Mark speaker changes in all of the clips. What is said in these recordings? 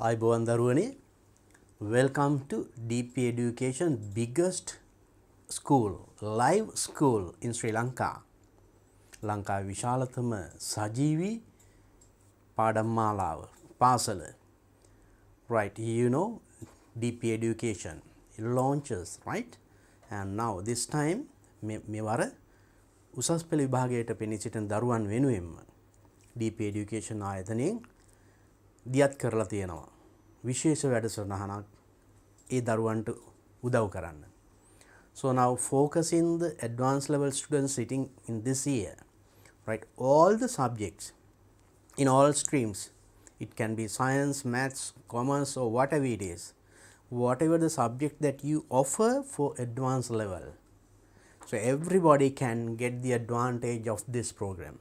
Speaker 1: අයිබෝවන් දරුවනේ, welcome to DP Education biggest school, live school in Sri Lanka. ලංකාවේ විශාලතම සජීවී පාඩම් මාලාව පාසල. Right, you know DP Education it launches, right? And now this time මෙවර උසස් පෙළ විභාගයට පෙනී සිටින දරුවන් වෙනුවෙන්ම DP Education ආයතනයෙන් දියත් කරලා තියෙනවා විශේෂ වැඩසටහනක් ඒ දරුවන්ට උදව් කරන්න. So now focusing the advanced level students sitting in this year, right, all the subjects in all streams, it can be science, maths, commerce or whatever it is, whatever the subject that you offer for advanced level, so everybody can get the advantage of this program.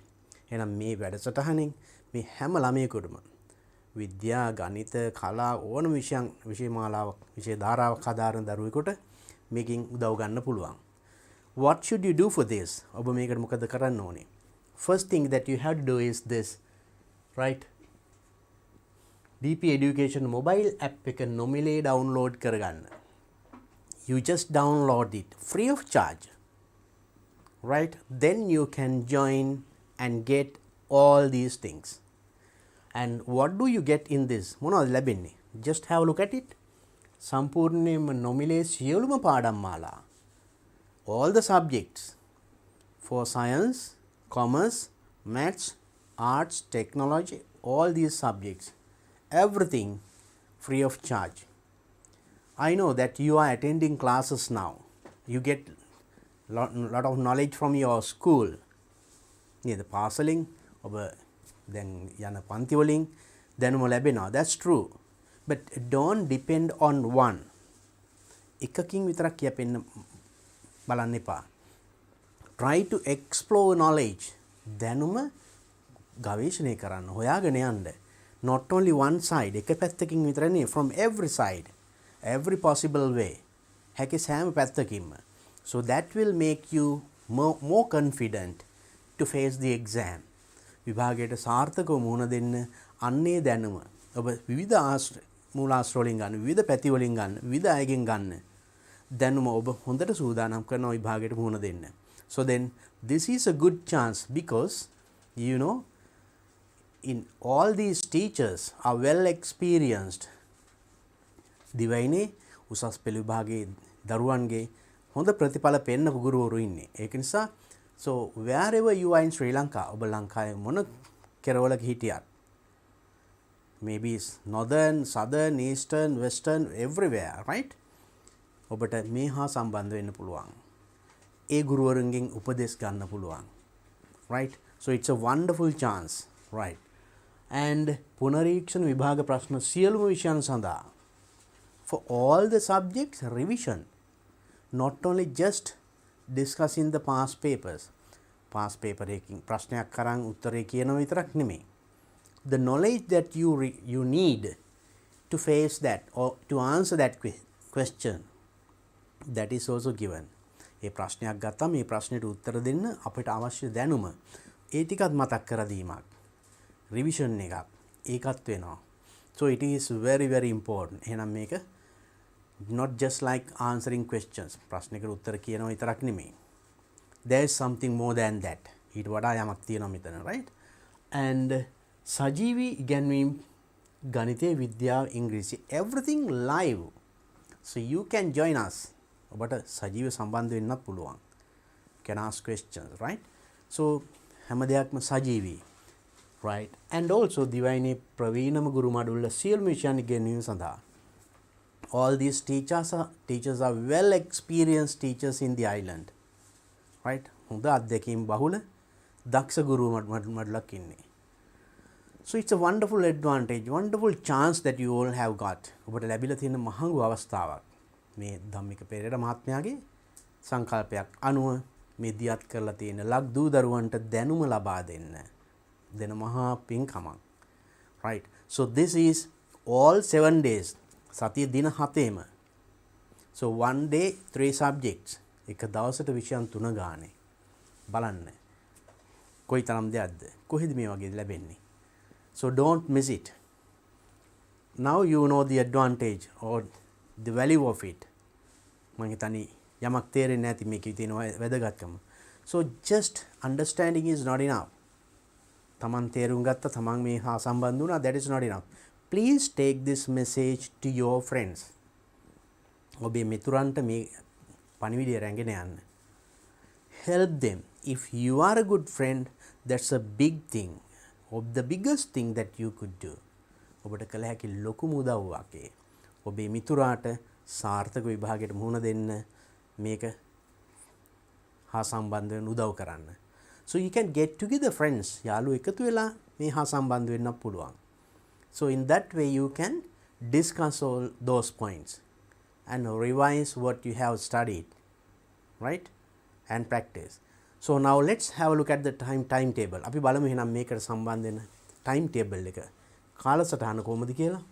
Speaker 1: එහෙනම් මේ වැඩසටහනින් මේ හැම ළමයෙකුටම විද්‍යා ගණිත කලා ඕන විෂය මාලාවක් විෂය ධාරාවක් හදාරන දරුවෙකුට මේකෙන් උදව් ගන්න පුළුවන්. What should you do for this? ඔබ මේකට මොකද කරන්න ඕනේ? First thing that you have to do is this, right? DP Education mobile app එක නොමිලේ download කරගන්න. You just download it free of charge, right? Then you can join and get all these things. And what do you get in this? මොනවද ලැබෙන්නේ? Just have a look at it. සම්පූර්ණයෙන්ම නොමිලේ සියලුම පාඩම් මාලා. All the subjects for science, commerce, maths, arts, technology, all these subjects, everything free of charge. I know that you are attending classes now. You get lot of knowledge from your school. නේද? පාසලෙන් ඔබ දැන් යන පන්ති වලින් දැනුම ලැබෙනවා. That's true. But don't depend on one. එකකින් විතරක් කියපෙන්න බලන්න එපා. Try to explore knowledge. දැනුම ගවේෂණය කරන්න, හොයාගෙන යන්න. Not only one side, එක පැත්තකින් විතර නෙවෙයි, from every side, every possible way. හැකි සෑම පැත්තකින්ම. So that will make you more confident to face the exam. විභාගයට සාර්ථකව මුහුණ දෙන්න අන්නේ දැනුම ඔබ විවිධ මූලාශ්‍ර වලින් ගන්න, විවිධ පැති වලින් ගන්න, විවිධ අයගෙන් ගන්න දැනුම ඔබ හොඳට සූදානම් කරනවා විභාගයට මුහුණ දෙන්න. So then this is a good chance because you know in all these teachers are well experienced. දිවයිනේ උසස් පෙළ විභාගයේ දරුවන්ගේ හොඳ ප්‍රතිඵල පෙන්නපු ගුරුවරු ඉන්නේ. ඒක නිසා so wherever you are in Sri Lanka, ඔබ ලංකාවේ මොන කෙරවලක හිටියත්, maybe it's northern, southern, eastern, western, everywhere, right? ඔබට මේ හා සම්බන්ධ වෙන්න පුළුවන්. ඒ ගුරුවරුන්ගෙන් උපදෙස් ගන්න පුළුවන්. Right? So it's a wonderful chance, right? And පුනරීක්ෂණ විභාග ප්‍රශ්න සියලුම විෂයන් සඳහා for all the subjects revision, not only just discussing the past papers. Past paper එකකින් ප්‍රශ්නයක් කරන් උත්තරේ කියනවා විතරක් නෙමෙයි. The knowledge that you need to face that or to answer that question, that is also given. ඒ ප්‍රශ්නයක් ගත්තාම මේ ප්‍රශ්නෙට උත්තර දෙන්න අපිට අවශ්‍ය දැනුම ඒ ටිකත් මතක් කර දීමක්, රිවිෂන් එකක් ඒකත් වෙනවා. So it is very very important. එහෙනම් මේක not just like answering questions. ප්‍රශ්නයකට උත්තර කියනවා විතරක් නෙමෙයි. There is something more than that. ඊට වඩා යමක් තියෙනවා මෙතන, right? And සජීවී ඉගැන්වීම් ගණිතය, විද්‍යාව, ඉංග්‍රීසි everything live. So you can join us. ඔබට සජීව සම්බන්ධ වෙන්නත් පුළුවන්. Can ask questions, right? So හැම දෙයක්ම සජීවී, right? And also දිවයිනේ ප්‍රවීණම ගුරු මඩුල්ල සියලුම විෂයන් ඉගෙනීම සඳහා all these teachers are well experienced teachers in the island, right? හොඳ අධ්‍යක්ීම් බහුල දක්ෂ ගුරු මඩුලක් ඉන්නේ. So it's a wonderful advantage, wonderful chance that you all have got. ඔබට ලැබිලා තියෙන මහඟු අවස්ථාවක්. මේ ධම්මික පෙරේර මහත්මයාගේ සංකල්පයක් අනුව මේ දියත් කරලා තියෙන ලක් දූ දරුවන්ට දැනුම ලබා දෙන මහා පින්කමක්, right? So this is all 7 days. සතිය දින 7ෙම. So one day 3 subjects. එක දවසට විෂයන් 3 ගානේ. බලන්න. කොයි තරම් දෙයක්ද? කොහෙද මේ වගේ ලැබෙන්නේ? So don't miss it. now you know the advantage or the value of it. මම හිතන්නේ යමක් තේරෙන්නේ නැති මේකේ තියෙන වැදගත්කම. So just understanding is not enough. තමන් තේරුම් ගත්ත තමන් මේ හා සම්බන්ධ වුණා, that is not enough. Please take this message to your friends. ඔබේ මිතුරන්ට මේ පණිවිඩය රැගෙන යන්න. Help them. If you are a good friend, that's a big thing. Or the biggest thing that you could do. ඔබට කළ හැකි ලොකුම උදව්වක් ඒ. ඔබේ මිතුරාට සාර්ථක විභාගයට මුහුණ දෙන්න මේක හා සම්බන්ධ වෙන උදව් කරන්න. So you can get together friends. යාළුවෝ එකතු වෙලා මේ හා සම්බන්ධ වෙන්න පුළුවන්. So in that way you can discuss all those points and revise what you have studied, right? And practice. So now let's have a look at the timetable. අපි බලමු එහෙනම් මේකට සම්බන්ධ වෙන timetable එක. කාලසටහන කොහොමද කියලා.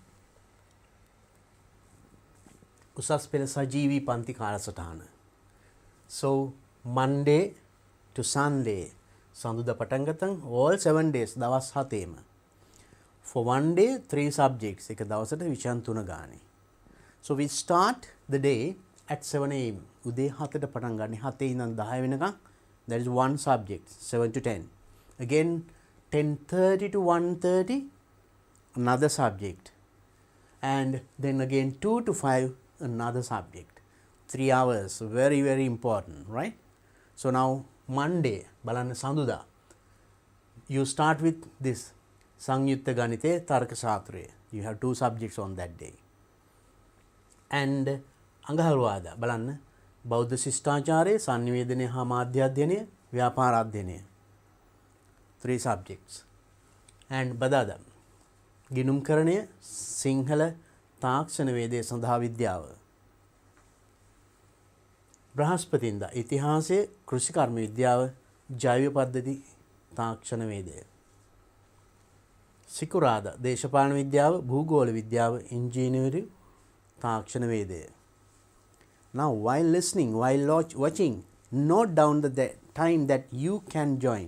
Speaker 1: උසස් පෙළ සජීවී පන්ති කාලසටහන. So Monday to Sunday සඳුදා පටන් ගත්තන් all 7 days දවස් 7ෙම. For one day 3 subjects එක දවසට විෂයන් 3 ගානේ. So we start the day at 7 am. උදේ 7ට පටන් ගන්නේ 7 ඉඳන් 10 වෙනකම්. That is one subject 7 to 10. Again 10:30 to 1:30 another subject. And then again 2 to 5 another subject. 3 hours, very very important, right? So now Monday බලන්න සඳුදා you start with this සංයුක්ත ගණිතය තර්ක ශාස්ත්‍රය. You have 2 subjects on that day. And අඟහරුවාදා බලන්න බෞද්ධ ශිෂ්ටාචාරය, සංනිවේදනය හා මාධ්‍ය අධ්‍යයනය, ව්‍යාපාර අධ්‍යයනය 3 subjects. And බදාදා ගිණුම්කරණය, සිංහල තාක්ෂණ වේදය සඳහා විද්‍යාව. බ්‍රහස්පතින්දා ඉතිහාසය, කෘෂිකර්ම විද්‍යාව, ජෛව පද්ධති තාක්ෂණ වේදය. සිකුරාදා දේශපාලන විද්‍යාව, භූගෝල විද්‍යාව, ඉංජිනේරු තාක්ෂණ වේදය. Now while listening, while watching, note down the time that you can join.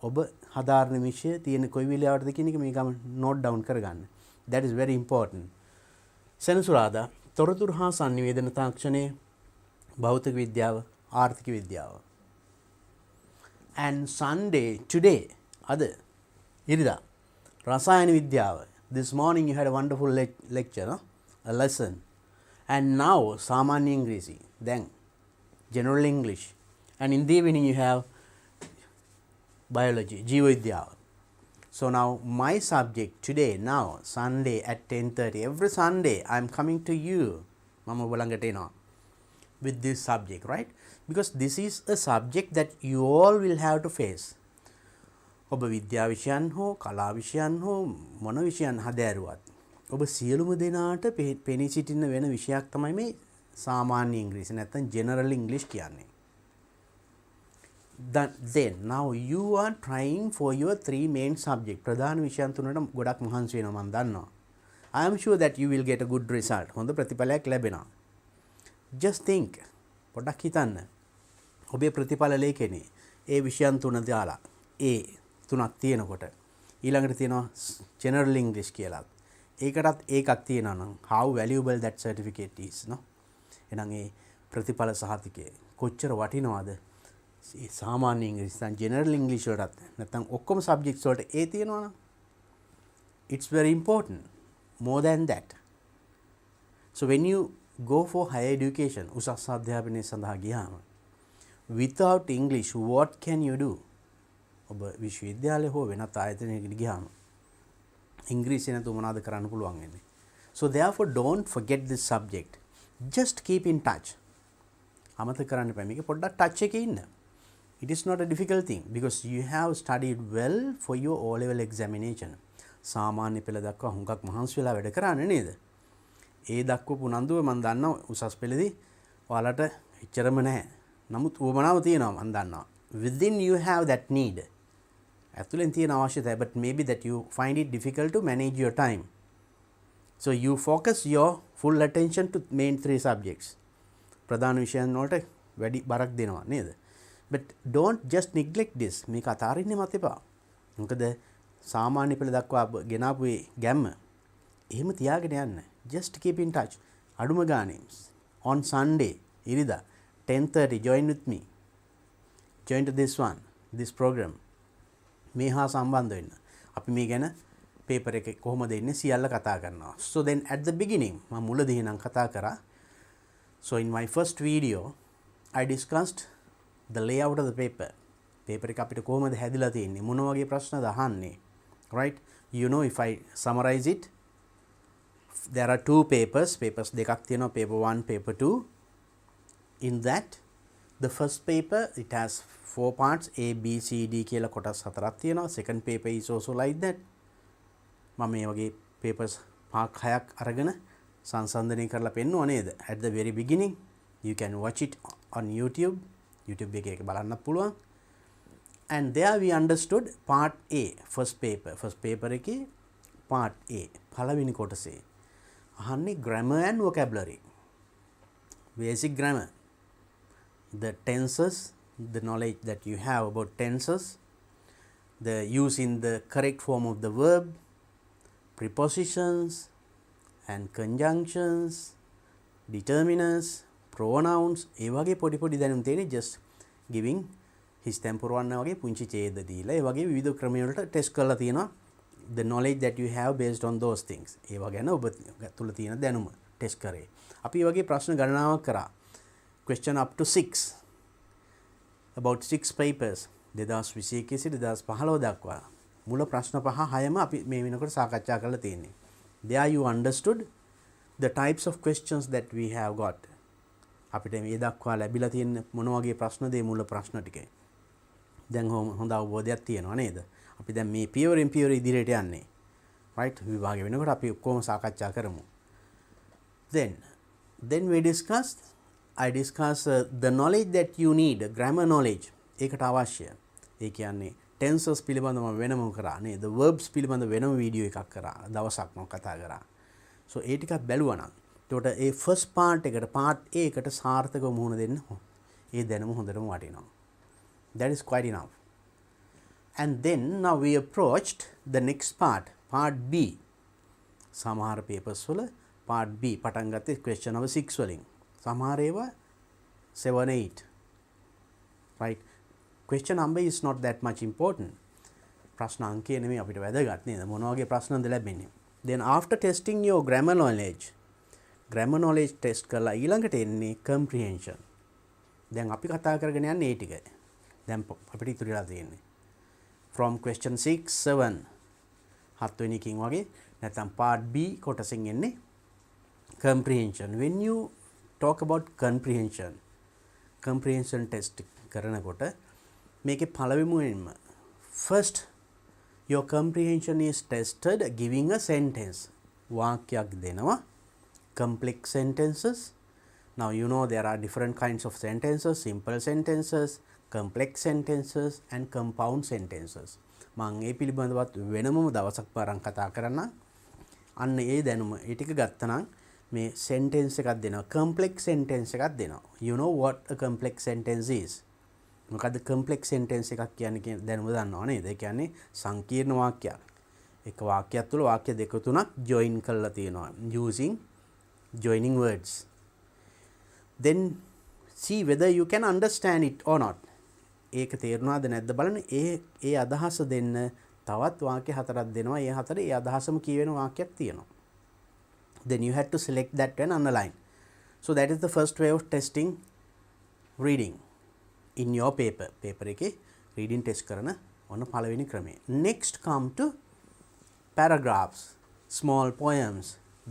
Speaker 1: ඔබ හදාරන විෂය තියෙන කොයි වෙලාවටද කියන එක මේකම note down කරගන්න. That is very important. සෙනසුරාදා තොරතුරු හා සංනිවේදන තාක්ෂණය, භෞතික විද්‍යාව, ආර්ථික විද්‍යාව. And Sunday, today, අද ඉරිදා රසායන විද්‍යාව. This morning you had a wonderful lecture, no? A lesson. And now සාමාන්‍ය ඉංග්‍රීසි, then general English. And in the evening you have biology, ජීව විද්‍යාව. So now my subject today, now Sunday at 10:30, every Sunday I am coming to you මම ඔබ ළඟට එනවා with this subject, right? Because this is a subject that you all will have to face. ඔබ විද්‍යා විෂයන් හෝ කලා විෂයන් හෝ මොන විෂයන් හදාරුවත් ඔබ සියලුම දෙනාට පෙනී සිටින වෙන විෂයක් තමයි මේ සාමාන්‍ය ඉංග්‍රීසි නැත්නම් general English කියන්නේ. Then now you are trying for your 3 main subject. ප්‍රධාන විෂයන් තුනට ගොඩක් මහන්සි වෙනවා මම දන්නවා. I am sure that you will get a good result. හොඳ ප්‍රතිඵලයක් ලැබෙනවා. Just think. පොඩ්ඩක් හිතන්න. ඔබේ ප්‍රතිඵල ලේඛනේ ඒ විෂයන් තුන දාලා ඒ තුනක් තියෙනකොට ඊළඟට තියෙනවා general English කියලා. ඒකටත් ඒකක් තියෙනවා නම් how valuable that certificate is, no? එහෙනම් ඒ ප්‍රතිඵල සහතිකය කොච්චර වටිනවද? සාමාන්‍ය ඉංග්‍රීසි නැත්නම් general English වලටත් නැත්නම් ඔක්කොම subjects වලට ඒ තියෙනවනම් it's very important, more than that. So when you go for higher education, උසස් අධ්‍යාපනය සඳහා ගියාම without English what can you do? ඔබ විශ්වවිද්‍යාලය හෝ වෙනත් ආයතනයකට ගියාම ඉංග්‍රීසි නැතුව මොනවද කරන්න පුළුවන් වෙන්නේ? So therefore don't forget this subject. Just keep in touch. අමතක කරන්න එපා. මේක පොඩ්ඩක් touch එකේ ඉන්න. It is not a difficult thing because you have studied well for your O level examination. සාමාන්‍ය පෙළ දක්වා හුඟක් මහන්සි වෙලා වැඩ කරන්නේ නේද? ඒ දක්වපු උනන්දුව මම දන්නවා උසස් පෙළදී ඔයාලට එච්චරම නැහැ. නමුත් උවමනාව තියෙනවා මම දන්නවා. Within you have that need. ඇතුලෙන් තියෙන අවශ්‍යතාවය, but maybe that you find it difficult to manage your time. So you focus your full attention to main 3 subjects. ප්‍රධාන විෂයන් වලට වැඩි බරක් දෙනවා නේද? But don't just neglect this. මේක අතාරින්න මත එපා. මොකද සාමාන්‍ය පෙළ දක්වා ගෙනාපු ගැම්ම එහෙම තියාගෙන යන්න. Just keep in touch. අඩුම ගානේ on Sunday ඉරිදා 10:30 join with me. Join to this program. මේ හා සම්බන්ධ වෙන්න. අපි මේ ගැන පේපර් එකේ කොහොමද එන්නේ සියල්ල කතා කරනවා. So then at the beginning මම මුලදී නම් කතා කරා. So in my first video I discussed the layout of the paper. Paper එක අපිට කොහොමද හැදිලා තියෙන්නේ? මොන වගේ ප්‍රශ්නද අහන්නේ? Right? You know, if I summarize it, there are two papers දෙකක් තියෙනවා, paper 1, paper 2. In that, the first paper, it has 4 parts, A, B, C, D කියලා කොටස් හතරක් තියෙනවා. Second paper is also like that. මම මේ වගේ papers 5-6ක් අරගෙන සංසන්දනය කරලා පෙන්නුවා නේද? At the very beginning, you can watch it on YouTube එකේ බලන්න පුළුවන්. And there we understood part A, first paper එකේ part A, පළවෙනි කොටසේ අහන්නේ grammar and vocabulary, basic grammar, the tenses, the knowledge that you have about tenses, the use in the correct form of the verb, prepositions and conjunctions, determiners, pronouns, ඒ වගේ පොඩි දැනුම් තියෙන්නේ just giving හිස් තැන් පුරවන්න වගේ පුංචි ඡේද දීලා ඒ වගේ විවිධ ක්‍රම වලට ටෙස්ට් කරලා තියෙනවා the knowledge that you have based on those things. ඒවා ගැන ඔබ තුල තියෙන දැනුම ටෙස්ට් කරේ. අපි මේ වගේ ප්‍රශ්න ගණනාවක් කරා. question up to 6 about 6 papers 2021 සිට 2015 දක්වා මුල ප්‍රශ්න 5-6ම අපි මේ වෙනකොට සාකච්ඡා කරලා තියෙන්නේ. There you understood the types of questions that we have got. අපිට මේ දක්වා ලැබිලා තියෙන මොන වගේ ප්‍රශ්නද මේ මුල ප්‍රශ්න ටිකේ. දැන් හොඳ අවබෝධයක් තියෙනවා නේද? අපි දැන් මේ පියවරෙන් පියවර ඉදිරියට යන්නේ. right? විභාගය වෙනකොට අපි ඔක්කොම සාකච්ඡා කරමු. Then we discussed the knowledge that you need, grammar knowledge. ඒකට අවශ්‍ය. ඒ කියන්නේ tenses පිළිබඳව වෙනම කරා නේද? the verbs පිළිබඳව වෙනම වීඩියෝ එකක් කරා. දවසක් මම කතා කරා. so ඒ ටිකක් බැලුවා නම් එතකොට ඒ first part එකට part A එකට සාර්ථකව මුහුණ දෙන්න ඒ දැනුම හොඳටම වටිනවා. That is quite enough. And then now we approached the next part B. සමහර papers වල part B පටන් ගත්තේ question number 6 වලින්. සමහර ඒවා 7, 8. Right? Question number is not that much important. ප්‍රශ්න අංකය නෙමෙයි අපිට වැදගත් නේද? මොන වගේ ප්‍රශ්නද ලැබෙන්නේ? Then after testing your grammar knowledge test කරලා ඊළඟට එන්නේ comprehension. දැන් අපි කතා කරගෙන යන්නේ ඒ ටික. දැන් අපිට ඉතුරුලා තියෙන්නේ from question 6, 7 7 වෙනි එකකින් වගේ නැත්නම් part B කොටසෙන් එන්නේ comprehension. When you talk about comprehension test කරනකොට මේකේ පළවෙනිම first your comprehension is tested giving a sentence. වාක්‍යයක් දෙනවා, complex sentences. Now you know there are different kinds of sentences, simple sentences, complex sentences and compound sentences. මම ඒ පිළිබඳවත් වෙනමම දවසක් පාරක් කතා කරන්න. අන්න ඒ දැනුම ඒ ටික ගත්තනම් මේ sentence එකක් දෙනවා, complex sentence එකක් දෙනවා. You know what a complex sentence is? මොකද්ද complex sentence එකක් කියන්නේ දැනුම දන්නව නේද? ඒ කියන්නේ සංකීර්ණ වාක්‍යයක්. එක වාක්‍යයක් තුළ වාක්‍ය දෙක තුනක් join කරලා තියෙනවා using joining words. Then see whether you can understand it or not. ඒක තේරුණාද නැද්ද බලන්න. ඒ අදහස දෙන්න තවත් වාක්‍ය හතරක් දෙනවා. ඒ හතර ඒ අදහසම කියවෙන වාක්‍යයක් තියෙනවා. Then you had to select that and underline. So that is the first way of testing reading in your paper. Paper එකේ reading test කරන ඔන්න පළවෙනි ක්‍රමය. Next come to paragraphs, small poems,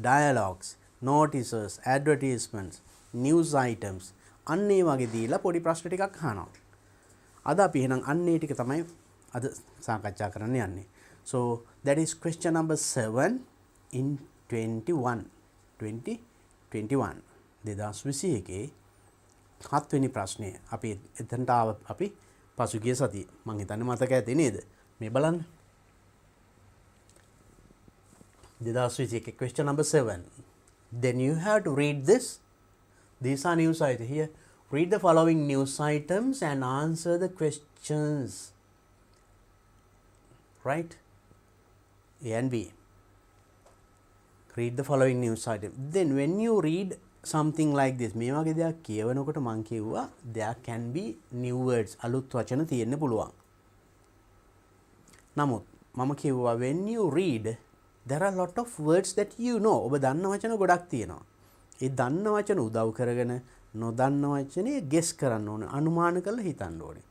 Speaker 1: dialogues, notices, advertisements, news items. අන්න ඒ වගේ දීලා පොඩි ප්‍රශ්න ටිකක් අහනවා. අද අපි එහෙනම් අන්න ඒ ටික තමයි අද සාකච්ඡා කරන්න යන්නේ. So that is question number 7 in 2021 2021 7 වෙනි ප්‍රශ්නය. අපි එතනට ආව අපි පසුගිය සතියේ. මම හිතන්නේ මතක ඇති නේද? මේ බලන්න. 2021 question number 7. Then you have to read this. These are news items here. Read the following news items and answer the questions. Right? A and B. read the following news item. Then when you read something like this, මේ වගේ දෙයක් කියවනකොට මං කිව්වා there can be new words, අලුත් වචන තියෙන්න පුළුවන්. නමුත් මම කිව්වා when you read there are lot of words that you know. ඔබ දන්න වචන ගොඩක් තියෙනවා. ඒ දන්න වචන උදව් කරගෙන නොදන්න වචනේ guess කරන්න ඕනේ, අනුමාන කරලා හිතන්න ඕනේ.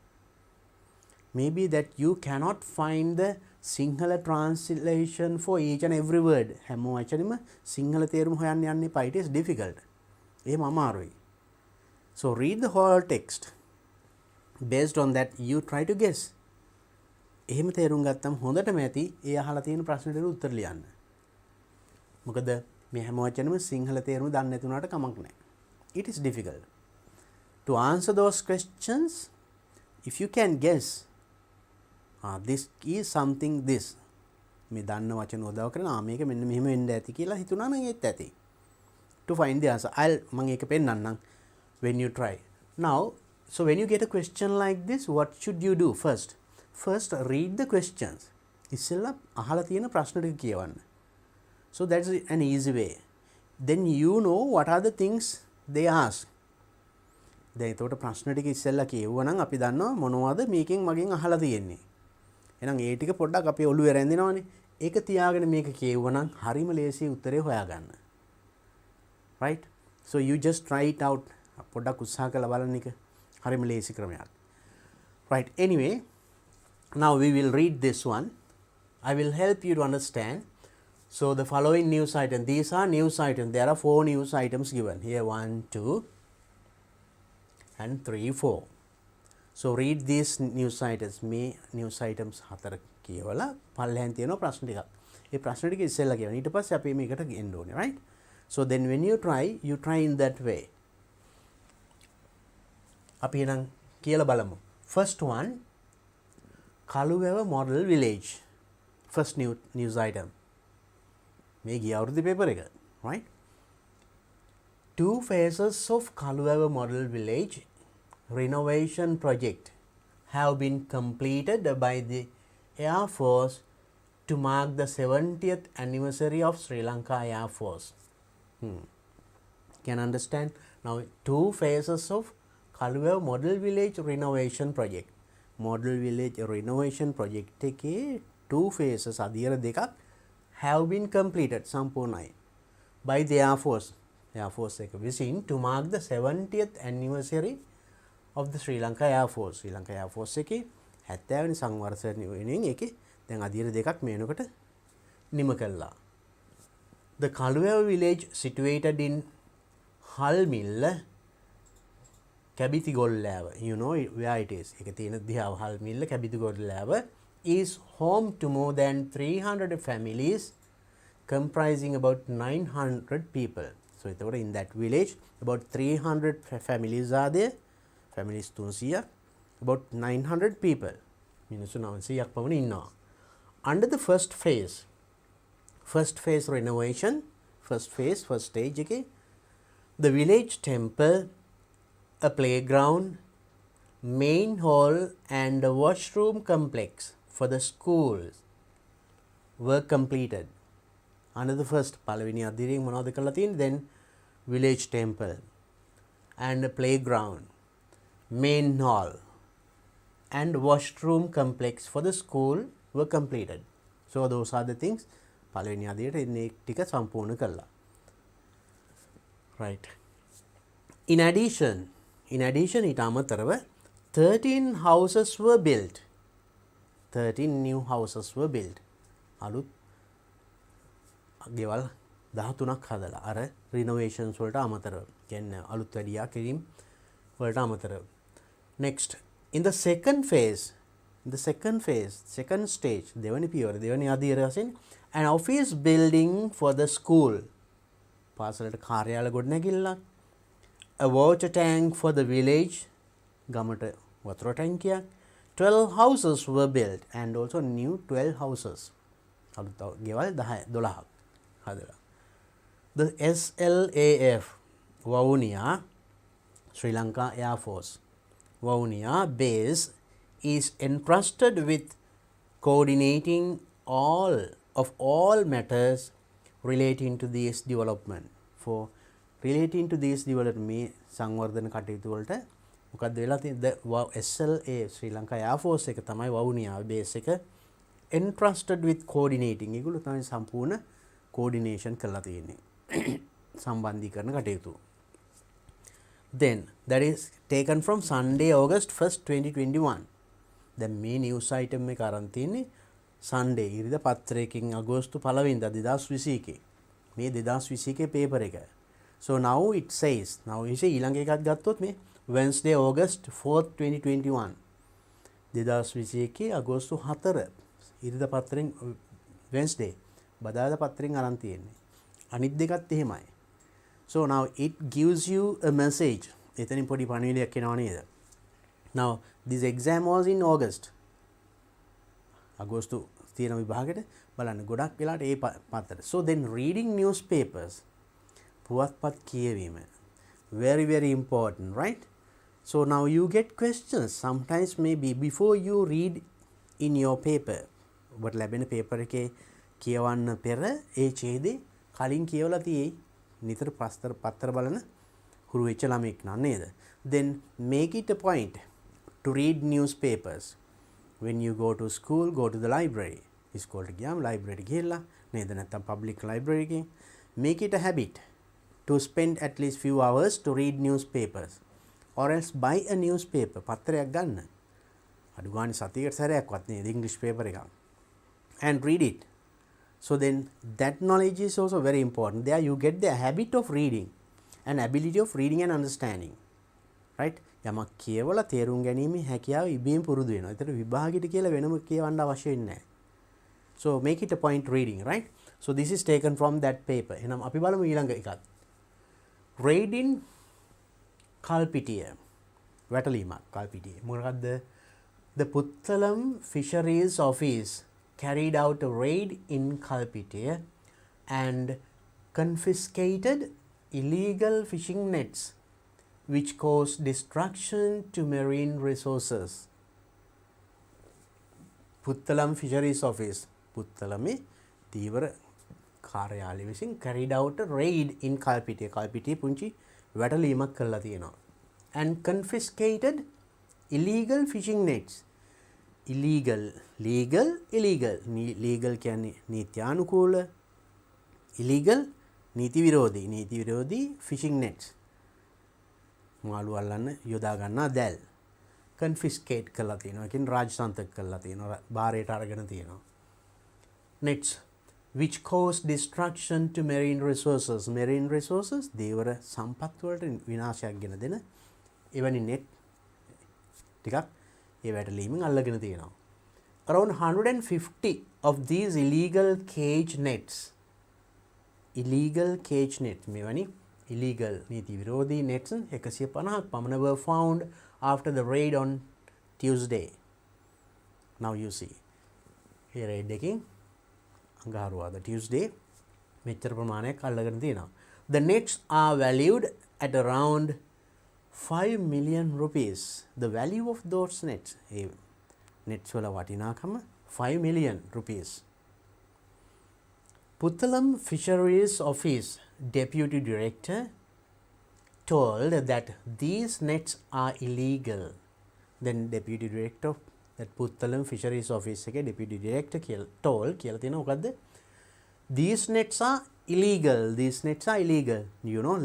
Speaker 1: Maybe that you cannot find the Sinhala translation for each and every word. හැම වචනෙම සිංහල තේරුම හොයන්න යන්න එපා. It is difficult. එහෙම අමාරුයි. So read the whole text. Based on that you try to guess. එහෙම තේරුම් ගත්තම හොඳටම ඇති ඒ අහලා තියෙන ප්‍රශ්නෙට උත්තර ලියන්න. මොකද මේ හැම වචනෙම සිංහල තේරුම දන්නේ නැති උනාට කමක් නැහැ. It is difficult. To answer those questions, if you can guess, this is something this. මේ දන්න වචන උදව් කරන මේක මෙන්න මෙහෙම වෙන්න ඇති කියලා හිතුණා නම් ඒත් ඇති. To find the answer, මම ඒක පෙන්නන්නම් when you try. Now, so when you get a question like this, what should you do first? First read the questions. ඉස්සෙල්ලා අහලා තියෙන ප්‍රශ්න ටික කියවන්න. So that's an easy way. Then you know what are the things they ask. දැන් ඒකට ප්‍රශ්න ටික ඉස්සෙල්ලා කියවුවනම් අපි දන්නවා මොනවද මේකෙන් මගෙන් අහලා තියෙන්නේ. එහෙනම් ඒ ටික පොඩ්ඩක් අපේ ඔළුවේ රැඳෙනවනේ. ඒක තියාගෙන මේක කියවුවනම් හරිම ලේසියි උත්තරේ හොයාගන්න. Right? So you just try it out. පොඩ්ඩක් උත්සාහ කරලා බලන්න එක. හරිම ලේසි ක්‍රමයක්. Right. Anyway, now we will read this one. I will help you to understand. So the following news item, these are news items. There are 4 news items given here, 1, 2 and 3, 4. So read these news items. මේ news items 4 කියවලා පල්ලෙහෙන් තියෙන ප්‍රශ්න ටිකක්. ඒ ප්‍රශ්න ටික ඉස්සෙල්ලා කියවන්න. ඊට පස්සේ අපි මේකට එන්න ඕනේ, right? So then when you try in that way. අපි එහෙනම් කියලා බලමු. First one, කළුවැව model village. First news item. මේ ගිය අවුරුද්දේ පේපර් එක, right? 2 phases of කළුවැව model village renovation project have been completed by the Air Force to mark the 70th anniversary of Sri Lanka Air Force. Can understand? Now 2 phases of කළුවැව model village renovation project. Model village renovation project එකේ 2 phases අදියර දෙකක් have been completed සම්පූර්ණයි by the Air Force. Air Force එක විසින් to mark the 70th anniversary of the Sri Lanka Air Force. Sri Lanka Air Force එකේ 70 වෙනි සංවර්ෂණය වෙනුවෙන් ඒකේ දැන් අදියර දෙකක් මේ වෙනකොට නිම කළා. The කළුවැව village situated in හල්මිල්ල Kebithigollewa. You know where it is. ඒක තියෙන දිහාව හල්මිල්ල Kebithigollewa is home to more than 300 families comprising about 900 people. So in that village about 300 families are there. Families 300, about 900 people. මිනිස්සු 900ක් පමණ ඉන්නවා. Under the first phase renovation, first stage එකේ the village temple, a playground, main hall and a washroom complex for the schools were completed. Under the first පළවෙනි අදියරින් මොනවද කරලා තියෙන්නේ? Then village temple and a playground, main hall and washroom complex for the school were completed. So those are the things පළවෙනි අදියරට ඉන්නේ ටික සම්පූර්ණ කළා. Right. In addition ඊට අමතරව 13 houses were built. 13 new houses were built. අලුත් ගෙවල් 13ක් හදලා අර renovations වලට අමතරව. කියන්නේ අලුත් වැඩියා කිරීම වලට අමතරව. Next, in the second stage, දෙවනි පියවර දෙවනි අදියර වශයෙන් an office building for the school. පාසලට කාර්යාල ගොඩනැගිල්ලක්. A water tank for the village. ගමට වතුර ටැංකියක්. 12 houses were built and also new 12 houses. අලුත් ගෙවල් 12ක් හදලා. The SLAF Vavuniya, Sri Lanka Air Force Vavuniya base is entrusted with coordinating all matters relating to this development. For relating to this development මේ සංවර්ධන කටයුතු වලට මොකක්ද වෙලා තියෙන්නේ? SLA ශ්‍රී ලංකා Air Force එක තමයි වවුනියාවේ බේස් එක entrusted with coordinating. ඒගොල්ලෝ තමයි සම්පූර්ණ coordination කරලා තියෙන්නේ. සම්බන්ධීකරණ කටයුතු. Then that is taken from Sunday August 1st 2021. දැන් මේ news item එක අරන් තියෙන්නේ Sunday ඉරිදා පත්‍රයකින් අගෝස්තු 1 වෙනිදා 2021. මේ 2021 paper එක. So now it says, now ඊළඟ එකක් ගත්තොත් මේ Wednesday August 4th 2021. 2021 අගෝස්තු 4 ඉරිදා පත්‍රයෙන් Wednesday බදාදා පත්‍රයෙන් අරන් තියෙන්නේ. අනිත් දෙකත් එහෙමයි. So now it gives you a message. එතනින් පොඩි පණිවිඩයක් එනවා නේද? Now this exam was in August. අගෝස්තු තියෙන විභාගෙට බලන්න ගොඩක් වෙලාට ඒ පතර. So then reading newspapers, පුවත්පත් කියවීම, very important, right? So now you get questions sometimes maybe before you read in your paper. ඔබට ලැබෙන paper එකේ කියවන්න පෙර ඒ ඡේදේ කලින් කියවලා තියෙයි. නිතර පත්තර බලන හුරු වෙච්ච ළමෙක් නේද? Then make it a point to read newspapers. When you go to school, go to the library. ඉස්කෝලට ගියාම library ගිහලා නේද? නැත්නම් public library එකේ make it a habit to spend at least few hours to read newspapers, or else buy a newspaper. පත්‍රයක් ගන්න. අඩු ගානේ සතියකට සැරයක්වත් නේද English paper එකක්. And read it. So then that knowledge is also very important. There you get the habit of reading and ability of reading and understanding. Right? යමක් කියවලා තේරුම් ගැනීම හැකියාව ඉබේම පුරුදු වෙනවා. ඒතර විභාගෙට කියලා වෙනම කියවන්න අවශ්‍ය වෙන්නේ නැහැ. So make it a point reading, right? So this is taken from that paper. එහෙනම් අපි බලමු ඊළඟ එකත්. Raid in Kalpitiya. වැටලීමක් කල්පිටිය. මොකක්ද? The Puttalam Fisheries Office carried out a raid in Kalpitiya and confiscated illegal fishing nets which caused destruction to marine resources. Puttalam Fisheries Office, Puttalame Tivara කාර්යාලය විසින් carried out a raid in Kalpitiya. Kalpitiya පුංචි වැටලීමක් කළා තියෙනවා. And confiscated illegal fishing nets. Illegal, legal, illegal. Legal කියන්නේ නීත්‍යානුකූල, illegal නීති විරෝධී fishing nets. මාළු අල්ලන්න යොදා ගන්නා දැල්. confiscate කළා තියෙනවා. කියන්නේ රාජසන්තක කළා තියෙනවා. බාරයට අරගෙන තියෙනවා. Nets which cause destruction to marine resources. Marine resources දේවර සම්පත් වලට විනාශයක් ගෙන දෙන එවැනි net ටිකක් ඒ වැටලීමෙන් අල්ලගෙන තියෙනවා. Around 150 of these illegal cage nets මෙවැනි illegal නීති විරෝධී nets 150ක් පමණ were found after the raid on Tuesday. Now you see මේ raid එකකින් අඟහරුවාදා Tuesday මෙච්චර ප්‍රමාණයක් අල්ලගෙන තියෙනවා. The nets are valued at around 5 million rupees. The value of those nets, nets වල වටිනාකම 5 million rupees. Puttalam Fisheries Office Deputy Director told that these nets are illegal. Then Deputy Director that Puttalam Fisheries Office එකේ Deputy Director told කියලා තියෙනවා මොකද්ද? These nets are illegal. These nets are illegal. You know,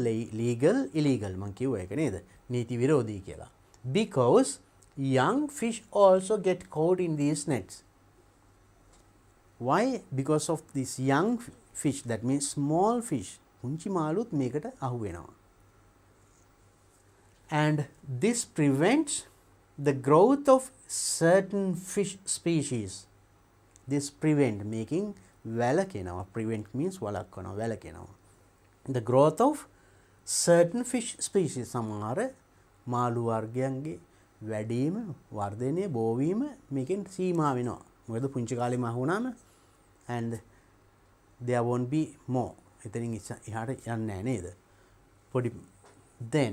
Speaker 1: legal, illegal. මං කිව්වා ඒක නේද? නීති විරෝධී කියලා. Because young fish also get caught in these nets. Why? Because of this young fish, that means small fish. පුංචි මාළුත් මේකට අහු වෙනවා. And this prevents the growth of certain fish species. This prevent, making වැළකෙනවා. Prevent means වළක්වනවා, වැළකෙනවා. The growth of certain fish species. සමහර මාළු වර්ගයන්ගේ වැඩිම, වර්ධනය, බෝවීම මේකෙන් සීමා වෙනවා. මොකද පුංචි කාලෙම අහුණාම and there won't be more. එතනින් එහාට යන්නේ නැහැ නේද? පොඩි. Then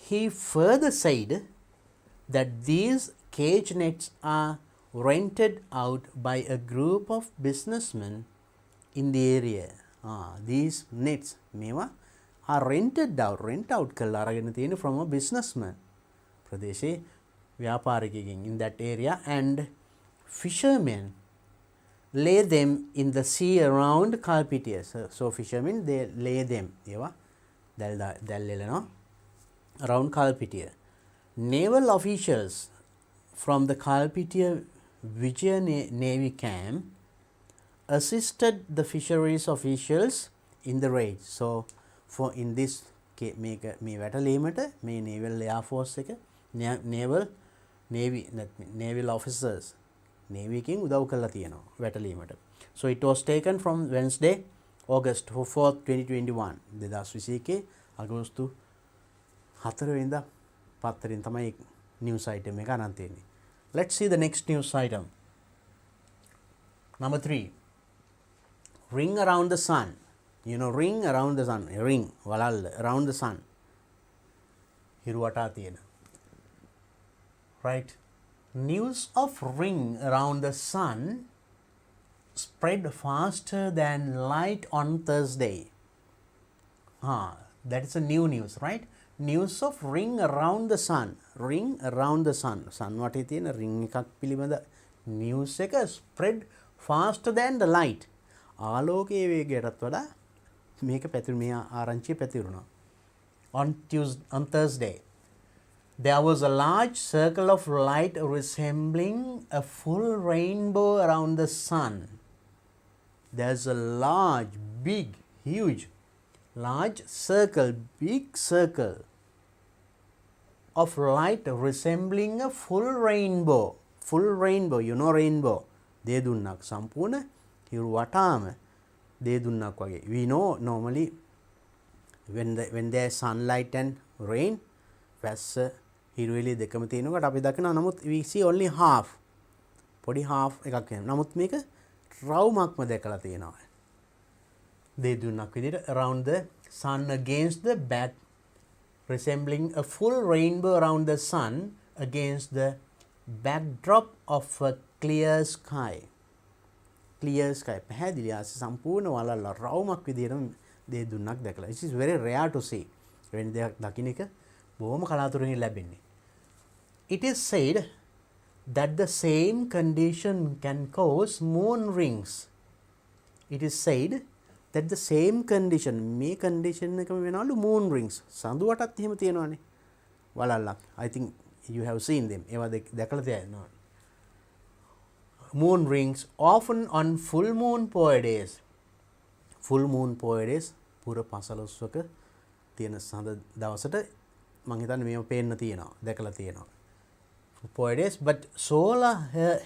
Speaker 1: he further said that these cage nets are rented out by a group of businessmen in the area. these nets මේවා are rented out rent out කරලා අරගෙන තියෙන from a businessman ප්‍රදේශයේ ව්‍යාපාරිකයෙක්ගෙන් in that area and fishermen lay them in the sea around Kalpitiya. So fishermen they lay them ඒවා දැල් එලනවා around Kalpitiya. Naval officials from the Kalpitiya Vijaya Navy camp assisted the fisheries officials in the raid. So for in this මේ වැටලීමට මේ naval air force එක naval officers navy එකෙන් උදව් කරලා තියෙනවා වැටලීමට. So it was taken from Wednesday August 4th 2021 2021 අගෝස්තු 4 වෙනිදා පත්තරෙන් තමයි news item එක අරන් තියෙන්නේ. Let's see the next news item. Number 3. Ring around the sun. You know, ring around the sun. Ring, walal, around the sun. Hiruwata තියෙන. Right. News of ring around the sun spread faster than light on Thursday. That is a new news, right? News of ring around the sun. Ring around the sun. Sun වටේ තියෙන ring එකක් පිළිබඳ news එක spread faster than the light. ආලෝකයේ වේගයටත් වඩා මේක මේ ආරංචිය පැතිරුණා. On Thursday, there was a large circle of light resembling a full rainbow around the sun. There's a large, big, huge, large circle, big circle of light resembling a full rainbow. Full rainbow, you know rainbow. දේදුන්නක් සම්පූර්ණ හිරු වටාම දේදුන්නක් වගේ. We know normally when there is sunlight and rain, වැස්ස හිරු එළිය දෙකම තියෙනකොට අපි දකිනවා. නමුත් we see only half. පොඩි half එකක් වෙනවා. නමුත් මේක රවුමක්ම දැකලා තියෙනවා. දේදුන්නක් විදිහට around the sun against the back, resembling a full rainbow around the sun against the backdrop of a clear sky. Clear sky. පැහැදිලි ආසේ සම්පූර්ණ වලල්ල රවුමක් විදිහට දේදුන්නක් දැකලා. This is very rare to see. වෙන දෙයක් දකින්න එක බොහොම කලාතුරකින් ලැබෙන්නේ. It is said that the same condition can cause moon rings. It is said that the same condition, මේ condition එකම වෙනවලු moon rings. සඳු වටත් එහෙම තියෙනවානේ. වලල්ලක්. I think you have seen them. ඒවා දැකලා තියෙනවා. Moon rings often on full moon power days. Full moon power days පුර 15ක තියෙන සඳ දවසට මම හිතන්නේ මේව පේන්න තියෙනවා. දැකලා තියෙනවා. Power days, but solar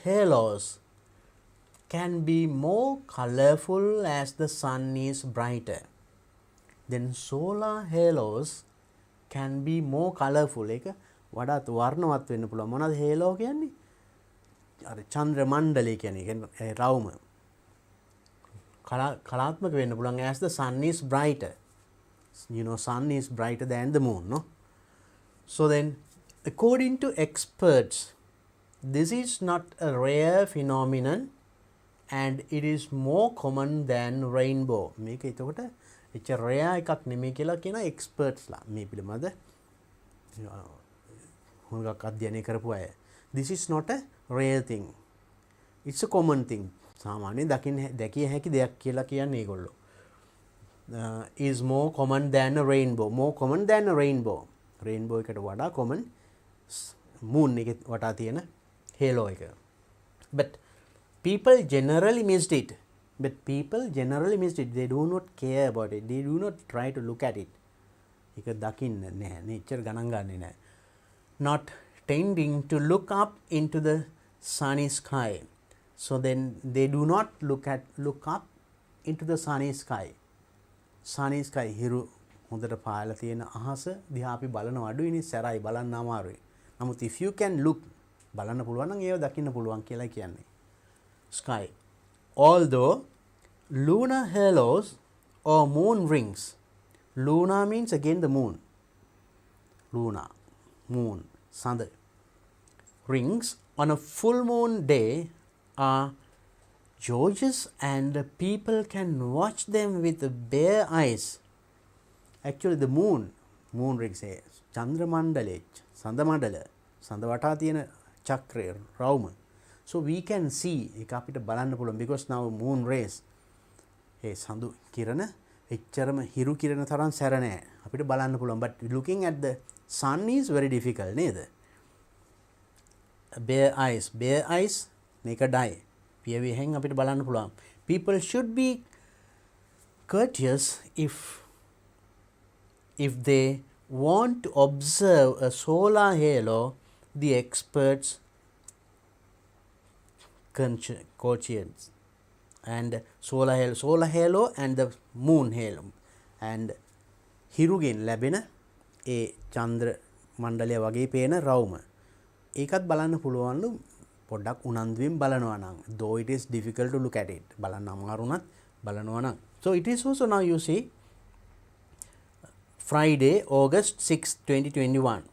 Speaker 1: halos can be more colorful as the sun is brighter. Then solar halos can be more colorful. ඒක වඩාත් වර්ණවත් වෙන්න පුළුවන්. මොනවද halo කියන්නේ? අර චන්ද්‍ර මණ්ඩලය කියන්නේ රවුම. කලාත්මක වෙන්න පුළුවන් as the sun is brighter. You know, sun is brighter than the moon, no? So then, according to experts, this is not a rare phenomenon and it is more common than rainbow. මේක එතකොට එච්ච rare එකක් නෙමෙයි කියලා කියන expertsලා මේ පිළිබඳ හුඟක් අධ්‍යයනය කරපු අය. This is not a rare thing. It's a common thing. සාමාන්‍යයෙන් දැකිය හැකි දෙයක් කියලා කියන්නේ ඒගොල්ලෝ. Is more common than a rainbow. More common than a rainbow. Rainbow එකට වඩා common moon එකේ වටා තියෙන halo එක. But people generally missed it. They do not care about it. They do not try to look at it. ඒක දකින්න නැහැ. nature ගණන් ගන්නේ නැහැ. Not tending to look up into the sunny sky. So then they do not look up into the sunny sky. Sunny sky හිරු හොඳට පායලා තියෙන අහස දිහා අපි බලන අඩුයිනේ සැරයි බලන්න අමාරුයි. නමුත් if you can look බලන්න පුළුවන් නම් ඒව දකින්න පුළුවන් කියලා කියන්නේ. Sky. Although lunar halos or moon rings. Luna means again the moon. Luna, moon, සඳ. Rings on a full moon day are Georges and the people can watch them with bare eyes. Actually the moon rings චන්ද්‍ර මණ්ඩලයේ සඳ මණ්ඩල සඳ වටා තියෙන චක්‍රය රවුම. So we can see ඒක අපිට බලන්න පුළුවන් because now moon rays ඒ සඳු කිරණ එච්චරම හිරු කිරණ තරම් සැර නැහැ. අපිට බලන්න පුළුවන්. But looking at the sun is very difficult නේද? Bare eyes naked eye පියවියෙන් අපිට බලන්න පුළුවන්. People should be courteous if they want to observe a solar halo. The experts conscience and solar halo and the moon halo and හිරුගෙන් ලැබෙන ඒ චන්ද්‍ර මණ්ඩලය වගේ පේන රවුම ඒකත් බලන්න පුළුවන්ලු පොඩ්ඩක් උනන්දුවෙන් බලනවා නම්. though it is difficult to look at it බලන්න අමාරුණත් බලනවා නම්. So it is also now you see Friday August 6 2021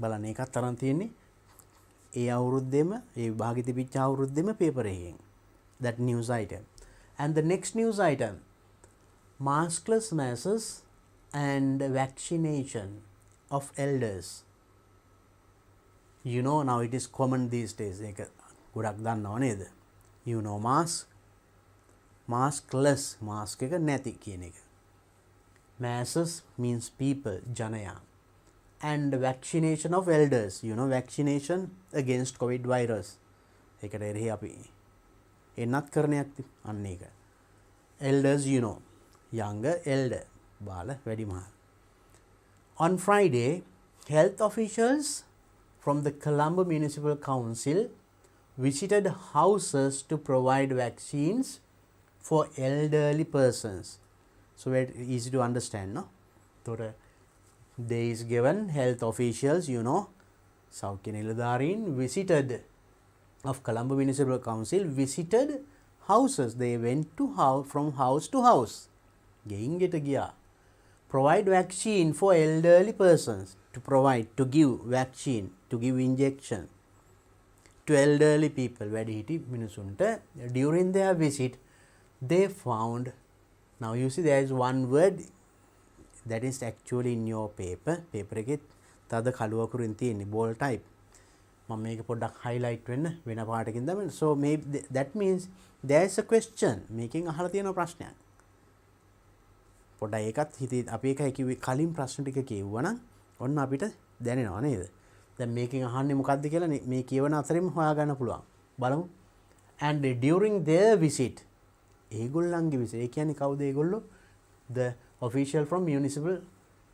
Speaker 1: බලන්න ඒකත් තරම් තියෙන්නේ ඒ අවුරුද්දෙම ඒ විභාගෙ තිබිච්ච අවුරුද්දෙම පේපර් එකෙන් that news item. And the next news item, maskless masses and vaccination of elders. You know now it is common these days එක ගොඩක් දන්නව නේද? You know maskless mask එක නැති කියන එක. Masses means people ජනයා. And vaccination of elders, you know vaccination against COVID virus. ඒකට එරෙහි අපි එන්නත් කරණයක් අන්න ඒක. Elders you know, younger elder, බාල වැඩිමහල්. On Friday, health officials from the Colombo Municipal Council visited houses to provide vaccines for elderly persons. So very easy to understand, no? So there is given health officials, you know, South Niladharin visited of Colombo Municipal Council visited houses. They went to from house to house. ගෙයින්ගෙට ගියා. Provide vaccine for elderly persons. To give vaccine, to give injection to elderly people. වැඩිහිටි මිනිසුන්ට during their visit they found, now you see there is one word that is actually in your paper එකේ තද කළු අකුරින් තියෙන්නේ bold type. මම මේක පොඩ්ඩක් highlight වෙන පාටකින් දාන්න. So maybe that means there is a question. මේකෙන් අහලා තියෙන ප්‍රශ්නයක්. පොඩ්ඩක් ඒකත් හිතේ අපි එකයි කිව්වේ කලින් ප්‍රශ්න ටික කියවුවනම් ඔන්න අපිට දැනෙනවා නේද? දැන් මේකෙන් අහන්නේ මොකද්ද කියලා මේ කියවන අතරින්ම හොයාගන්න පුළුවන්. බලමු. And during their visit ඒගොල්ලන්ගේ විසිට ඒ කියන්නේ කවුද ඒගොල්ලෝ? The official from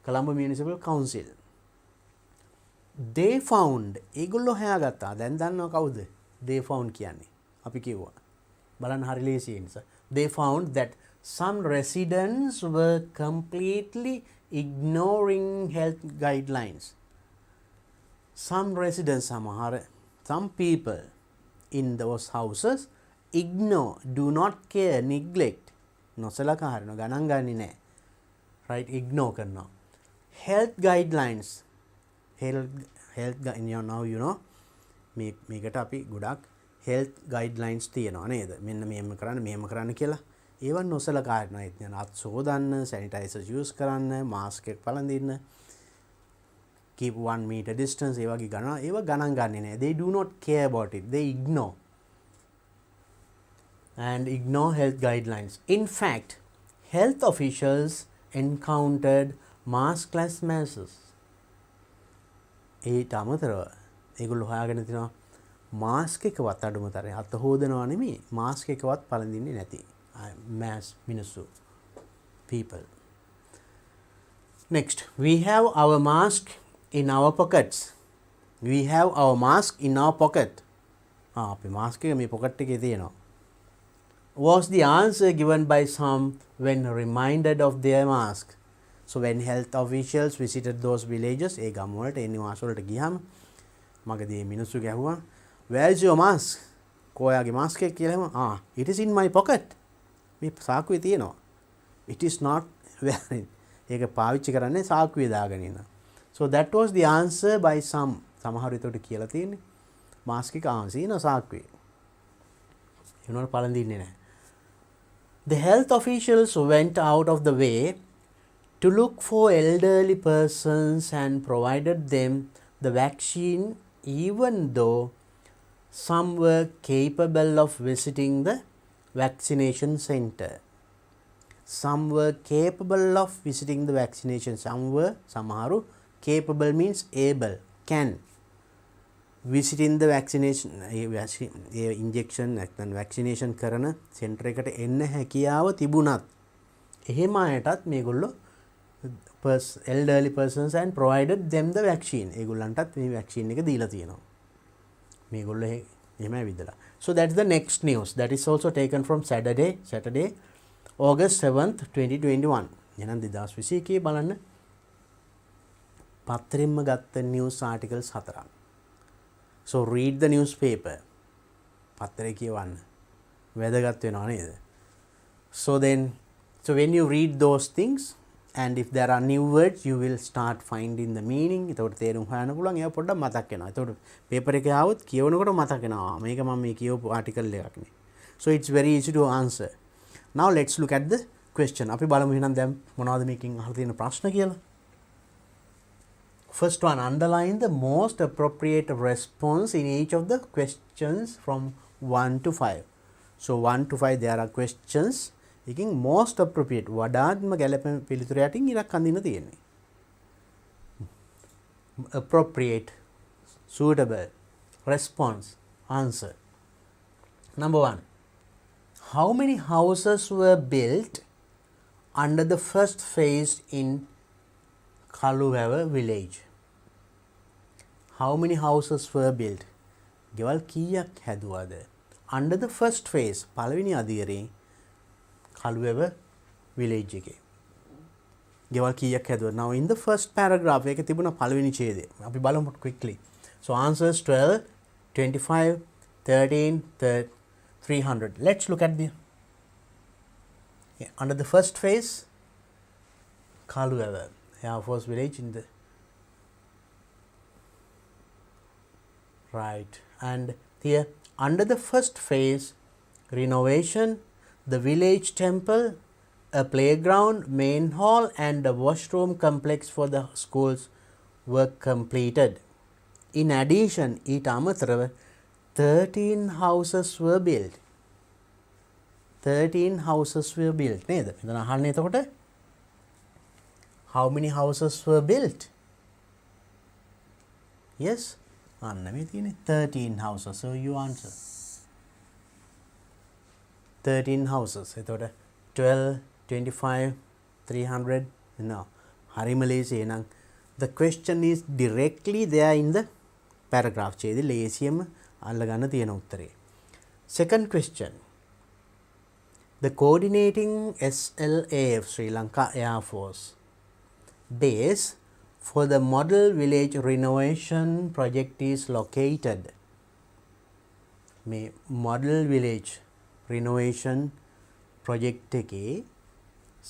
Speaker 1: Colombo Municipal Council. They found ඒගොල්ලෝ හොයාගත්තා. දැන් දන්නවා කවුද? They found කියන්නේ. අපි කිව්වා. බලන්න හරි ලේසියි නිසා. They found that some residents were completely ignoring health guidelines. Some residents, some people in those houses ignore, do not care, neglect. නොසලකා හරිනවා ගණන් ගන්නේ නැහැ. Right? Ignore කරනවා. Health guidelines. Now you know මේකට අපි ගොඩක් health guidelines තියෙනවා නේද? මෙන්න මෙහෙම කරන්න කියලා. ඒවන් නොසලකා හරිනවා. ඒ කියන්නේ අත් සෝදන්න, sanitizers use කරන්න, mask එක පළඳින්න, keep 1 meter distance ඒ වගේ ගණන් ගන්නේ නැහැ. They do not care about it. They ignore health guidelines. In fact, health officials encountered maskless masses. ඒට අමතරව ඒගොල්ලෝ හොයාගෙන තිනවා මාස්ක් එකවත් අඩුමතරේ අත හොදනවා නෙමෙයි මාස්ක් එකවත් පළඳින්නේ නැති mass මිනිස්සු people. Next, we have our mask in our pockets. අපි මාස්ක් එක මේ පොකට් එකේ තියෙනවා. Was the answer given by some when reminded of their mask. So when health officials visited those villages, ඒ ගම් වලට ඒ නිවාස වලට ගියාම මගදී මිනිස්සු ගැහුවා, where is your mask? කොයාගේ මාස්ක් එක කියලා. It is in my pocket. මේ සාක්කුවේ තියෙනවා. It is not wearing. ඒක පාවිච්චි කරන්නේ සාක්කුවේ දාගෙන ඉන්න. So that was the answer by some. සමහර විටට කියලා තියෙන්නේ මාස්ක් එක සීන සාක්කුවේ. ඒනොට පළඳින්නේ නැහැ. The health officials went out of the way to look for elderly persons and provided them the vaccine, even though some were capable of visiting the vaccination center. Some were capable of visiting the vaccination. Some were, samaharu, capable means able, can. Visiting the vaccination, injection නැත්නම් vaccination කරන center එකට එන්න හැකියාව තිබුණත් එහෙම අයටත් මේගොල්ලෝ elderly persons and provided them the vaccine. ඒගොල්ලන්ටත් මේ vaccine එක දීලා තියෙනවා. මේගොල්ලෝ එහෙම ඇවිදලා. So that's the next news. That is also taken from Saturday August 7th 2021. එහෙනම් 2021 බලන්න පත්තරෙන්ම ගත්ත news articles 4ක්. So read the newspaper. පත්තරේ කියවන්න. වැදගත් වෙනවා නේද? So when you read those things and if there are new words you will start finding the meaning. එතකොට තේරුම් හොයන්න පුළුවන්. ඒවා පොඩ්ඩක් මතක් වෙනවා. එතකොට paper එකේ ආවොත් කියවනකොට මතක් වෙනවා. මේක මම මේ කියවපු article එකක් නේ. So it's very easy to answer. Now let's look at the question. අපි බලමු එහෙනම් දැන් මොනවද මේකෙන් අහලා තියෙන ප්‍රශ්න කියලා. First one, underline the most appropriate response in each of the questions from 1 to 5. So 1 to 5 there are questions. එකකින් most appropriate වඩාත්ම ගැළපෙන පිළිතුර යටින් ඉරක් අඳින්න තියෙන්නේ. Appropriate, suitable, response, answer. Number 1. How many houses were built under the first phase in Kaluwawa village? How many houses were built? ගෙවල් කීයක් හැදුවද? Under the first phase, පළවෙනි අදියරේ Kaluwawa village එකේ. ගෙවල් කීයක් හැදුවද? Now in the first paragraph එකේ තිබුණ පළවෙනි ඡේදය. අපි බලමු quickly. So answers 12, 25, 13, 300. Let's look at the under the first phase Kaluwawa Air Force village in the right, and here under the first phase renovation, the village temple, a playground, main hall and a washroom complex for the schools were completed. In addition, ඊට අමතරව 13 houses were built. 13 houses were built. නේද? මෙතන අහන්නේ එතකොට how many houses were built? Yes, අන්න මේ තියෙන්නේ 13 houses. So you answer 13 houses. එතකොට 12, 25, 300. No, හරිම ලේසි. එහෙනම් the question is directly there in the paragraph. ඡේදෙ ලේසියෙම අල්ලගන්න තියෙන උත්තරේ. Second question. The coordinating SLAF Sri Lanka Air Force base for the model village renovation project is located. මේ model village renovation project එකේ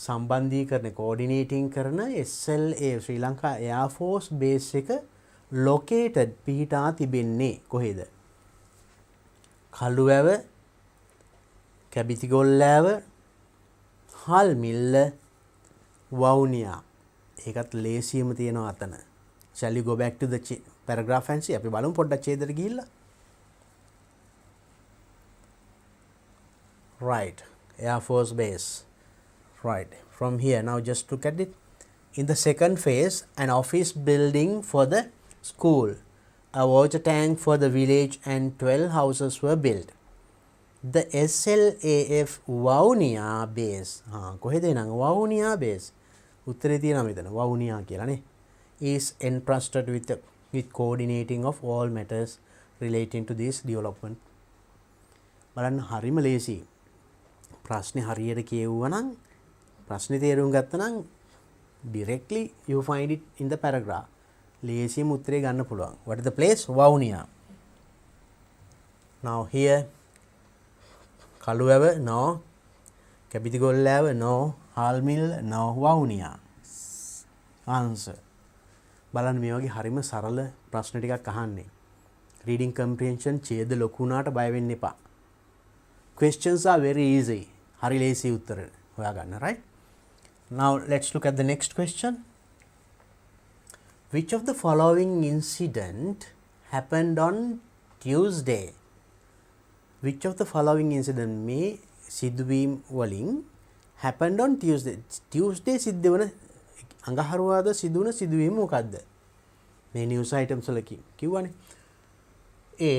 Speaker 1: සම්බන්ධීකරණ coordinating කරන SLA Sri Lanka Air Force base එක located පිහිටා තිබෙන්නේ කොහෙද? කළුවැව, කැබිතිගොල්ලෑව, හල්මිල්ල, වවුනියා. ඒකත් ලේසියම තියෙනවා අතන. Shall you go back to the paragraph and see? අපි බලමු පොඩ්ඩක් ඡේදෙට ගිහිල්ලා. Right, Air Force base. Right, from here now just look at it. In the second phase, an office building for the school, a water tank for the village and 12 houses were built. The SLAF Vavuniya base, කොහෙද නං Vavuniya base උත්තරේ තියෙනවා මෙතන Vavuniya කියලා නේ, is entrusted with coordinating of all matters relating to this development. බලන්න හරිම ලේසි. ප්‍රශ්නේ හරියට කියවුවා නම් ප්‍රශ්නේ තේරුම් ගත්තා නම් directly you find it in the paragraph. ලේසියම උත්තරේ ගන්න පුළුවන්. What is the place? Vavuniya. Now here කළුවැව no, Kebithigollewa no, හාල්මිල් no, වවුනියා. answer. බලන්න මේ වගේ හරිම සරල ප්‍රශ්න ටිකක් අහන්නේ. reading comprehension ඡේද ලොකු වුණාට බය වෙන්න එපා. questions are very easy. හරි ලේසි උත්තර හොයාගන්න, right? Now let's look at the next question. Which of the following incident happened on Tuesday? Which of the following incident මේ සිදුවීම් වලින් happened on Tuesday? Tuesday සිද්ධ වන අඟහරුවාදා සිදුවන සිදුවීම මොකක්ද? මේ news items වල කිව්වනේ. A.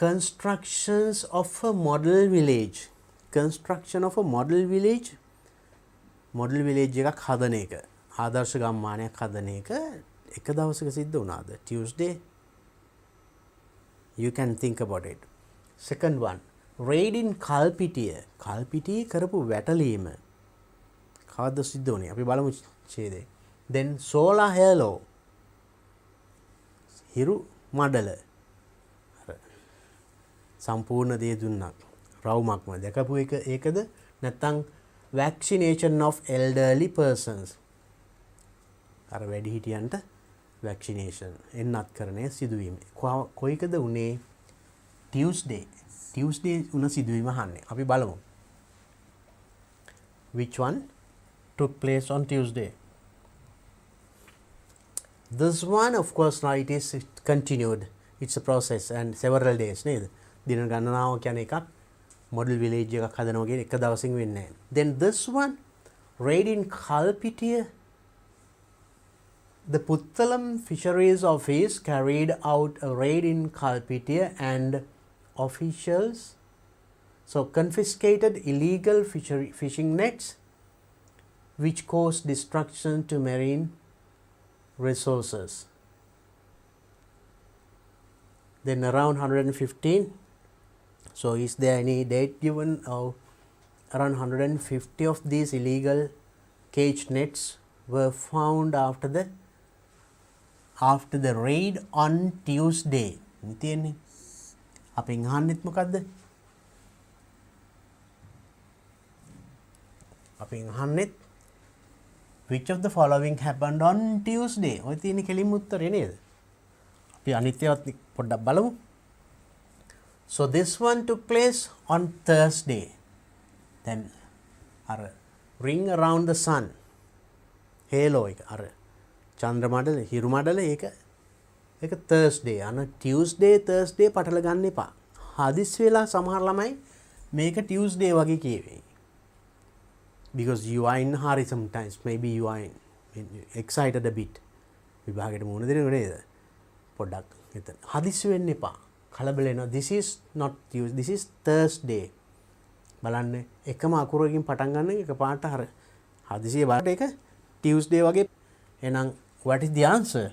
Speaker 1: Constructions of a model village. Construction of a model village. Model village එකක් හදන එක. ආදර්ශ ගම්මානයක් හදන එක එක දවසක සිද්ධ වුණාද? Tuesday. You can think about it. Second one. Raid in Kalpitiya. කල්පිටියේ කරපු වැටලීම. කවද්ද සිද්ධ වුණේ? අපි බලමු ඡේදය. Then solar halo. හිරු මඩල. සම්පූර්ණ දේ දුන්නක් රවුමක්ම දැකපු එක ඒකද නැත්නම් vaccination of elderly persons අර වැඩිහිටියන්ට vaccination එන්නත් කරන්නේ සිදුවීම කොයිකද උනේ Tuesday උන සිදුවීම අහන්නේ අපි බලමු which one took place on Tuesday this one of course now it is continued it's a process and several days නේද දින ගණනාව කියන එකක් model village එකක් හදනවා කියන එක දවසින් වෙන්නේ නැහැ. Then this one raid in Kalpitiya. The Puttalam Fisheries Office carried out a raid in Kalpitiya and officials confiscated illegal fishing nets which caused destruction to marine resources. Then around 115. So is there any date given? Around 150 of these illegal cage nets were found after the raid on Tuesday. තියෙන්නේ අපෙන් අහන්නෙත් මොකද්ද? අපෙන් අහන්නෙත් which of the following happened on Tuesday? ඔය තියෙන්නේ කෙලින්ම උත්තරේ නේද? අපි අනිත්‍යවත් පොඩ්ඩක් බලමු. So this one took place on Thursday. Then ring around the sun. Halo එක චන්ද්‍ර මඩල හිරු මඩල ඒක Thursday. Tuesday Thursday පටල ගන්න එපා. හදිස් වෙලා සමහර ළමයි මේක Tuesday වගේ කියවේ. Because you are in hurry sometimes. Maybe you are excited a bit. විභාගයට මුහුණ දෙනව නේද? පොඩ්ඩක් හිතන්න. හදිස් වෙන්න එපා. කලබල වෙනවා. This is not Tuesday. This is Thursday. බලන්න එකම අකුරකින් පටන් ගන්න එකපාරට හදිසිය බලන්න ඒක Tuesday වගේ. එහෙනම් what is the answer?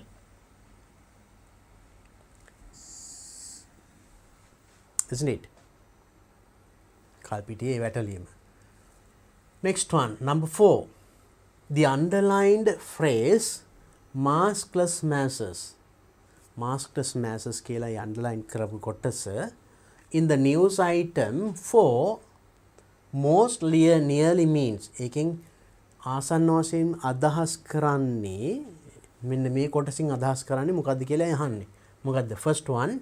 Speaker 1: Isn't it? කල්පිටියේ වැටලීම. Next one, number 4. The underlined phrase maskless masses. Maskless masses කියලා underline කරපු කොටස in the news item 4 most nearly means එකෙන් ආසන්න වශයෙන් අදහස් කරන්නේ මෙන්න මේ කොටසින් අදහස් කරන්නේ මොකද්ද කියලා අහන්නේ. මොකද්ද? First one,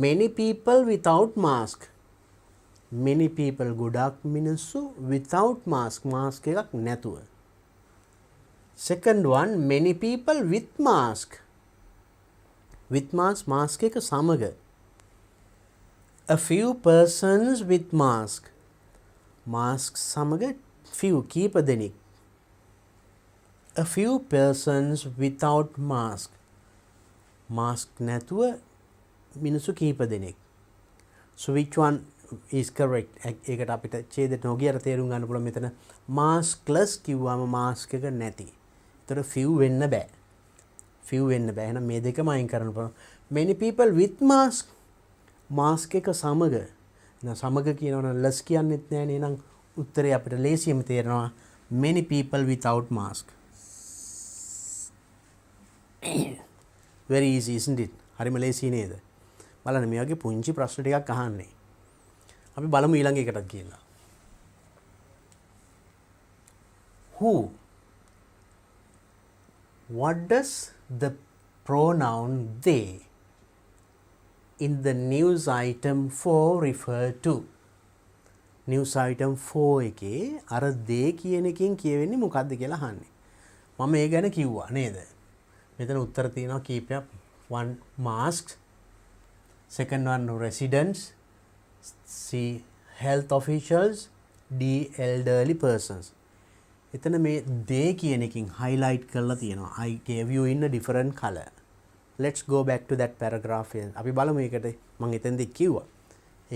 Speaker 1: many people without mask. Many people ගොඩක් මිනිස්සු without mask. mask එකක් නැතුව. Second one, many people with mask. With mask, mask එක සමග. A few persons with mask. mask සමග few කීප දෙනෙක්. A few persons without mask. mask නැතුව මිනිස්සු කීප දෙනෙක්. So which one is correct? ඒකට අපිට ඡේදයට නොගියර තේරුම් ගන්න පුළුවන් මෙතන maskless කිව්වම mask එක නැති. ඒතර few වෙන්න බෑ. few වෙන්න බෑ. එහෙනම් මේ දෙකම අයින් කරන්න පුළුවන්. Many people with mask. mask එක සමග. එහෙනම් සමග කියනවනම් less කියන්නෙත් නෑනේ. එහෙනම් උත්තරේ අපිට ලේසියෙම තේරෙනවා many people without mask. Very easy, isn't it? හරිම ලේසි නේද? බලන්න මේ වගේ පුංචි ප්‍රශ්න ටිකක් අහන්නේ. අපි බලමු ඊළඟ එකටත් කියලා. Who? What does the pronoun they in the news item 4 refer to? news item 4 එකේ අර they කියන එකෙන් කියවෙන්නේ මොකක්ද කියලා අහන්නේ. මම ඒ ගැන කිව්වා නේද? මෙතන උත්තර තියෙනවා කීපයක්. one masks, second one residents, C health officials, D elderly persons. එතන මේ they කියන එකකින් highlight කරලා තියෙනවා. I gave you in a different color. Let's go back to that paragraph. අපි බලමු ඒකට මම එතෙන්දී කිව්වා.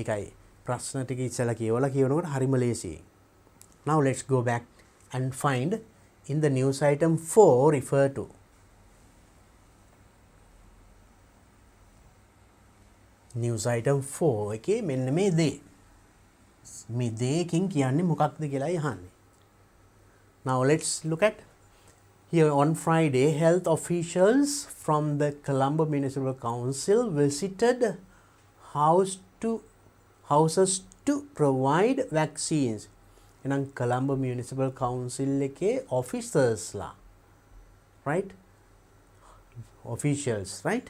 Speaker 1: ඒකයි ප්‍රශ්න ටික ඉස්සලා කියවලා කියනකොට හරිම ලේසියි. Now let's go back and find in the news item 4 refer to. News item 4 එකේ මෙන්න මේ they. මේ they කින් කියන්නේ මොකක්ද කියලායි අහන්නේ. Now let's look at here. On Friday, health officials from the Colombo Municipal Council visited houses to provide vaccines. එනම් Colombo Municipal Council එකේ officers ලා, right? Officials, right?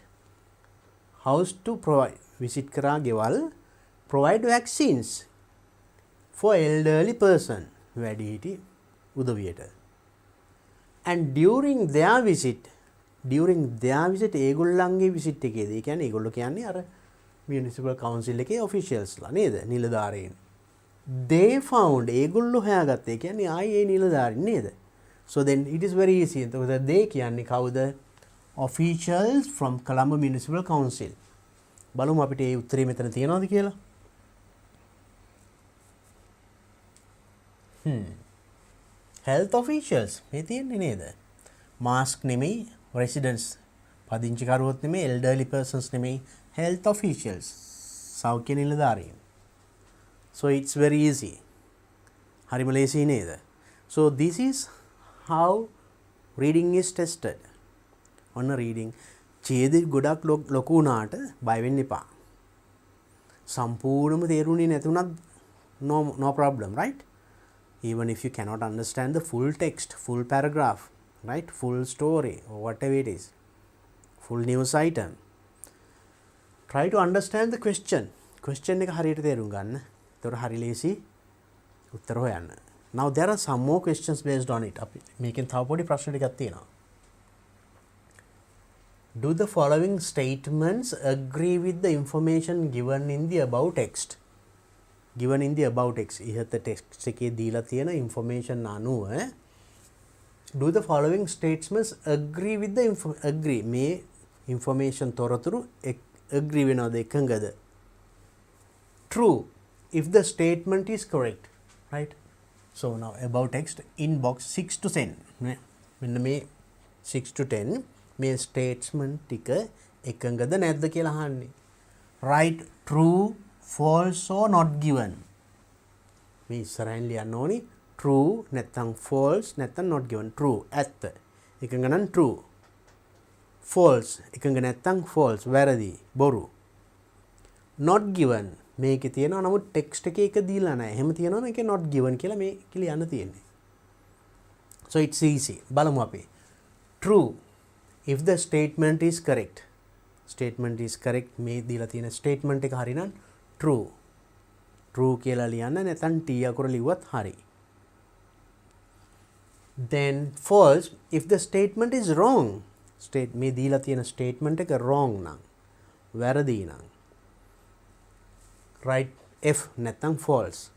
Speaker 1: House to provide visit කරා ගෙවල් provide vaccines for elderly person වැඩිහිටි උදවියට. And during their visit ඒගොල්ලන්ගේ visit එකේදී, ඒ කියන්නේ ඒගොල්ලෝ කියන්නේ අර municipal council එකේ officials ලා නේද, නිලධාරීන්. They found ඒගොල්ලෝ හොයාගත්තා, ඒ කියන්නේ ආයේ ඒ නිලධාරීන් නේද. So then it is very easy. එතකොට they කියන්නේ කවුද? Officials from Colombo Municipal Council. බලමු අපිට ඒ උත්තරේ මෙතන තියෙනවද කියලා. health officials මේ තියෙන්නේ නේද? mask නෙමෙයි, residents පදිංචි කරුවොත් නෙමෙයි, elderly persons නෙමෙයි, health officials සෞඛ්‍ය නිලධාරීන්. So it's very easy. හරිම ලේසි නේද? So this is how reading is tested. ඔන්න reading ඡේදෙ ගොඩක් ලොකු වුණාට බය වෙන්න එපා. සම්පූර්ණම තේරුනේ නැතුණත් no problem, right? Even if you cannot understand the full text, full paragraph, right? Full story or whatever it is, full news item, try to understand the question එක හරියට තේරුම් ගන්න. ඒතකොට හරි ලේසි උත්තර හොයන්න. Now there are some more questions based on it. අපි මේකෙන් තව පොඩි ප්‍රශ්න ටිකක් තියෙනවා. Do the following statements agree with the information given in the above text? Given in the above text, ඉහත text එකේ දීලා තියෙන information අනුව do the following statements agree with the agree මේ information තොරතුරු agree වෙනවද, එකඟද? True if the statement is correct, right? So now above text in box 6 to 10 මෙන්න මේ 6 to 10 මේ statement ටික එකඟද නැද්ද කියලා අහන්නේ. Right, true, false or not given. මේ ඉස්සරහින් ලියන්න ඕනි true නැත්නම් false නැත්නම් not given. True ඇත්ත, එකඟ නම් true. False එකඟ නැත්නම් false, වැරදි, බොරු. Not given මේකේ තියෙනවා නමුත් text එකේ එක දීලා නැහැ. එහෙම තියෙනවා මේකේ not given කියලා මේ ලියන්න තියෙන්නේ. So it's easy. බලමු අපි. True if the statement is correct. Statement is correct මේ දීලා තියෙන statement එක හරි නම් true. True කියලා ලියන්න, නැත්නම් T අකුර ලිව්වත් හරි. Then false if the statement is wrong. මේ දීලා තියෙන statement එක wrong නම්, වැරදි නම්, right, F නැත්නම් false.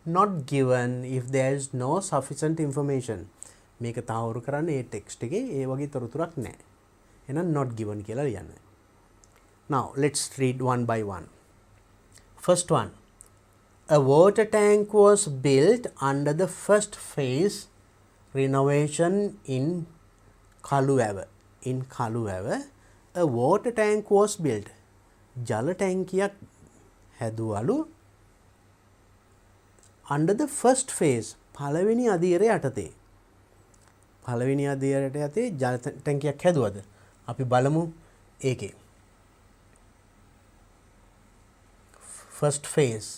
Speaker 1: Not given if there is no sufficient information. මේක තහවුරු කරන්නේ ඒ text එකේ ඒ වගේ තොරතුරක් නැහැ. එහෙනම් not given කියලා ලියන්න. Now let's read one by one. First one. A water tank was built under the first phase renovation in Kaluwawa. In Kaluwawa, a water tank was built. ජල ටැංකියක් හැදුවලු under the first phase පළවෙනි අදියරේ යටතේ. පළවෙනි අදියරට යටතේ ජල ටැංකියක් හැදුවද? අපි බලමු ඒකේ. First phase,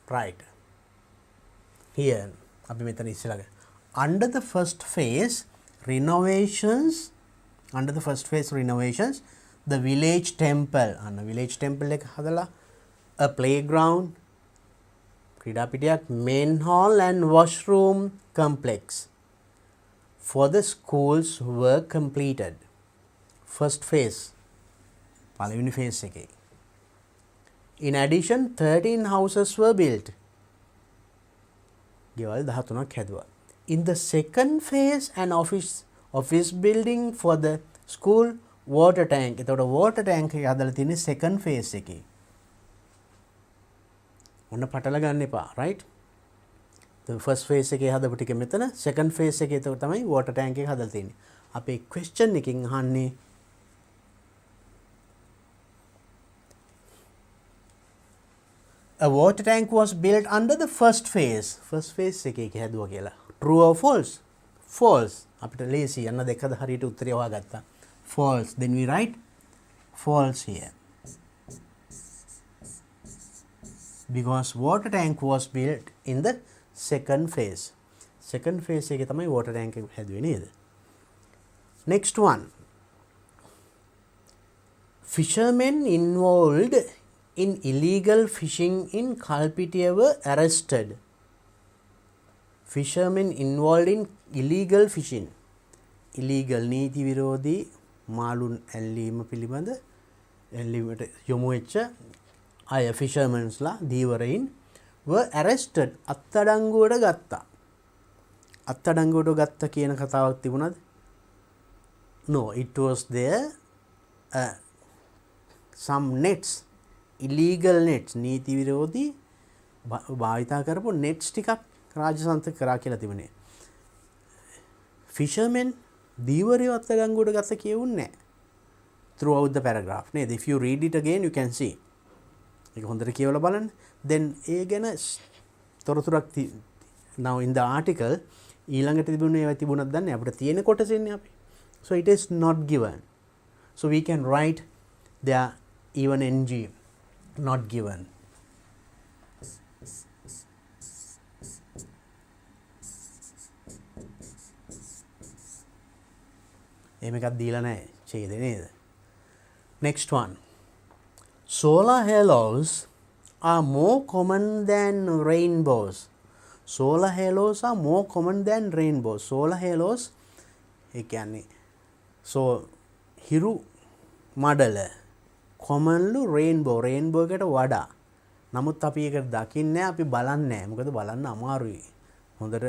Speaker 1: right here අපි මෙතන ඉස්සෙල්ලා under the first phase renovations, the village temple, village temple එක හදලා a playground, ක්‍රීඩාපිටියක්, main hall and washroom complex for the schools were completed. First phase. පළවෙනි phase එකේ. In addition, 13 houses were built. ගෙවල් 13ක් හැදුවා. In the second phase, an office building for the school water tank. එතකොට water tank එක හදලා තියෙන්නේ second phase එකේ. ඔන්න පටල ගන්න එපා, right? The first phase එකේ හදපු ටික මෙතන, second phase එකේ එතකොට තමයි water tank එක හදලා තියෙන්නේ. අපේ question එකකින් අහන්නේ a water tank was built under the first phase. First phase එකේ හැදුවා කියලා. True or false? False. අපිට ලේසි යන්න දෙකද හරියට උත්තරය හොයාගත්තා. False. Then we write false here. Because water tank was built in the second phase. Second phase එකේ තමයි water tank එක හැදුවේ නේද? Next one. Fishermen involved in illegal fishing in Kalpitia were arrested. Fishermen involved in illegal fishing. Illegal නීති විරෝධී මාළුන් ඇල්ලීම පිළිබඳ ඇල්ලීමට යොමු වෙච්ච අය fishermensලා දීවරයින් were arrested. අත්අඩංගුවට ගත්තා. අත්අඩංගුවට ගත්ත කියන කතාවක් තිබුණාද? No, it was there some nets, illegal nets, නීති විරෝධී භාවිතා කරපු nets ටිකක් රාජසන්තක කරා කියලා තිබුණේ. Fishermen දීවරයෝ අත්අඩංගුවට ගත්ත කියවුන්නේ නැහැ. Throughout the paragraph නේද? If you read it again you can see. ඒක හොඳට කියවලා බලන්න. Then ඒ ගැන තොරතුරක් now in the article ඊළඟට තිබුණේ ඒවා තිබුණාද දන්නේ අපිට තියෙන කොටසින්නේ අපි. So it is not given. So we can write there even ng not given. එහෙම එකක් දීලා නැහැ ඡේදේ නේද? Next one. Solar halos are more common than rainbows. Solar halos are more common than rainbows. Solar halos ඒ කියන්නේ හිරු මඩල commonly rainbow එකට වඩා. නමුත් අපි ඒක දකින්නේ නැහැ, අපි බලන්නේ නැහැ. මොකද බලන්න අමාරුයි. හොඳට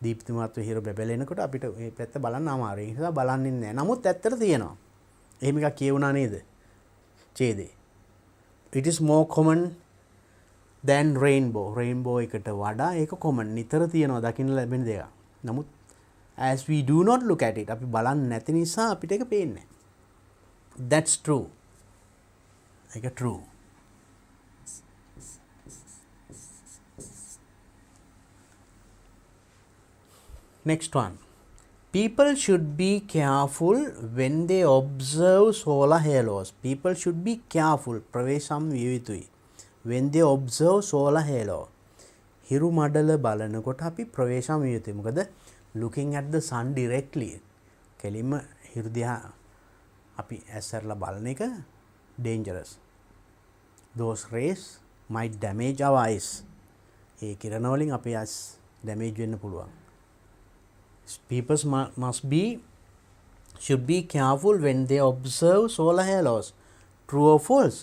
Speaker 1: දීප්තිමත්ව හිර බැබලෙනකොට අපිට මේ පැත්ත බලන්න අමාරුයි. ඒ නිසා බලන්නේ නැහැ. නමුත් ඇත්තට තියෙනවා. එහෙම එකක් කියවුණා නේද? ඡේදේ. It is more common than rainbow. Rainbow එකට වඩා ඒක common. නිතර තියෙනවා දකින්න ලැබෙන දෙයක්. නමුත් as we do not look at it, අපි බලන්නේ නැති නිසා අපිට ඒක පේන්නේ නැහැ. That's true. ඒක true. Next one. People should be careful when they observe solar halos. People should be careful. ප්‍රවේශම් විය යුතුයි. When they observe solar halo. හිරු මඩල බලනකොට අපි ප්‍රවේශම් විය යුතුයි. මොකද looking at the sun directly. කෙලින්ම හිරු දිහා අපි ඇස්සරලා බලන එක dangerous. Those rays might damage our eyes. ඒ කිරණ වලින් අපේ eyes damage වෙන්න පුළුවන්. People should be careful when they observe solar halos. True or false?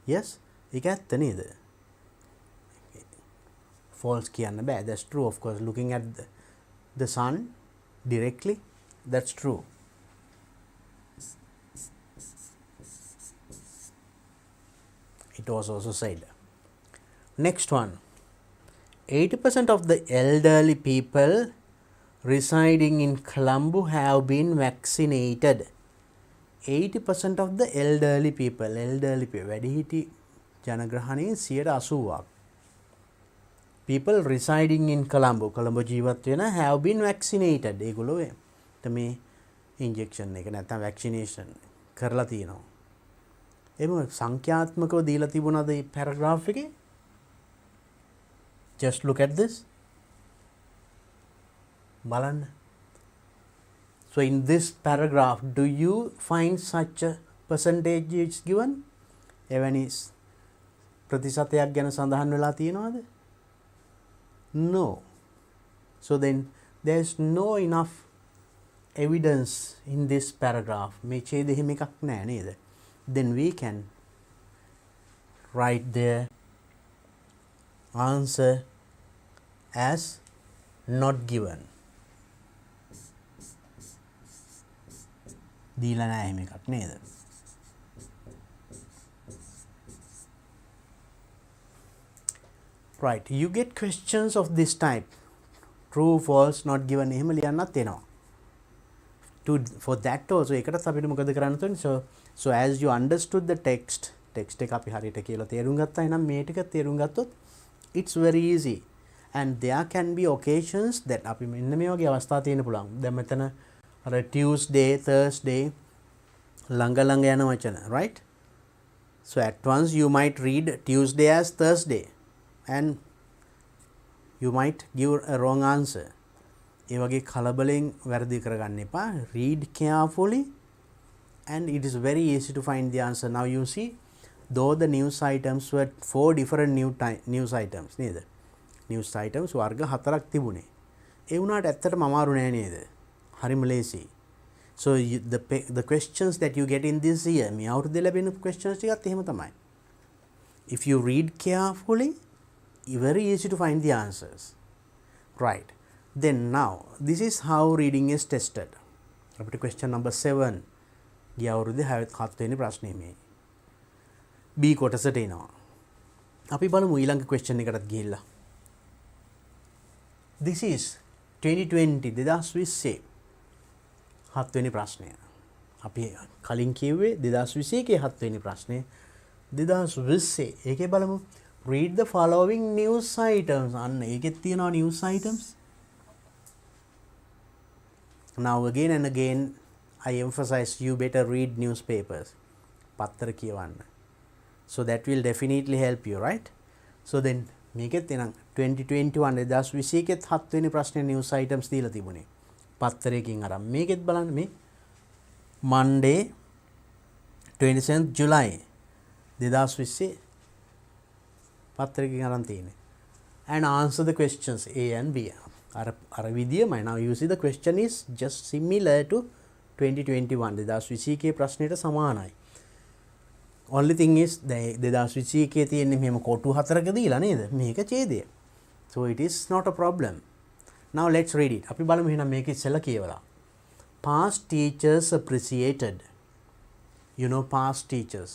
Speaker 1: Yes, ඒක ඇත්ත නේද? False කියන්න බෑ. That's true, of course. Looking at the sun directly, that's true. It was also said. Next one. 80% of the elderly people residing in Colombo have been vaccinated. 80% of the elderly people, වැඩිහිටි ජනග්‍රහණයෙන් 80%ක්. People residing in Colombo ජීවත් වෙන have been vaccinated. ඒගොල්ලෝ මේ injection එක නැත්නම් vaccination කරලා තියෙනවා. එහෙම සංඛ්‍යාත්මකව දීලා තිබුණාද මේ පැරග්‍රාෆ් එකේ? Just look at this. Balan. So in this paragraph, do you find such a percentage is given? Even is ප්‍රතිශතයක් ගැන සඳහන් වෙලා තියෙනවද? No. So then there is no enough evidence in this paragraph. මේ ඡේදෙ හිම එකක් නෑ නේද? Then we can write the answer as not given. දීලා නෑ හිම එකක් නේද? Right, you get questions of this type. True, false, not given. එහෙම ලියන්නත් එනවා. For that also එකටත් අපිට මොකද කරන්න තියෙන්නේ? So as you understood the text එක අපි හරියට කියලා තේරුම් ගත්තා නම් මේ ටික තේරුම් ගත්තොත් it's very easy. And there can be occasions that අපි මෙන්න මේ වගේ අවස්ථා තියෙන්න පුළුවන්. දැන් මෙතන අර Tuesday, Thursday ළඟ යන වචන, right? So at once you might read Tuesday as Thursday and you might give a wrong answer. ඒ වගේ කලබලෙන් වැරදි කරගන්න එපා. Read carefully and it is very easy to find the answer. Now you see, though the news items were 4 different news items නේද? News items වර්ග 4ක් තිබුණේ. ඒ වුණාට ඇත්තටම අමාරු නෑ නේද? හරිම ලේසි. So the questions that you get in this year, මේ අවුරුද්දේ ලැබෙන questions ටිකත් එහෙම තමයි. If you read carefully, very easy to find the answers. Right. Then now, this is how reading is tested. අපිට question number 7 ගිය අවුරුද්දේ 7 වෙනි ප්‍රශ්නේ මේ. B කොටසට එනවා. අපි බලමු ඊළඟ question එකටත් ගිහිල්ලා. This is 2020 2020 7 වෙනි ප්‍රශ්නය. අපි කලින් කිව්වේ 2021 7 වෙනි ප්‍රශ්නේ. 2020 ඒකේ බලමු. Read the following news items. අන්න ඒකෙත් තියෙනවා news items. Now again and again I emphasize you better read newspapers. පත්තර කියවන්න. So that will definitely help you, right? So then මේකෙත් එනම් 2021 2021 7 වෙනි ප්‍රශ්නේ news items දීලා තිබුණේ. පත්තරයකින් අරන් මේකෙත් බලන්න මේ Monday 27th July 2020 පත්තරයකින් අරන් තියෙන්නේ. And answer the questions A and B. අර විදියමයි. Now you see the question is just similar to 2021 2021 ප්‍රශ්නෙට සමානයි. Only thing is 2021 තියෙන්නේ මෙහෙම කොටු 4ක දීලා නේද? මේක ඡේදය. So it is not a problem. Now let's read it. අපි බලමු එහෙනම් මේක ඉස්සෙල්ලා කියවලා. Past teachers appreciated. You know past teachers.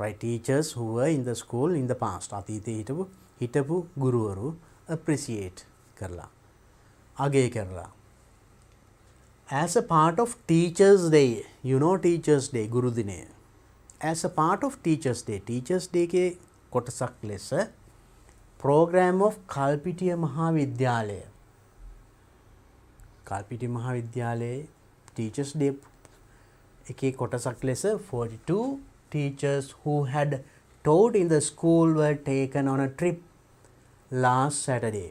Speaker 1: Right, teachers who were in the school in the past. අතීතයේ හිටපු ගුරුවරු appreciate කරලා. අගය කරලා. As a part of Teachers Day. You know Teachers Day ගුරු දිනය. As a part of Teachers Day එකේ කොටසක් ලෙස program of Kalpitiya මහාවිද්‍යාලය. Kalpitiya මහාවිද්‍යාලයේ Teachers Day එකේ කොටසක් ලෙස 42 teachers who had taught in the school were taken on a trip last Saturday.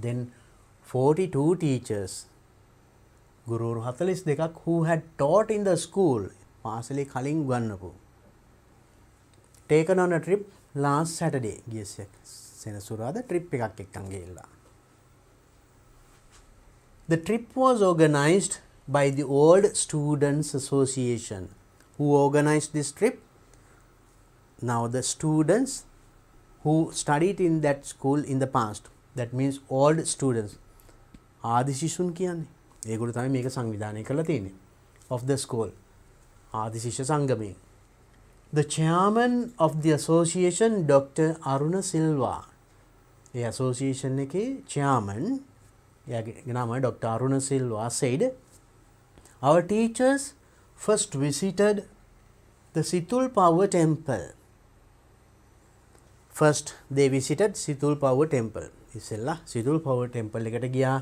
Speaker 1: Then 42 teachers ගුරුවරු 42ක් who had taught in the school පාසලේ කලින් උගන්වපු taken on a trip last Saturday ගිය සෙනසුරාදා trip එකක් එක්කන් ගිහිල්ලා. The trip was organized by the Old Students Association. Who organized this trip? Now the students who studied in that school in the past. That means old students. ආදි ශිෂ්‍යුන් කියන්නේ. ඒගොල්ලෝ තමයි මේක සංවිධානය කරලා තියෙන්නේ. Of the school. ආදි ශිෂ්‍ය සංගමය. The chairman of the association, Dr. Aruna Silva. The association එකේ chairman, එයාගේ නම Dr. Aruna Silva said, our teachers first visited the Situl Power Temple. First they visited Situl Power Temple. ඉස්සෙල්ලා Situl Power Temple එකට ගියා,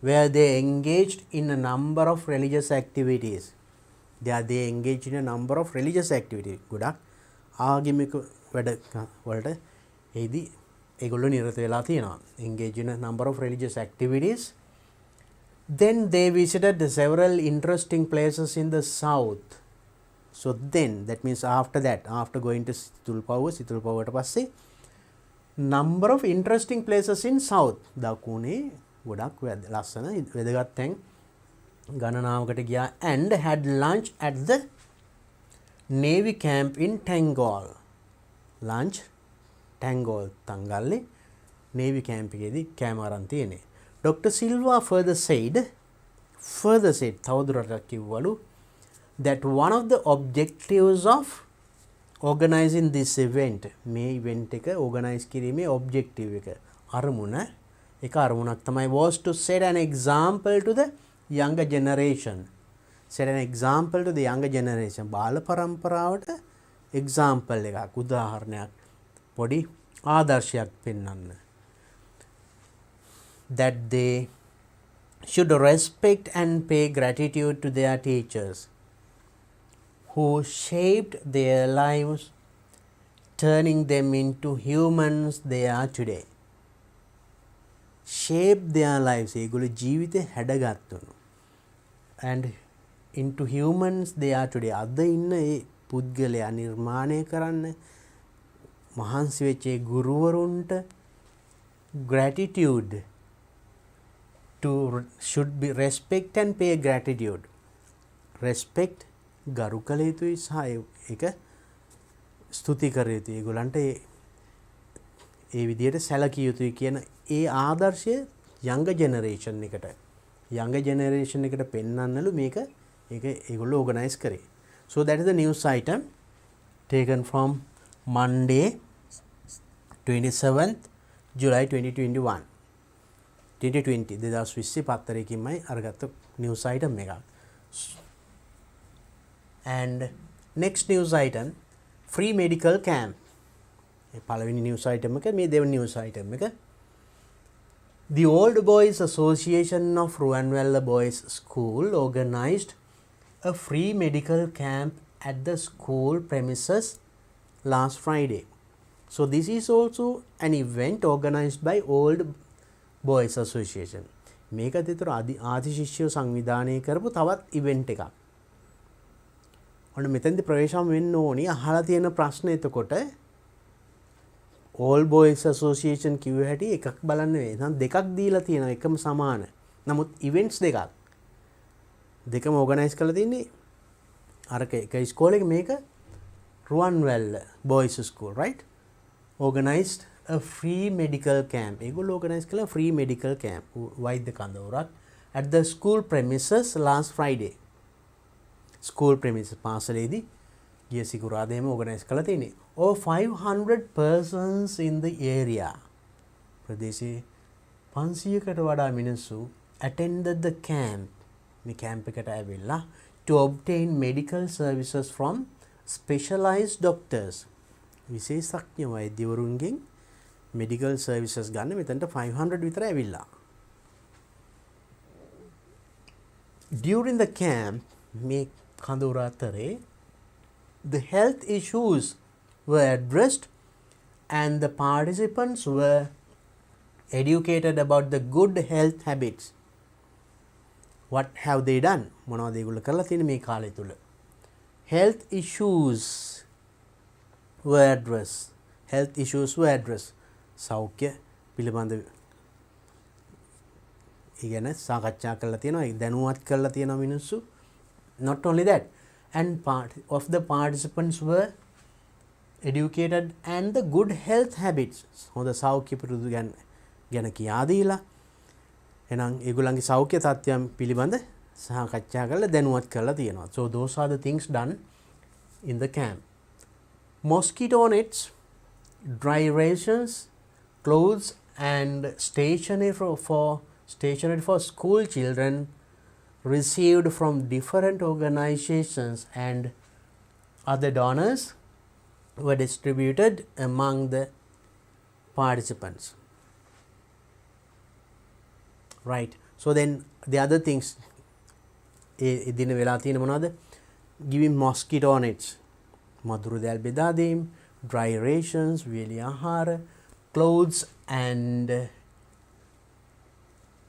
Speaker 1: where they engaged in a number of religious activities. They engaged in a number of religious activities. ගොඩක් ආගමික වැඩ වලට එහිදී ඒගොල්ලෝ නිරත වෙලා තියෙනවා. Engaged in a number of religious activities. Then they visited several interesting places in the south. So then that means after that, after going to සිතුල්පව්වට පස්සේ number of interesting places in south දකුණේ ගොඩක් ලස්සන වැදගත් තැන් ගණනාවකට ගියා and had lunch at the navy camp in Tangol. lunch Tangol Tangalle navy camp එකේදී කෑම අරන් තියෙන්නේ. Dr. Silva further said තවදුරටත් කිව්වලු that one of the objectives of organizing this event, මේ event එක organize කිරීමේ objective එක අරමුණක් තමයි was to set an example to the younger generation. බාල පරම්පරාවට example එකක්, උදාහරණයක්, පොඩි ආදර්ශයක් පෙන්වන්න. That they should respect and pay gratitude to their teachers who shaped their lives, turning them into humans they are today. Shape their lives, ඒගොල්ලෝ ජීවිතේ හැඩගත්තුණු. And into humans they are today. අද ඉන්න ඒ පුද්ගලයා නිර්මාණය කරන්න මහන්සි වෙච්ච ඒ ගුරුවරුන්ට gratitude to should be respect and pay gratitude. Respect ගරු කළ යුතුයි සහ ඒක ස්තුති කර යුතුයි. ඒගොල්ලන්ට ඒ විදිහට සැලකිය යුතුයි කියන ඒ ආදර්ශය younger generation එකට පෙන්වන්නලු මේක ඒක ඒගොල්ලෝ organize කරේ. So that is the news item taken from Monday 27th July 2020 පත්තරයකින්මයි අරගත්ත news item එකක්. And next news item, free medical camp. පළවෙනි news item එක, මේ දෙවෙනි news item එක. The Old Boys Association of Ruanwella Boys School organized a free medical camp at the school premises last Friday. So this is also an event organized by Old Boys Association. මේකත් ඒතර ආදි ශිෂ්‍යෝ සංවිධානය කරපු තවත් event එකක්. ඔන්න මෙතෙන්දී ප්‍රවේශම් වෙන්න ඕනි. අහලා තියෙන ප්‍රශ්න එතකොට All Boys Association කිව්ව හැටි එකක් බලන්න වෙයි. නම් දෙකක් දීලා තියෙනවා එකම සමාන. නමුත් events දෙකක්. දෙකම organize කරලා තින්නේ අරක එක ඉස්කෝලේක මේක Ruanwella Boys School, right? Organized a free medical camp. ඒගොල්ලෝ organize කළා free medical camp වෛද්‍ය කඳවුරක් at the school premises last Friday. School premises පාසලේදී ගිය සිකුරාදාම organize කළා තියෙන්නේ. Over 500 persons in the area. ප්‍රදේශයේ 500කට වඩා මිනිස්සු attended the camp. මේ camp එකට ඇවිල්ලා to obtain medical services from specialized doctors. විශේෂඥ වෛද්‍යවරුන්ගෙන් medical services ගන්න මෙතනට 500 විතර ඇවිල්ලා. During the camp, මේ කඳවුර අතරේ the health issues were addressed and the participants were educated about the good health habits. What have they done? මොනවද ඒගොල්ලෝ කරලා තියෙන්නේ මේ කාලය තුල? Health issues were addressed. සෞඛ්‍ය පිළිබඳ ඉගෙන සාකච්ඡා කරලා තියෙනවා. ඒක දැනුවත් කරලා තියෙනවා මිනිස්සු. Not only that, and part of the participants were educated and the good health habits. හොඳ සෞඛ්‍ය පුරුදු ගැන කියා දීලා එහෙනම් ඒගොල්ලන්ගේ සෞඛ්‍ය තත්ත්වයන් පිළිබඳ සාකච්ඡා කරලා දැනුවත් කරලා තියෙනවා. So those are the things done in the camp. Mosquito nets, dry rations, clothes and stationery for school children received from different organizations and other donors were distributed among the participants. Right. So then the other things දින වෙලා තියෙන මොනවද? Giving mosquito nets, මදුරු දැල් බෙදා දීම, dry rations, වියලි ආහාර, clothes and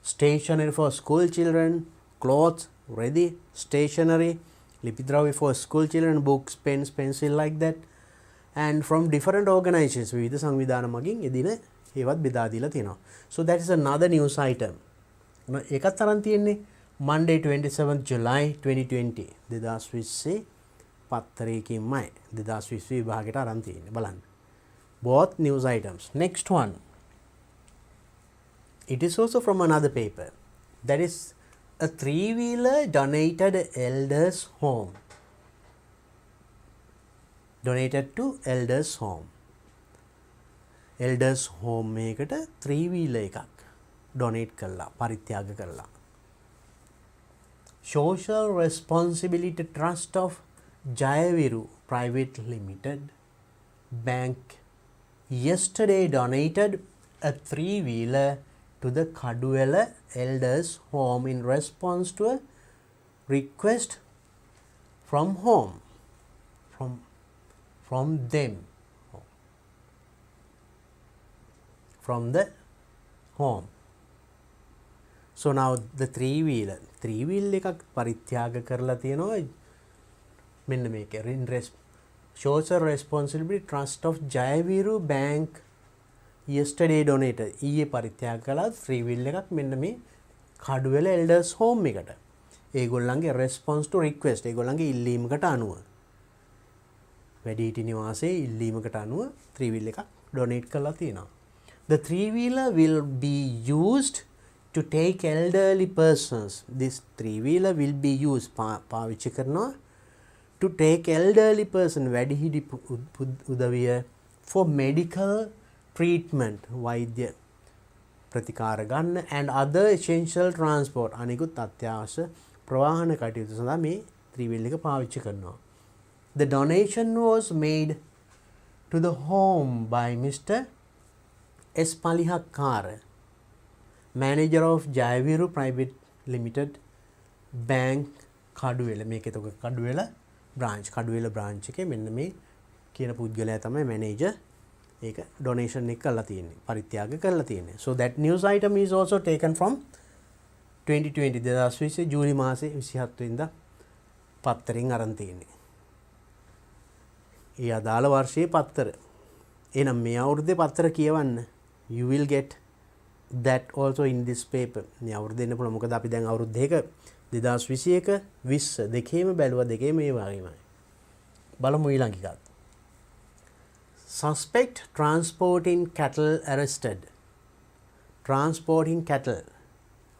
Speaker 1: stationery for school children, clothes, ready, stationery ලිපිද්‍රව්‍ය for school children, books, pens, pencil like that, and from different organizations විවිධ සංවිධාන මගින් එදින ඒවත් බෙදා දීලා තියෙනවා. So that is another news item. ඒකත් තරම් තියෙන්නේ Monday 27th July 2020 2020 පත්තරයකින්මයි 2020 විභාගයට අරන් තියෙන්නේ බලන්න. Both news items. Next one. It is also from another paper. That is a three-wheeler donated elders home. Donated to elders home. Elders home එකට three-wheeler එකක් donate කළා පරිත්‍යාග කළා. Social Responsibility Trust of Jayavira Private Limited Bank yesterday donated a three-wheeler to the Kaduwela elders home in response to a request from home from them from the home. So now the three-wheeler එකක් පරිත්‍යාග කරලා තියෙනවා මෙන්න මේක social responsibility trust of Jayavira Bank yesterday donated ඊයේ පරිත්‍යාග කළා three-wheeler එකක් මෙන්න මේ කඩුවෙල elders home එකට. ඒගොල්ලන්ගේ response to request ඒගොල්ලන්ගේ ඉල්ලීමකට අනුව වැඩිහිටි නිවාසයේ ඉල්ලීමකට අනුව three-wheeler එකක් donate කරලා තියෙනවා. The three-wheeler will be used to take elderly persons. This three-wheeler will be used පාවිච්චි කරනවා to take elderly person වැඩිහිටි උදවිය for medical treatment වෛද්‍ය ප්‍රතිකාර ගන්න and other essential transport අනිකුත් අත්‍යවශ්‍ය ප්‍රවාහන කටයුතු සඳහා මේ three-wheeler එක පාවිච්චි කරනවා. The donation was made to the home by Mr. S. Palihakara, manager of Jayavira Private Limited Bank Kaduwela. මේක එතකොට Kaduwela branch එකේ මෙන්න මේ කියන පුද්ගලයා තමයි manager. ඒක donation එක කරලා තියෙන්නේ පරිත්‍යාග කරලා තියෙන්නේ. So that news item is also taken from 2020 2020 ජූලි මාසේ 27 වෙනිදා පත්තරෙන් අරන් තියෙන්නේ. ඒ අදාළ වර්ෂයේ පත්තර. එහෙනම් මේ අවුරුද්දේ පත්තර කියවන්න. You will get that also in this paper. මේ අවුරුද්දේ එන්න පුළුවන්. මොකද අපි දැන් අවුරුදු දෙක 2021 20 දෙකේම බැලුවා දෙකේම ඒ වගේමයි. බලමු ඊළඟ එකත්. Suspect transporting cattle arrested. Transporting cattle.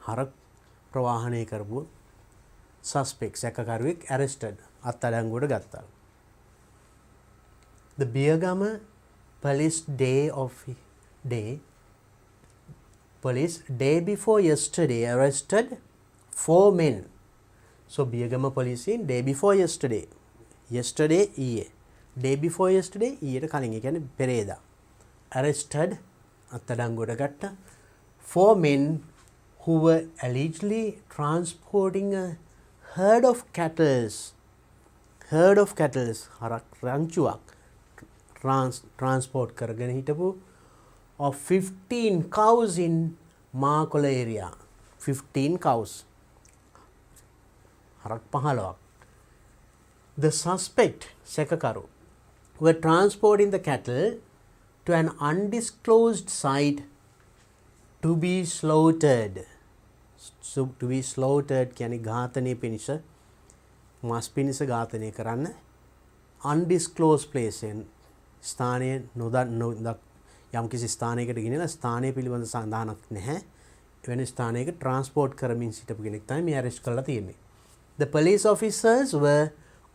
Speaker 1: හරක් ප්‍රවාහනය කරපු suspect සැකකරුවෙක් arrested අත්අඩංගුවට ගත්තා. The Biyagama police day before yesterday arrested 4 men. So Biyagama police in day before yesterday. Yesterday ඊයේ. Day before yesterday ඊයට කලින් ඒ කියන්නේ පෙරේදා. Arrested අත්අඩංගුවට ගත්ත 4 men who were allegedly transporting a herd of cattle හරක් රංචුවක් transport කරගෙන හිටපු of 15 cows in Maakola area. 15 cows. හරක් 15ක්. The suspect සැකකරු were transporting the cattle to an undisclosed site to be slaughtered. So to be slaughtered කියන්නේ ඝාතනය පිණිස මස් පිණිස ඝාතනය කරන්න undisclosed place ස්ථානය යම් කිසි ස්ථානයකට ගෙනලා ස්ථානය පිළිබඳ සඳහනක් නැහැ. එවැනි ස්ථානයක transport කරමින් සිටපු කෙනෙක් තමයි මේ arrest කරලා තියෙන්නේ. The police officers were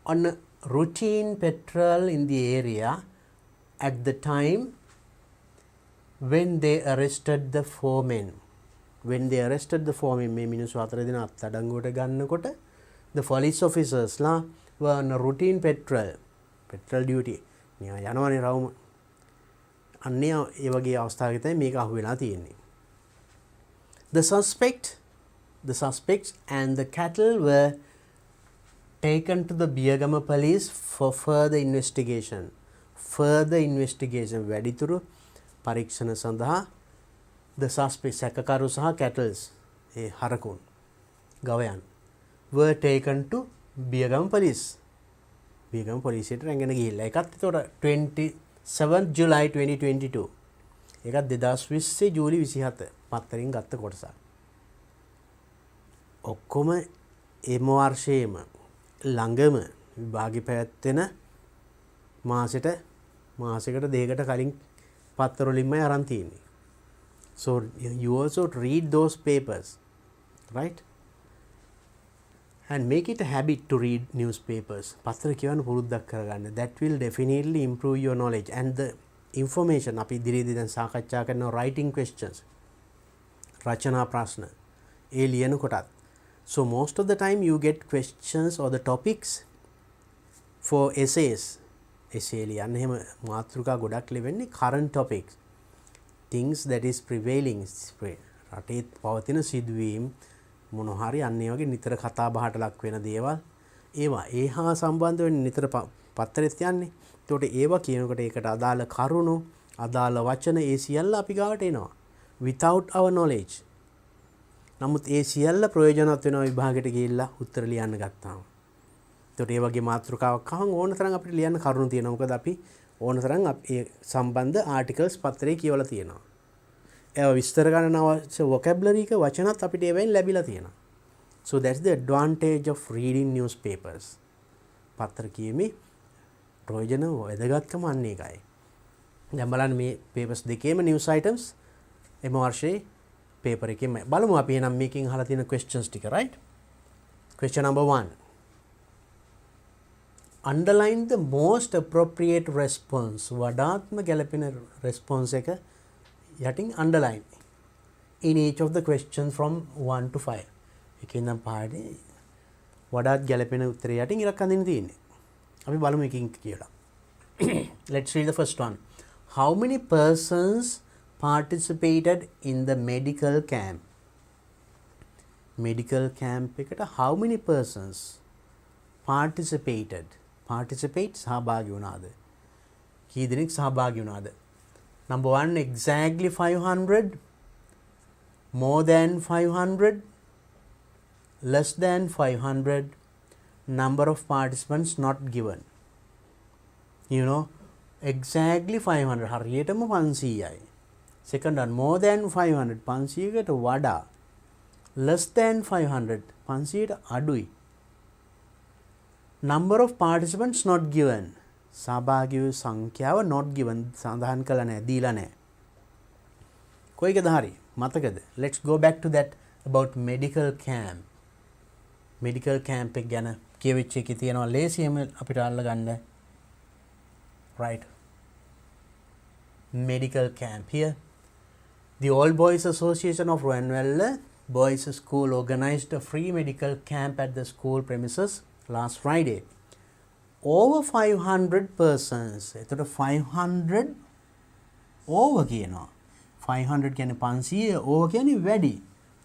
Speaker 1: on a routine patrol in the area at the time when they arrested the 4 men. When they arrested the 4 men, මේ මිනිස්සු 4 දෙනා අත්අඩංගුවට ගන්නකොට the police officers were on a routine patrol duty. යනවනේ රවුම. අන්නේ ඒ වගේ අවස්ථාවක තමයි මේක අහු වෙලා තියෙන්නේ. The suspects and the cattle were taken to the Biyagama police for further investigation. වැඩිතුරු පරීක්ෂණ සඳහා the suspects සැකකරු සහ cattle A හරකුන් ගවයන් were taken to Biyagama පොලිසියට රැගෙන ගිහිල්ලා. ඒකත් එතකොට 27 July 2022. ඒකත් 2020 ජූලි 27 පත්තරෙන් ගත්ත කොටසක්. ඔක්කොම එම වර්ෂයේම ළඟම විභාගෙ පැවැත්වෙන මාසයකට දෙකකට කලින් පත්තර වලින්මයි අරන් තියෙන්නේ. So you also read those papers, right? And make it a habit to read newspapers. පත්තර කියවන්න පුරුද්දක් කරගන්න. That will definitely improve your knowledge and the information. අපි ඉදිරියේදී දැන් සාකච්ඡා කරනවා writing questions. රචනා ප්‍රශ්න. ඒ ලියනකොටත්. So most of the time you get questions or the topics for essays. essay ලියන්න එහෙම මාතෘකා ගොඩක් ලියවෙන්නේ current topics. Things that is prevailing. රටේ පවතින සිදුවීම් මොනවා හරි අන්න ඒ වගේ නිතර කතා බහට ලක් වෙන දේවල් ඒවා ඒ හා සම්බන්ධ වෙන නිතර පත්තරෙත් යන්නේ. ඒකට ඒවා කියනකොට ඒකට අදාළ කරුණු අදාළ වචන ඒ සියල්ල අපි ගාවට එනවා without our knowledge. නමුත් ඒ සියල්ල ප්‍රයෝජනවත් වෙනවා විභාගයට ගිහිල්ලා උත්තර ලියන්න ගත්තාම. ඒකට ඒ වගේ මාතෘකාවක් අහන් ඕන තරම් අපිට ලියන්න කරුණු තියෙනවා. මොකද අපි ඕන තරම් ඒ සම්බන්ධ ආටිකල්ස් පත්‍රයේ කියවලා තියෙනවා. ඒවා විස්තර ගන්න අවශ්‍ය vocabulary එක වචනත් අපිට ඒවෙන් ලැබිලා තියෙනවා. So that's the advantage of reading newspapers. පත්‍ර කියීමේ ප්‍රයෝජන වැදගත්කම අන්න ඒකයි. දැන් බලන්න මේ papers දෙකේම news items එම වර්ෂයේ paper එකෙම බලමු අපි එහෙනම් මේකෙන් අහලා තියෙන questions ටික, right? Question number 1. Underline the most appropriate response. වඩාත්ම ගැළපෙන response එක යටින් underline in each of the questions from 1 to 5. එකෙන් නම් පාඩේ වඩාත් ගැළපෙන උත්තරය යටින් ඉලක්ක අඳින්න තියෙන්නේ. අපි බලමු එකකින් කියලා. Let's read the first one. How many persons participated in the medical camp? Medical camp එකට how many persons participated? Participate සහභාගී වුණාද? කී දෙනෙක් සහභාගී වුණාද? Number 1, exactly 500, more than 500, less than 500, number of participants not given. You know, exactly 500, හරියටම 500යි. Second one, more than 500, 500කට වඩා. Less than 500, 500ට අඩුයි. Number of participants not given. සහභාගී වූ සංඛ්‍යාව not given සඳහන් කළා නැහැ, දීලා නැහැ. කොයිකද හරි මතකද? Let's go back to that about medical camp. Medical camp එක ගැන කියවිච්ච එකේ තියෙනවා ලේසියෙම අපිට අල්ල ගන්න. Right. Medical camp here. The All Boys Association of Ruanwella Boys School organized a free medical camp at the school premises last Friday. Over 500 persons. එතකොට 500 over කියනවා. 500 කියන්නේ 500, over කියන්නේ වැඩි.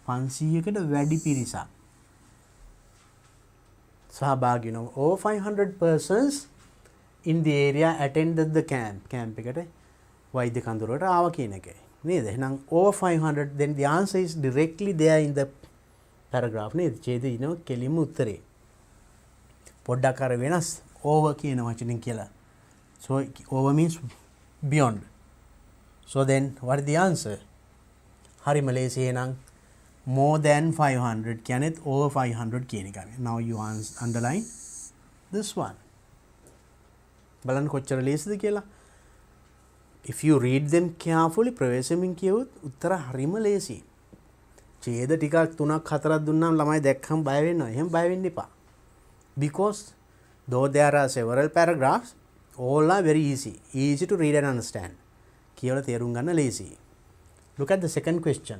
Speaker 1: 500කට වැඩි පිරිසක් සහභාගී වෙනවා. Over 500 persons in the area attended the camp. camp එකට වෛද්‍ය කඳවුරට ආවා කියන එකයි. නේද? එහෙනම් over 500, then the answer is directly there in the paragraph නේද? ඡේදය ඉනවා කෙලින්ම උත්තරේ. පොඩ්ඩක් අර වෙනස් over කියන වචනෙන් කියලා. So over means beyond. So then what is the answer? හරිම ලේසි එහෙනම් more than 500 කියන්නේත් over 500 කියන එකයි. Now you underline this one. බලන්න කොච්චර ලේසිද කියලා. If you read them carefully, ප්‍රවේශමින් කියවුත් උත්තර හරිම ලේසි. ඡේද ටිකක් 3ක් 4ක් දුන්නාම ළමයි දැක්කම බය වෙනවා. එහෙම බය වෙන්න එපා. Because though there are several paragraphs, all are very easy to read and understand. කියවලා තේරුම් ගන්න ලේසි. Look at the second question.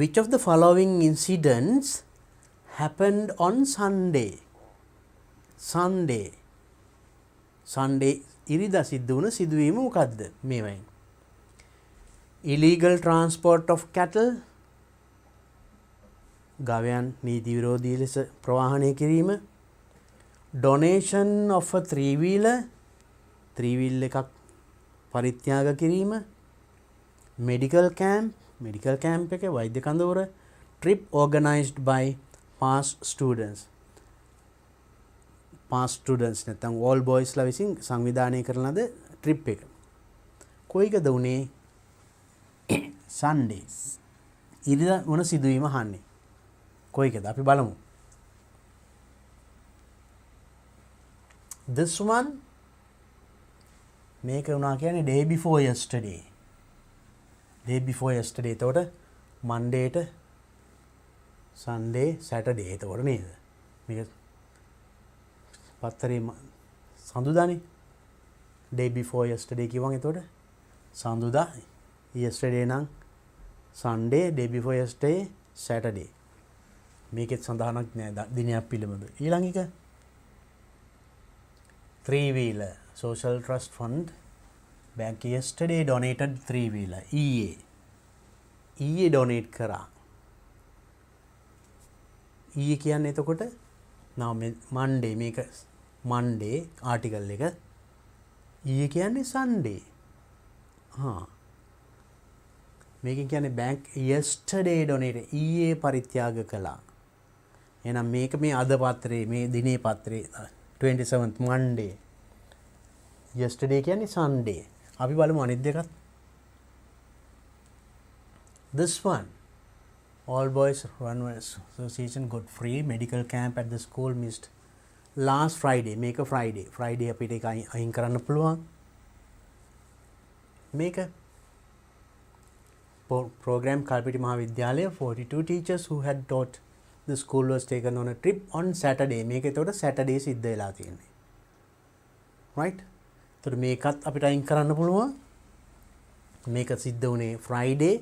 Speaker 1: Which of the following incidents happened on Sunday? Sunday ඉරිදා සිද්ධ වුණ සිදුවීම මොකද්ද? මේවයින්. Illegal transport of cattle. ගවයන් නීති විරෝධී ලෙස ප්‍රවාහනය කිරීම. Donation of a three-wheeler එකක් පරිත්‍යාග කිරීම. Medical camp එක වෛද්‍ය කඳවුර. Trip organized by past students. pass students නැත්නම් all boys ලා විසින් සංවිධානය කරන ලද trip එක. කොයිකද උනේ? Sunday. ඉරිදා වුණ සිදුවීම අහන්නේ. කොයිකද? අපි බලමු. This one මේක වුණා කියන්නේ day before yesterday. Day before yesterday. එතකොට Monday ට Sunday Saturday එතකොට නේද? මේක පත්තරේ සඳුදානේ. Day before yesterday කිව්වම එතකොට සඳුදා, yesterday නම් Sunday, day before yesterday Saturday. මේකෙත් සඳහනක් නෑ දිනයක් පිළිබඳ. ඊළඟ එක three wheeler social trust fund bank yesterday donated three wheeler. ඊයේ donate කරා. ඊයේ කියන්නේ එතකොට Monday මේක Monday article එක. ඊයේ කියන්නේ Sunday. මේකෙන් කියන්නේ bank yesterday donated ඊයේ පරිත්‍යාග කළා. එහෙනම් මේක මේ අද පත්‍රයේ මේ දිනේ පත්‍රයේ 27th Monday. Yesterday කියන්නේ Sunday. අපි බලමු අනිත් දෙකත්. This one. All boys runways association got free medical camp at the school missed last Friday. Make a Friday. Friday අපිට ඒක අයින් කරන්න පුළුවන්. මේක program කල්පිටි මහාවිද්‍යාලය 42 teachers who had taught the school was taken on a trip on Saturday. මේක එතකොට Saturday සිද්ධ වෙලා තියෙන්නේ. right? එතකොට මේකත් අපිට අයින් කරන්න පුළුවන්. මේක සිද්ධ වුණේ Friday.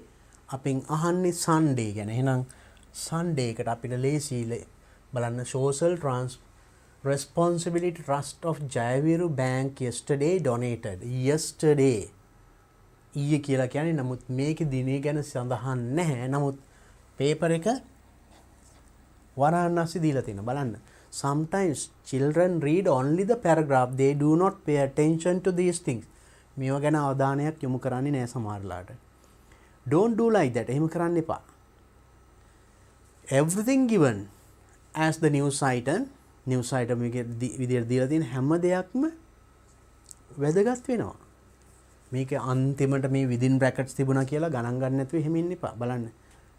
Speaker 1: අපෙන් අහන්නේ Sunday ගැන. එහෙනම් Sunday එකට අපිට ලේසි බලන්න social responsibility trust of ජයවර bank yesterday donated. yesterday ඊයේ කියලා කියන්නේ නමුත් මේකේ දිනේ ගැන සඳහන් නැහැ. නමුත් paper එක වරහන් ASCII දීලා තියෙනවා. බලන්න. Sometimes children read only the paragraph. They do not pay attention to these things. මේවා ගැන අවධානයක් යොමු කරන්නේ නැහැ සමහරලාට. Don't do like that. එහෙම කරන්න එපා. Everything given as the news item එකේ විදියට දීලා තියෙන හැම දෙයක්ම වැදගත් වෙනවා. මේක අන්තිමට මේ within brackets තිබුණා කියලා ගණන් ගන්න නැතුව එහෙම ඉන්න එපා. බලන්න.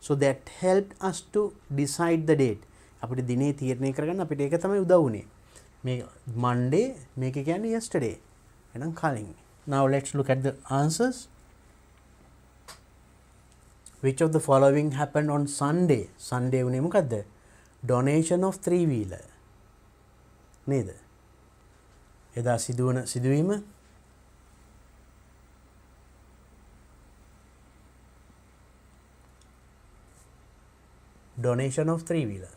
Speaker 1: So that helped us to decide the date. අපිට දිනේ තීරණය කරගන්න අපිට ඒක තමයි උදව් වුනේ. මේ Monday මේක කියන්නේ yesterday. එහෙනම් කලින්. Now let's look at the answers. Which of the following happened on Sunday? Sunday උනේ මොකද්ද? Donation of three wheeler. නේද? එදා සිදුවන සිදුවීම donation of three wheeler.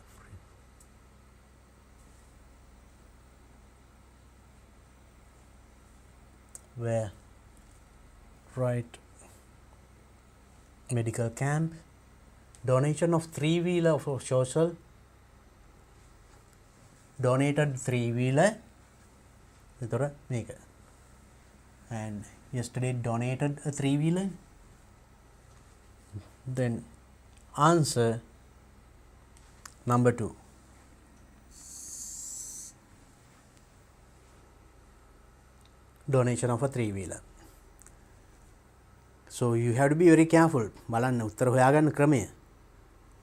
Speaker 1: Where? Right. Medical camp. Donation of three wheeler for social. Donated three wheeler. And yesterday donated a three wheeler. Then answer number 2. Donation of a three wheeler. So you have to be very careful. බලන්න උත්තර හොයාගන්න ක්‍රමය.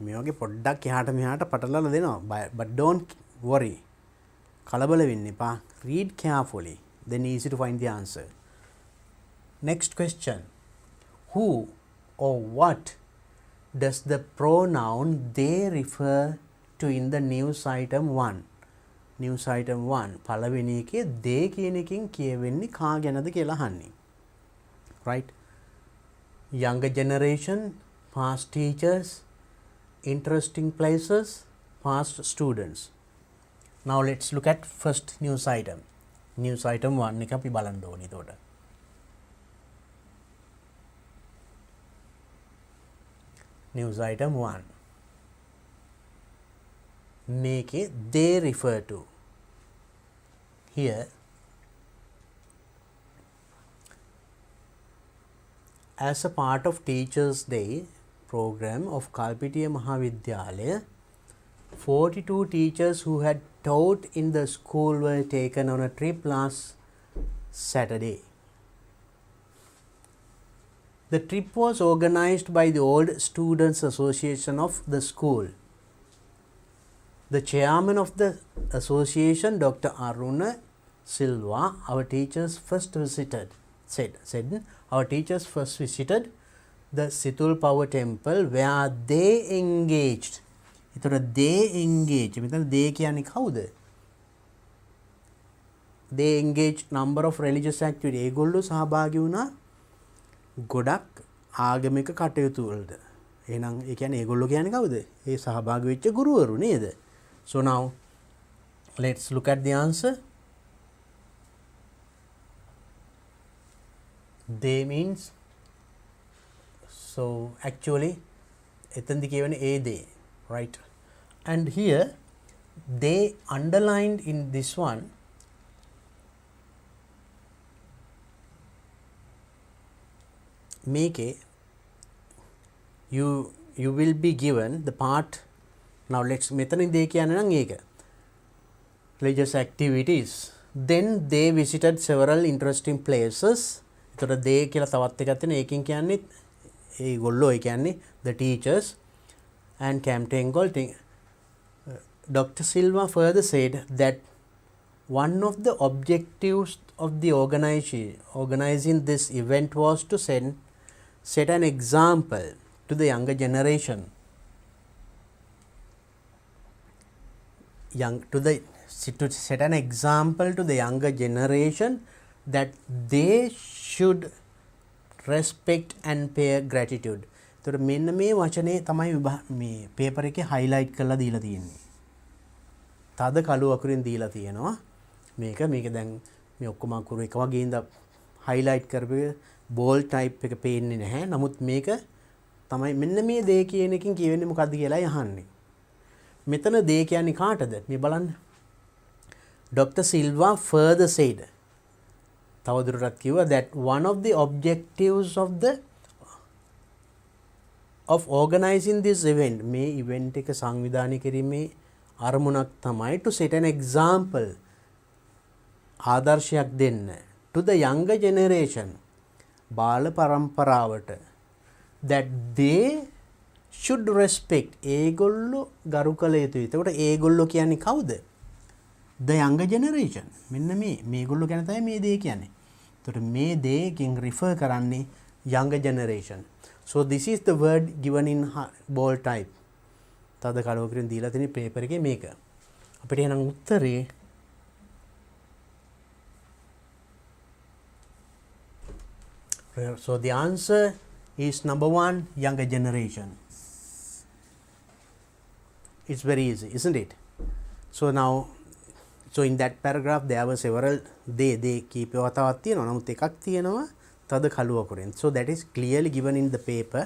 Speaker 1: මේ වගේ පොඩ්ඩක් එහාට මෙහාට පටලලා දෙනවා. But don't worry. කලබල වෙන්න එපා. Read carefully. Then easy to find the answer. Next question. Who or what does the pronoun they refer to in the news item 1? News item 1. පළවෙනි එකේ they කියන එකෙන් කියවෙන්නේ කා ගැනද කියලා අහන්නේ. Right? Younger generation, past teachers, interesting places, past students. Now let's look at first news item. News item 1 එක අපි බලන්න ඕනේ එතකොට. News item 1. මේකේ they refer to. Here as a part of Teachers Day program of Kalpitiya Mahavidyalaya, 42 teachers who had taught in the school were taken on a trip last Saturday. The trip was organized by the Old Students Association of the school. The chairman of the association, Dr. Aruna Silva, our teachers first visited, said our teachers first visited the Situl Power Temple where they engaged. එතකොට they engaged. මෙතන they කියන්නේ කවුද? They engaged number of religious activity. ඒගොල්ලෝ සහභාගී වුණා ගොඩක් ආගමික කටයුතු වලට. එහෙනම් ඒ කියන්නේ ඒගොල්ලෝ කියන්නේ කවුද? ඒ සහභාගී වෙච්ච ගුරුවරු නේද? So now let's look at the answer. They means, so actually එතනදි කියවනේ a they, right? And here they underlined in this one make a you will be given the part. Now let's මෙතනින් they කියන්නේ නම් ඒක religious activities. Then they visited several interesting places. එතකොට they කියලා තවත් එකක් තියෙනවා. ඒකෙන් කියන්නේ ඒගොල්ලෝ ඒ කියන්නේ the teachers and campaign goal thing. Dr. Silva further said that one of the objectives of the organizing this event was to set an example to the younger generation. To set an example to the younger generation that they should respect and pay gratitude. එතකොට මෙන්න මේ වචනේ තමයි මේ paper එකේ highlight කරලා දීලා තියෙන්නේ. තද කළු අකුරින් දීලා තියෙනවා. මේක දැන් මේ ඔක්කොම අකුරු එක වගේ ඉඳ highlight කරපු bold type එක පේන්නේ නැහැ. නමුත් මේක තමයි මෙන්න මේ දේ කියන එකකින් කියවෙන්නේ මොකද්ද කියලා අහන්නේ. මෙතන දේ කියන්නේ කාටද? මේ බලන්න. Dr. Silva further said, තවදුරටත් කිව්වා that one of the objectives of organizing this event, මේ event එක සංවිධානය කිරීමේ අරමුණක් තමයි to set an example, ආදර්ශයක් දෙන්න to the younger generation, බාල පරම්පරාවට, that they should respect, ඒගොල්ලෝ ගරු කළ යුතුයි. එතකොට ඒගොල්ලෝ කියන්නේ කවුද? The younger generation. මෙන්න මේගොල්ලෝ ගැන තමයි මේ දේ කියන්නේ. එතකොට මේ දේකින් refer කරන්නේ younger generation. So this is the word given in bold type. තද කලවකින් දීලා තියෙන paper එකේ මේක. අපිට එහෙනම් උත්තරේ so the answer is number 1, younger generation. It's very easy, isn't it? So now, so in that paragraph there were several they කීපයක් තවත් තියෙනවා. නමුත් එකක් තියෙනවා තද කළුවකුරෙන්. So that is clearly given in the paper.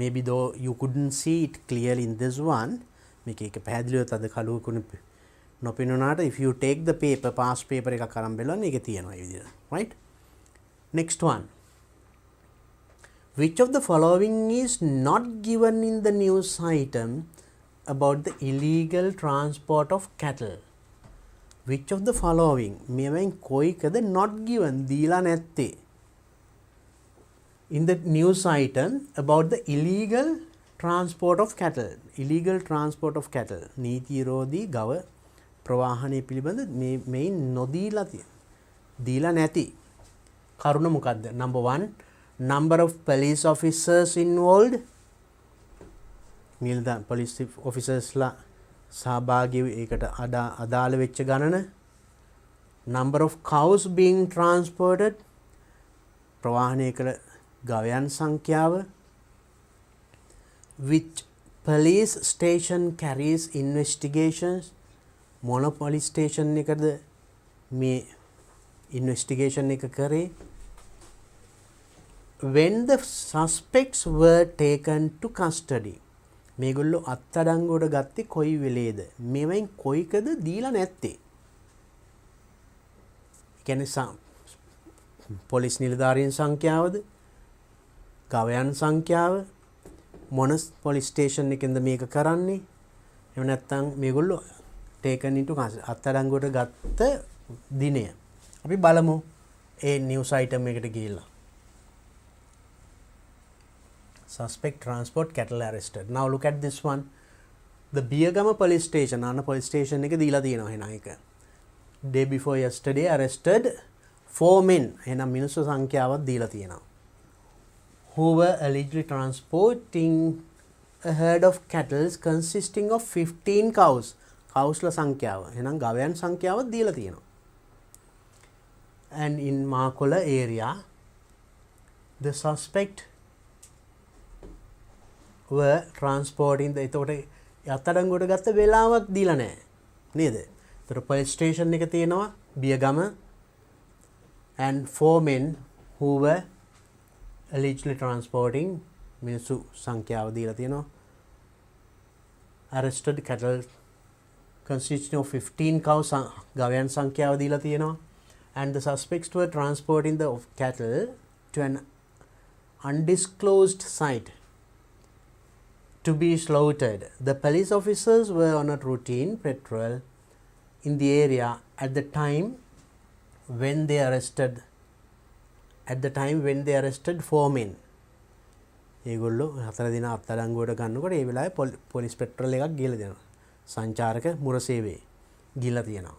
Speaker 1: Maybe though you couldn't see it clearly in this one. මේක එක පැහැදිලිව තද කළුවකුරෙන් නොපෙනුනාට if you take the paper, past paper එකක් අරන් බලන්න ඒක තියෙනවා මේ විදිහට. Right? Next one. Which of the following is not given in the news item about the illegal transport of cattle? Which of the following මේවෙන් කොයිකද not given දීලා නැත්තේ in the news item about the illegal transport of cattle? Illegal transport of cattle, නීති විරෝධී ගව ප්‍රවාහනය පිළිබඳ මේන් නොදීලා දීලා නැති කරුණ මොකද්ද? Number 1, number of police officers involved. නිලධාරි police officersලා සහභාගී ඒකට අදාළ වෙච්ච ගණන. Number of cows being transported, ප්‍රවාහනය කළ ගවයන් සංඛ්‍යාව. Which police station carries investigations? මොන police station එකද මේ investigation එක කරේ? When the suspects were taken to custody, මේගොල්ලෝ අත්අඩංගුවට ගත්තේ කොයි වෙලේද? මේවෙන් කොයිකද දීලා නැත්තේ? කියන්නේ පොලිස් නිලධාරීන් සංඛ්‍යාවද? ගවයන් සංඛ්‍යාව? මොන පොලිස් ස්ටේෂන් එකෙන්ද මේක කරන්නේ? එහෙම නැත්නම් මේගොල්ලෝ taken into අත්අඩංගුවට ගත්ත දිනය. අපි බලමු ඒ news item එකට ගිහිල්ලා. Suspect transport cattle arrested. Now look at this one. The Biyagama police station, අන්න police station එක දීලා තියෙනවා එහෙනම් ඒක. Day before yesterday arrested 4 men. එහෙනම් මිනිස්සු සංඛ්‍යාවක් දීලා තියෙනවා. Who were allegedly transporting a herd of cattle consisting of 15 cows. Cowsla සංඛ්‍යාව. එහෙනම් ගවයන් සංඛ්‍යාවක් දීලා තියෙනවා. And in Makola area, the suspect were transporting the එතකොට අත්අඩංගුවට ගත්ත වෙලාවක් දීලා නැහැ නේද? එතකොට police station එක තියෙනවා Biyagama and 4 men who were allegedly transporting මිනිස්සු සංඛ්‍යාව දීලා තියෙනවා. Arrested cattle consisting of 15 cows ගවයන් සංඛ්‍යාව දීලා තියෙනවා. And the suspects were transporting the cattle to an undisclosed site to be slaughtered. The police officers were on a routine patrol in the area at the time when they arrested 4 men. ඒගොල්ලෝ 4 දින අත්අඩංගුවට ගන්නකොට ඒ වෙලාවේ police petrol එකක් ගිහලා දෙනවා. සංචාරක මුර සේවයේ ගිහලා තියෙනවා.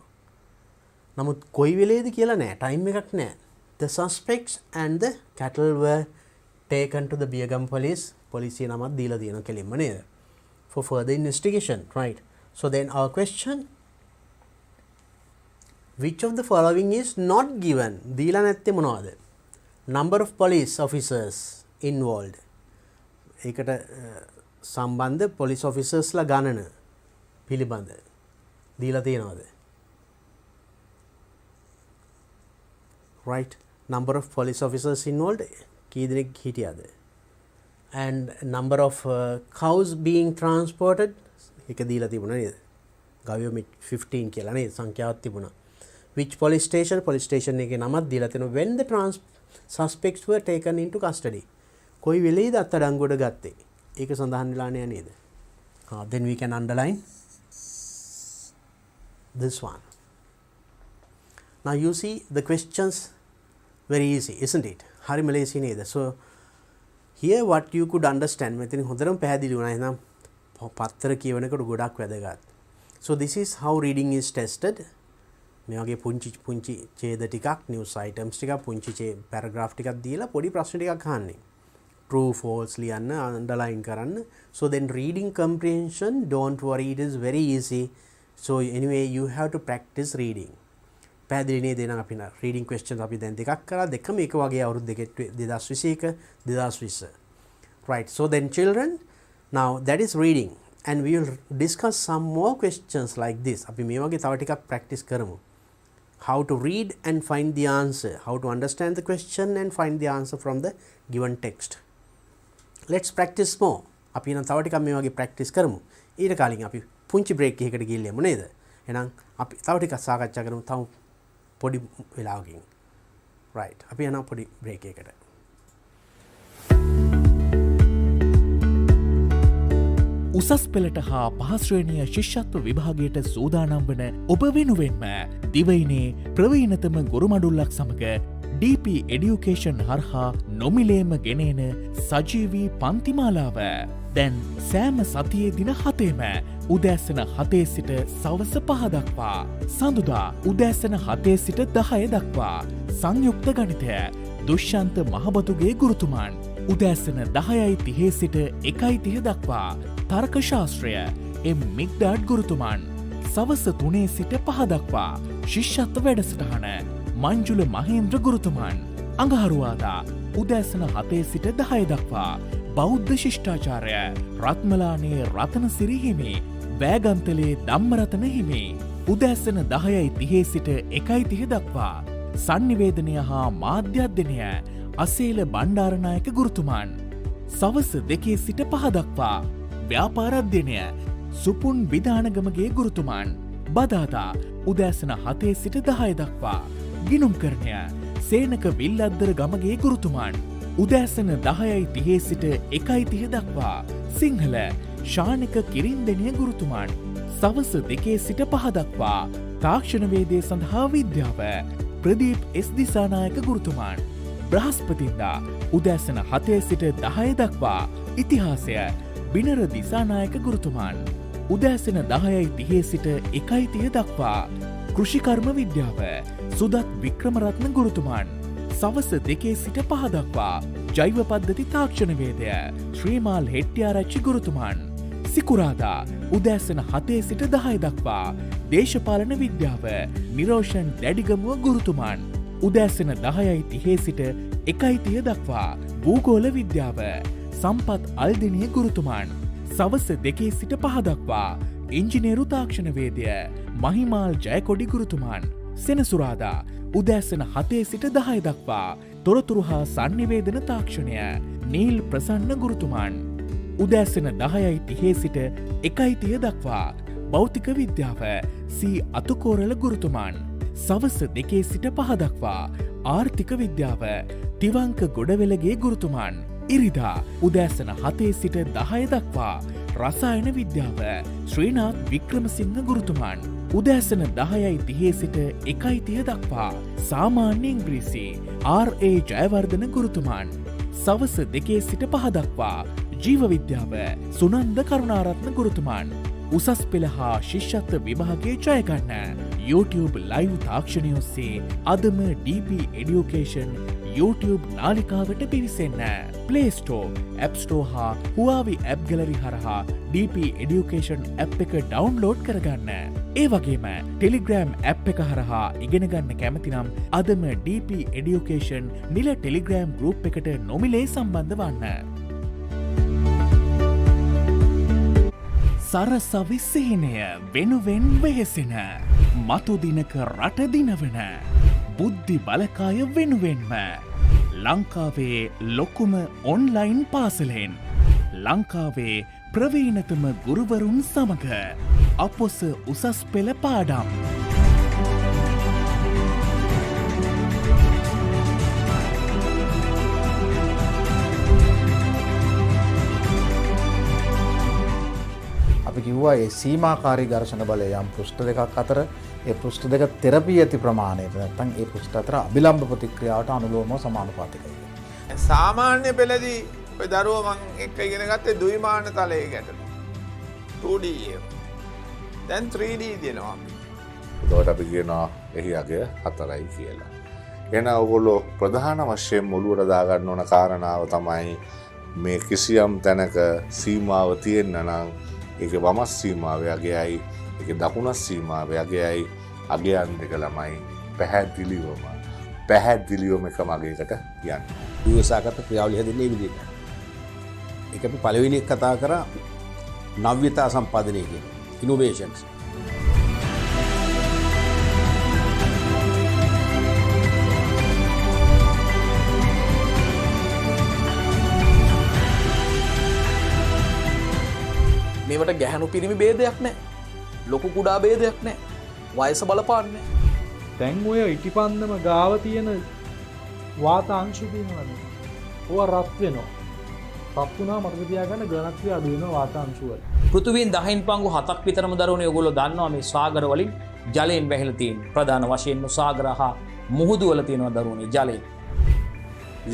Speaker 1: නමුත් කොයි වෙලේද කියලා නෑ, ටයිම් එකක් නෑ. The suspects and the cattle were taken to the Biyagam police. පොලිසිය නමක් දීලා තියෙනවා කෙලින්ම නේද? For further investigation, right? So then our question, which of the following is not given? දීලා නැත්තේ මොනවද? Number of police officers involved. ඒකට සම්බන්ධ police officersලා ගණන පිළිබඳ දීලා තියෙනවද? Right, number of police officers involved කී දෙනෙක් හිටියද? And number of cows being transported එක දීලා තිබුණා නේද? ගවයෝ 15 කියලා නේද සංඛ්‍යාවක් තිබුණා. Which police station එකේ නමක් දීලා තියෙනවා. When the suspects were taken into custody. කොයි වෙලේද අත්අඩංගුවට ගත්තේ? ඒක සඳහන් වෙලා නෑ නේද? Then we can underline this one. Now you see the questions very easy, isn't it? හරිම ලේසි නේද? So here what you could understand, මෙතන හොඳටම පැහැදිලි වුණා. එහෙනම් පත්තර කියවනකොට ගොඩක් වැදගත්. So this is how reading is tested. මේ වගේ පුංචි ඡේද ටිකක්, news items ටිකක්, පුංචි paragraph ටිකක් දීලා පොඩි ප්‍රශ්න ටිකක් අහන්නේ. True false ලියන්න, underline කරන්න. So then reading comprehension, don't worry, it is very easy. So anyway you have to practice reading. පැහැදිලි නේද? එහෙනම් අපි reading questions අපි දැන් දෙකක් කරා. දෙකම එක වගේ අවුරුදු 2021 2020. Right, so then children, now that is reading and we will discuss some more questions like this. අපි මේ වගේ තව ටිකක් practice කරමු. How to read and find the answer, how to understand the question and find the answer from the given text. Let's practice more. අපි නම් තව ටිකක් මේ වගේ practice කරමු. ඊට කලින් අපි පුංචි break එකකට ගිහිල්ලා නේද? එහෙනම් අපි තව ටිකක් සාකච්ඡා කරමු තව පොඩි වෙලාවකින්. Right, අපි යනවා පොඩි break එකකට.
Speaker 2: උසස් පෙළට හා පහස් ශ්‍රේණිය ශිෂ්‍යත්ව විභාගයට සූදානම් වන ඔබ වෙනුවෙන්ම දිවයිනේ ප්‍රවීණතම ගුරුමඩුල්ලක් සමග DP Education හරහා නොමිලේම ගෙනෙන සජීවී පන්තිමාලාව දැන් සෑම සතියේ දින 7ෙම උදෑසන 7 සිට සවස 5 දක්වා, සඳුදා උදෑසන 7 සිට 10 දක්වා. සංයුක්ත ගණිතය දුෂ්‍යන්ත මහබතුගේ ගුරුතුමන් උදෑසන 10:30 සිට 1:30 දක්වා. තර්ක ශාස්ත්‍රය මිග්ඩාඩ් ගුරුතුමන් සවස 3 සිට 5 දක්වා. ශිෂ්‍යත්ව වැඩසටහන මංජුල මහේන්ද්‍ර ගුරුතුමන් අඟහරුවාදා උදෑසන 7 සිට 10 දක්වා. බෞද්ධ ශිෂ්ඨාචාරය රත්මලානේ රතනසිරි හිමි, වෑගන්තලේ ධම්මරතන හිමි උදෑසන 10:30 සිට 1:30 දක්වා. සංනිවේදනය හා මාධ්‍යධ්‍යනය අසේල බණ්ඩාරනායක ගුරුතුමන් සවස 2 සිට 5 දක්වා. ව්‍යාපාරධ්‍යනය සුපුන් විධානගමගේ ගුරුතුමන් බදාදා උදෑසන 7 සිට 10 දක්වා. ගිනුම්කරණය සේනක විල්ලද්දර ගමගේ ගුරුතුමන් උදෑසන 10:30 සිට 1:30 දක්වා. සිංහල ශානික කිරින්දෙනිය ගුරුතුමන් සවස 2 සිට 5 දක්වා තාක්ෂණ වේදය සඳහා විද්‍යාව ප්‍රදීප් එස් දිසානායක ගුරුතුමාන්. බ්‍රහස්පතින්දා උදෑසන 7 සිට 10 දක්වා ඉතිහාසය බිනර දිසානායක ගුරුතුමාන්. උදෑසන 10:30 සිට 1:30 දක්වා කෘෂිකර්ම විද්‍යාව සුදත් වික්‍රමරත්න ගුරුතුමාන්. සවස 2 සිට 5 දක්වා ජෛව පද්ධති තාක්ෂණ වේදය ශ්‍රීමාල් හෙට්ටිආරච්චි ගුරුතුමාන්. සිකුරාදා උදෑසන 7 සිට 10 දක්වා දේශපාලන විද්‍යාව නිරෝෂන් දැඩිගමුව ගුරුතුමාන්. උදෑසන 10:30 සිට 1:30 දක්වා භූගෝල විද්‍යාව සම්පත් අල්දිනිය ගුරුතුමාන්. සවස 2 සිට 5 දක්වා ඉංජිනේරු තාක්ෂණ වේදය මහිමාල් ජයකොඩි ගුරුතුමාන්. සෙනසුරාදා උදෑසන 7 සිට 10 දක්වා තොරතුරු හා සන්නිවේදන තාක්ෂණය නීල් ප්‍රසන්න ගුරුතුමාන්. උදෑසන 10:30 සිට 1:30 දක්වා භෞතික විද්‍යාව සී අතුකෝරල ගුරුතුමාන්. සවස 2 සිට 5 දක්වා ආර්ථික විද්‍යාව තිවංක ගොඩවෙලගේ ගුරුතුමාන්. ඉරිදා උදෑසන 7 සිට 10 දක්වා රසායන විද්‍යාව ශ්‍රීනාත් වික්‍රමසිංහ ගුරුතුමාන්. උදෑසන 10:30 සිට 1:30 දක්වා සාමාන්‍ය ඉංග්‍රීසි ඒ ජයවර්ධන ගුරුතුමාන්. සවස 2 සිට 5 දක්වා ජීව විද්‍යාව සුනන්ද කරුණාරත්න ගුරුතුමාන්. උසස් පෙළ හා ශිෂ්‍යත්ව විභාගයේ ජයගන්න YouTube ලයිව් තාක්ෂණය ඔස්සේ අදම DP Education YouTube නාලිකාවට පිවිසෙන්න. Play Store, App Store හා Huawei App Gallery හරහා DP Education app එක ඩවුන්ලෝඩ් කරගන්න. ඒ වගේම Telegram app එක හරහා ඉගෙන ගන්න කැමති නම් අදම DP Education නිල Telegram group එකට නොමිලේ සම්බන්ධ වන්න. සරසවි සිහිනය වෙනුවෙන් වෙහෙසෙන මතු දිනක රට දිනවන බුද්ධි බලකාය වෙනුවෙන්ම ලංකාවේ ලොකුම ඔන්ලයින් පාසලෙන් ලංකාවේ ප්‍රවීණතම ගුරුවරුන් සමග අපොස උසස් පෙළ පාඩම්.
Speaker 3: අපි කිව්වා ඒ සීමාකාරී ඝර්ෂණ බලය යම් පෘෂ්ඨ දෙකක් අතර ඒ පෘෂ්ඨ දෙක තෙරපී ඇති ප්‍රමාණයට නැත්නම් ඒ පෘෂ්ඨ අතර අභිලම්බ ප්‍රතික්‍රියාවට අනුලෝමව සමානුපාතිකයි.
Speaker 4: සාමාන්‍ය පෙළදී ඔය දරුවෝ මං එක්ක ඉගෙන ගත්තේ ද්විමාන තලයේ ගැටලු 2D එක. දැන් 3D දෙනවා.
Speaker 5: ඒකට අපි කියනවා එහි අගය 4යි කියලා. එහෙනම් ඔයගොල්ලෝ ප්‍රධාන වශයෙන් මුලුවට දාගන්න ඕන කාරණාව තමයි මේ කිසියම් තැනක සීමාව තියෙන්න නම් ඒක වමස් සීමාව අගයයි ඒක දකුණස් සීමාව අගයයි අගයන් දෙක ළමයි පැහැදිලිවම එක මගයකට යන්න.
Speaker 6: විවසාගත ක්‍රියාවලිය හැදෙන්නේ මේ විදිහට. ඒක අපි පළවෙනි එක කතා කරා නව්‍යතා සම්පාදනය කියන ඉනෝවේෂන්ස්.
Speaker 7: මේවට ගැහැණු පිරිමි භේදයක් නැහැ. ලොකු කුඩා භේදයක් නැහැ. වයස බලපාන්නේ නැහැ.
Speaker 8: දැන් ඔය ඉටිපන්දම ගාව තියෙන වාත අංශු තියෙනවනේ. ඕවා රත් වෙනවා. රත් වුණා මතක තියාගන්න ඝනත්වය අඩු වෙනවා වාත අංශු වල.
Speaker 9: පෘථිවියෙන් 10න් පංගු 7ක් විතරම දරුවනේ ඔයගොල්ලෝ දන්නවා මේ සාගර වලින් ජලයෙන් වැහිලා තියෙන. ප්‍රධාන වශයෙන්ම සාගර හා මුහුදු වල තියෙනවා දරුවනේ ජලය.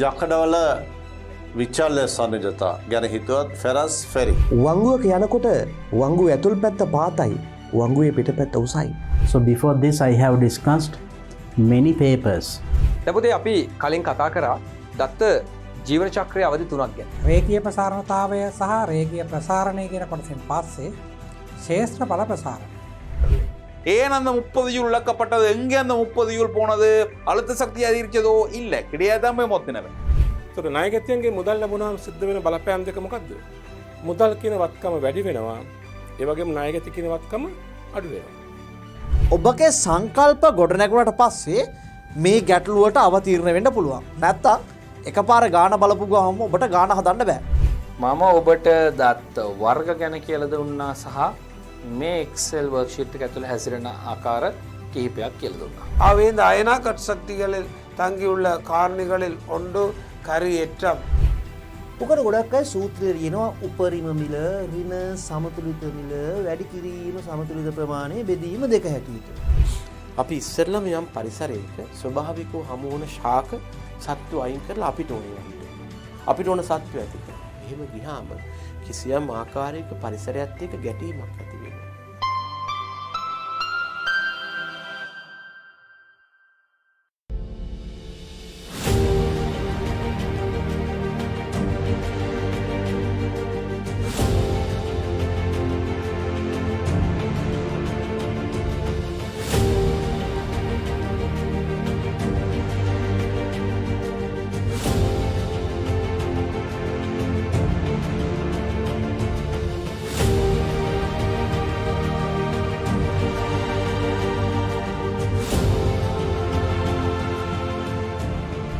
Speaker 10: යකඩවල විචල්්‍ය සනිජතා ගැන හිතුවත් ෆෙරස් ෆෙරි.
Speaker 11: වංගුවක යනකොට වංගුව ඇතුල් පැත්ත පාතයි වංගුවේ පිට පැත්ත උසයි.
Speaker 1: So before this I have discussed many papers.
Speaker 7: දැන් අපි කලින් කතා කරා දත්ත ජීවන චක්‍රයේ අවධි 3ක් ගැන.
Speaker 12: රේඛීය ප්‍රසාරණතාවය සහ රේඛීය ප්‍රසාරණය කියන කොටසෙන් පස්සේ ශේෂ්ත්‍ර බල ප්‍රසාරණය.
Speaker 4: ஏன் அந்த 30 ஜூல் இழக்கப்பட்டது, எங்கே அந்த 30 ஜூல் போனது, அழுத்த சக்தி அதிகரிச்சதோ இல்லை, கிடையாதான் போய் மொத்தினவன்.
Speaker 8: ඒතර නායකත්වයේ මුදල් ලැබුණාම සිද්ධ වෙන බලපෑම් දෙක මොකද්ද? මුදල් කියන වත්කම වැඩි වෙනවා. ඒ වගේම නායකත්ව කියන වත්කම අඩු වෙනවා.
Speaker 3: ඔබගේ සංකල්ප ගොඩනැගුණට පස්සේ මේ ගැටලුවට අවතීර්ණ වෙන්න පුළුවන්. නැත්තම් එකපාර ගාන බලපු ගමන් ඔබට ගාන හදන්න බෑ.
Speaker 13: මම ඔබට දත්ත වර්ග ගැන කියලා දුන්නා සහ මේ Excel worksheet එක ඇතුළේ හැසිරෙන ආකාර කිහිපයක් කියලා දුන්නා.
Speaker 4: அவை இந்த அயனா கட் சக்திகளில் தங்கியுள்ள காரணிகளில் ஒன்று கரியேற்றம்.
Speaker 14: මොකද ගොඩක් අය සූත්‍රය ලියනවා උපරිම මිල, ඍණ සමතුලිත මිල, වැඩි කිරීම සමතුලිත ප්‍රමාණය බෙදීම දෙක හැටියට.
Speaker 15: අපි ඉස්සෙල්ලම යම් පරිසරයක ස්වභාවිකව හමු වන ශාක සත්තු අයින් කරලා අපිට ඕනේ අපිට ඕන සත්තු ඇති කරලා. එහෙම ගියාම කිසියම් ආකාරයක පරිසරයත් එක්ක ගැටීමක් ඇති වෙනවා.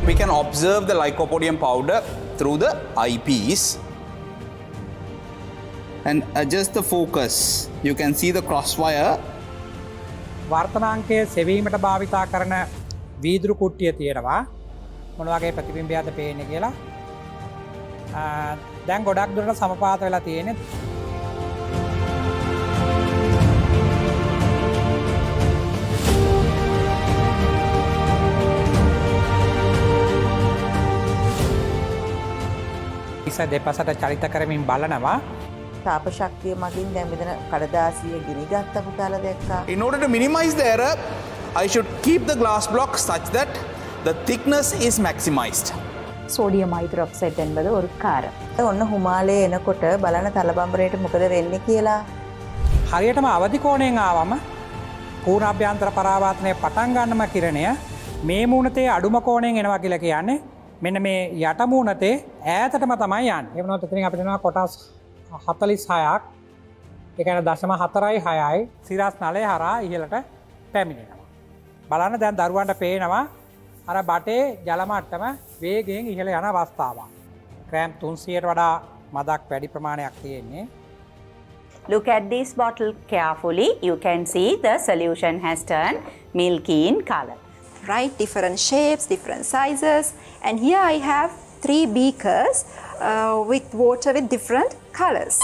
Speaker 16: We can observe the lycopodium powder through the eyepiece and adjust the focus. You can see the crosswire.
Speaker 12: වර්තමානයේ සෙවීමට භාවිතා කරන වීදුරු කුට්ටිය තියෙනවා. මොන වගේ ප්‍රතිබිම්බයක්ද පේන්නේ කියලා. දැන් ගොඩක් දුරට සමපාත වෙලා තියෙන්නේ. දෙපසට චරිත කරමින් බලනවා.
Speaker 17: තාප ශක්තිය මගින් දැන් මෙතන කඩදාසිය ගිනිගත්ත පුතාලා දැක්කා.
Speaker 16: In order to minimize the error, I should keep the glass block such that the thickness is maximized.
Speaker 17: Sodium hydroxide என்பது ஒரு කාරක. ඔන්න හිමාලයේ එනකොට බලන තලබම්බරේට මොකද වෙන්නේ කියලා.
Speaker 12: හරියටම අවදි කෝණයෙන් ආවම පූර්ණාභ්‍යන්තර පරාවර්තනය පටන් ගන්නම කිරණය මේ මූණතේ අඩුම කෝණයෙන් එනවා කියලා කියන්නේ මෙන්න මේ යට මූණතේ ඈතටම තමයි යන්නේ. ඒ වුණොත් එතනින් අපිට එනවා කොටස් 46ක්. ඒ කියන්නේ 0.46යි සිරස් නලය හරහා ඉහළට පැමිණෙනවා. බලන්න දැන් දරුවන්ට පේනවා අර බටේ ජල මට්ටම වේගයෙන් ඉහළ යන අවස්ථාවක්. ග්‍රෑම් 300ට වඩා මදක් වැඩි ප්‍රමාණයක් තියෙන්නේ.
Speaker 18: Look at this bottle carefully. You can see the solution has turned milky in color.
Speaker 19: Right, different shapes, different sizes, and here I have 3 beakers with water with different colors.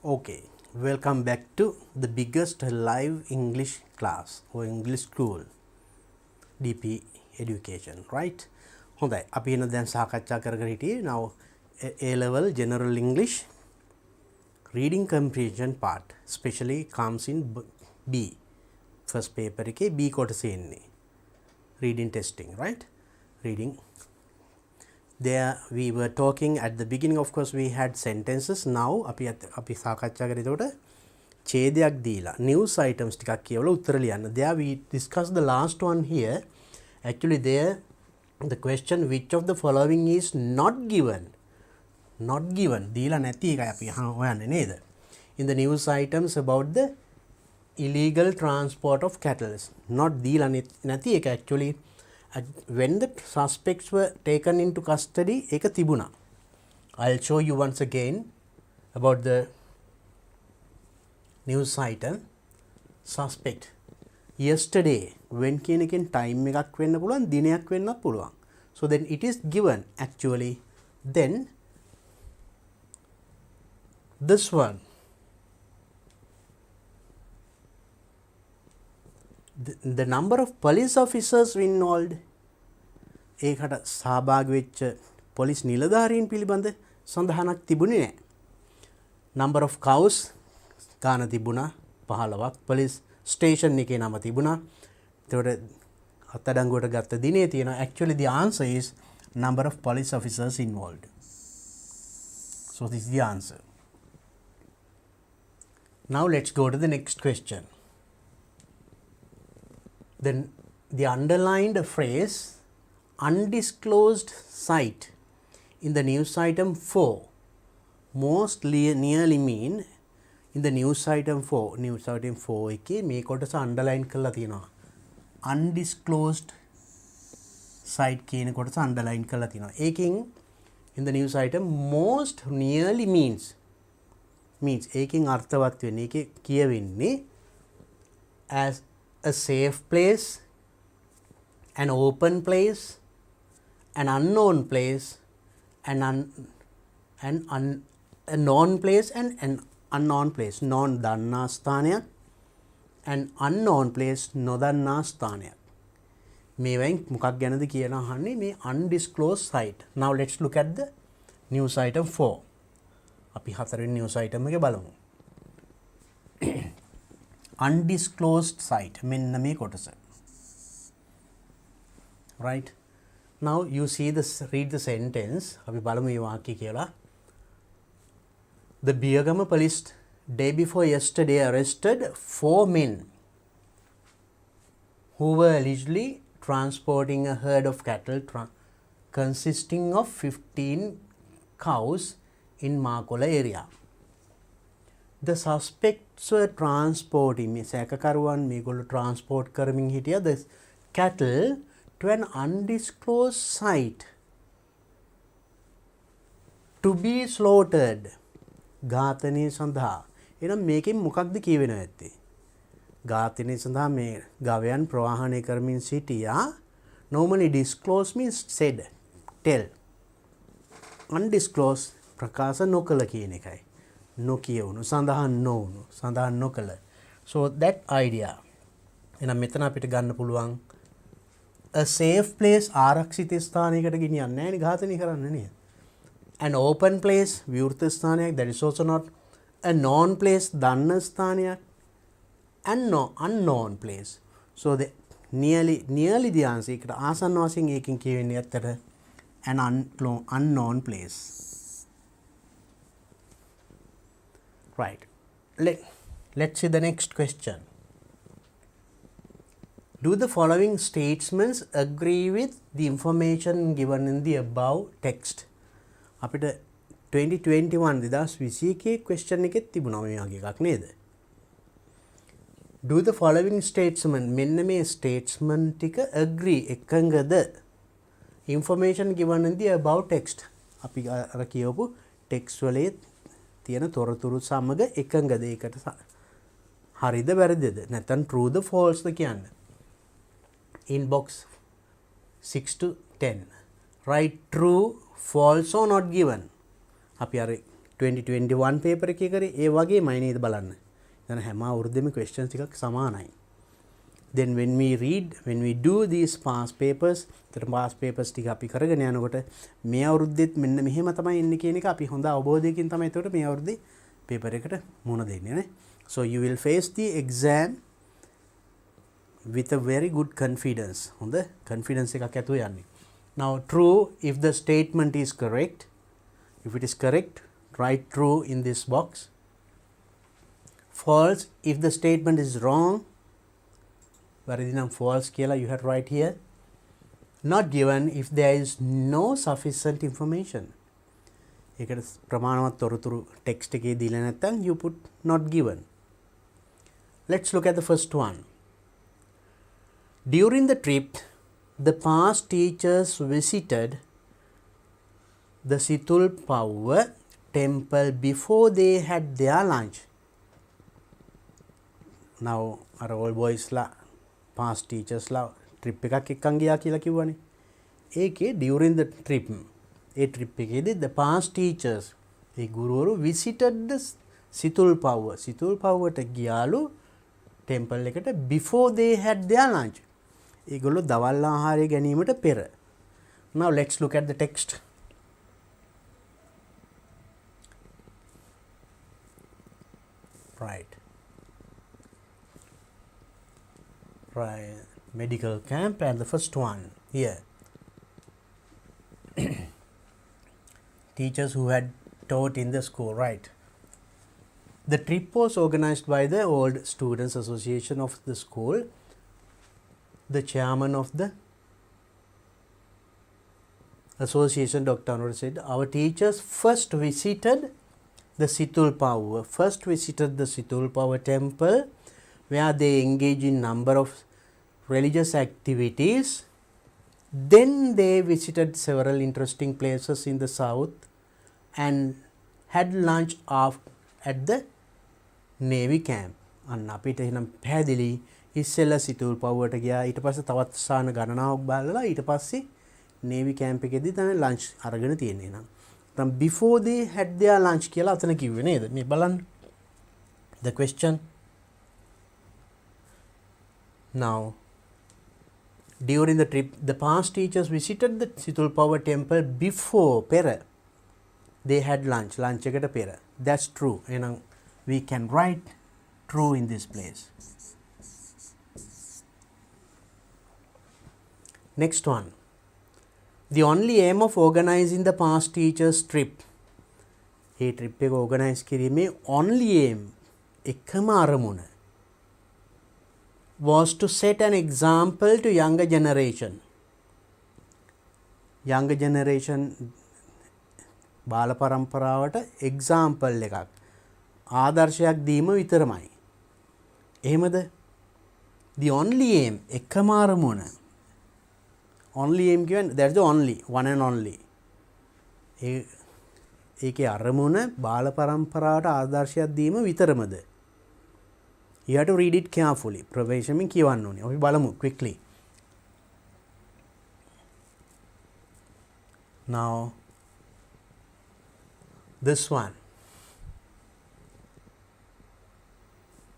Speaker 1: Okay, welcome back to the biggest live English class or English school, DP education, right? හොඳයි, අපි එන දැන් සාකච්ඡා කරගෙන හිටියේ now A level general English reading comprehension part especially comes in B first paper එකේ B කොටසේ එන්නේ reading testing, right? Reading. There we were talking at the beginning, of course we had sentences. Now අපි සාකච්ඡා කරේ එතකොට ඡේදයක් දීලා news items ටිකක් කියවලා උත්තර ලියන්න. There we discussed the last one here. Actually there the question which of the following is not given. දීලා නැති එකයි අපි හොයන්නේ නේද? In the news items about the illegal transport of cattle. Not දීලා නැති එක actually when the suspects were taken into custody එක තිබුණා. I'll show you once again about the news item suspect. Yesterday when කියන එකෙන් time එකක් වෙන්න පුළුවන්, දිනයක් වෙන්නත් පුළුවන්. So then it is given actually. Then this one, the number of police officers involved, ඒකට සහභාගී වෙච්ච පොලිස් නිලධාරීන් පිළිබඳ සඳහනක් තිබුණේ නැහැ. number of cows ගාන තිබුණා 15ක්. police station එකේ නම තිබුණා. ඒකට අත්අඩංගුවට ගත්ත දිනේ තියෙනවා. actually the answer is number of police officers involved. So this is the answer. Now let's go to the next question. Then the underlined phrase undisclosed site in the news item 4 most nearly mean in the news item 4 එකේ මේ කොටස underline කරලා තියෙනවා. undisclosed site කියන කොටස underline කරලා තියෙනවා. ඒකෙන් in the news item most nearly means ඒකෙන් අර්ථවත් වෙන්නේ ඒකේ කියවෙන්නේ as a safe place, an open place, an unknown place, a known place and an unknown place. known දන්නා ස්ථානයක්, an unknown place නොදන්නා ස්ථානයක්. මේවෙන් මොකක් ගැනද කියන අහන්නේ මේ undisclosed site. Now let's look at the news item 4. අපි හතරවෙනි news item එක බලමු. undisclosed site මෙන්න මේ කොටස. Right? Now you see this, read the sentence. අපි බලමු මේ වාක්‍ය කියලා. The Biyagama police day before yesterday arrested 4 men who were allegedly transporting a herd of cattle consisting of 15 cows in Makola area. The suspects were transporting මේ සැකකරුවන් මේගොල්ලෝ transport කරමින් හිටියා the cattle to an undisclosed site to be slaughtered. ඝාතනය සඳහා. එහෙනම් මේකෙන් මොකක්ද කියවෙනව ඇත්තේ? ඝාතනය සඳහා මේ ගවයන් ප්‍රවාහනය කරමින් සිටියා. Normally disclose means said, tell. Undisclosed ප්‍රකාශ නොකළ කියන එකයි. නොකියවුණු, සඳහන් නොවුණු, සඳහන් නොකළ. So that idea. එහෙනම් මෙතන අපිට ගන්න පුළුවන් a safe place ආරක්ෂිත ස්ථානයකට ගෙනියන්නේ නැහැ නේ ඝාතනය කරන්න නේද? an open place විවෘත ස්ථානයක්, that is also not. a known place දන්න ස්ථානයක්, and no unknown place. So the nearly the answer එකට ආසන්න වශයෙන් ඒකෙන් කියවෙන්නේ ඇත්තට an unknown place. Right. Let's see the next question. Do the following statements agree with the information given in the above text? අපිට 2021 question එකෙත් තිබුණා මේ වගේ එකක් නේද? Do the following statement මෙන්න මේ statement ටික agree එකඟද? Information given in the above text. අපි අර කියවපු text වලේ තියෙන තොරතුරු සමග එකඟද? ඒකට හරිද වැරදිද? නැත්නම් true the false ද කියන්නේ? In box 6 to 10. Write true, false or not given. අපි අර 2021 paper එකේ කරේ ඒ වගේමයි නේද බලන්න. දැන් හැම අවුරුද්දෙම questions ටිකක් සමානයි. Then when we do these past papers, the past papers ටික අපි කරගෙන යනකොට මේ අවුරුද්දෙත් මෙන්න මෙහෙම තමයි එන්නේ කියන එක අපි හොඳ අවබෝධයකින් තමයි එතකොට මේ අවුරුද්දේ paper එකට මුහුණ දෙන්නේ නේ. So you will face the exam with a very good confidence. හොඳ confidence එකක් ඇතුව යන්නේ. Now true if the statement is correct. If it is correct, write true in this box. False if the statement is wrong. වැරදි නම් false කියලා you have to write here. Not given if there is no sufficient information. ඒකට ප්‍රමාණවත් තොරතුරු text එකේ දීලා නැත්නම් you put not given. Let's look at the first one. During the trip, the past teachers visited the Situl Power temple before they had their lunch. Now, our old boys la past teachers la trip එකක් එක්කන් ගියා කියලා කිව්වනේ. ඒකේ during the trip A trip එකේදී the past teachers ඒ ගුරුවරු visited the Situl Power. Situl Power ට ගියාලු temple එකට before they had their lunch. ඒගොල්ලෝ දවල් ආහාරය ගැනීමට පෙර. Now let's look at the text. Right. Medical camp and the first one here. Teachers who had taught in the school, right. The trip was organized by the Old Students Association of the school. The chairman of the association, Dr. Anwar, said, our teachers first visited the Situl Power. First visited the Situl Power temple where they engage in number of religious activities. Then they visited several interesting places in the south and had lunch at the Navy camp. අන්න අපිට එහෙනම් පැහැදිලි ඉස්සෙල්ලා සිතුල් පවුවට ගියා ඊට පස්සේ තවත් ස්ථාන ගණනාවක් බලලා ඊට පස්සේ Navy camp එකේදී තමයි lunch අරගෙන තියෙන්නේ නං. දැන් before they had their lunch කියලා අතන කිව්වේ නේද? මේ බලන්න. The question. Now during the trip, the past teachers visited the Situl Power temple before pera. They had lunch ekata pera. That's true. And we can write true in this place. Next one. The only aim of organizing the past teachers trip. Hey trip එක organize කිරීමේ only aim එකම අරමුණ was to set an example to younger generation. Younger generation බාල පරම්පරාවට example එකක් ආදර්ශයක් දීම විතරමයි. එහෙමද? The only aim එකම අරමුණ. Only aim කියන්නේ that's the only one and only. ඒකේ අරමුණ බාල පරම්පරාවට ආදර්ශයක් දීම විතරමද? You have to read it carefully. ප්‍රවේශමෙන් කියවන්න ඕනේ. අපි බලමු quickly. Now this one.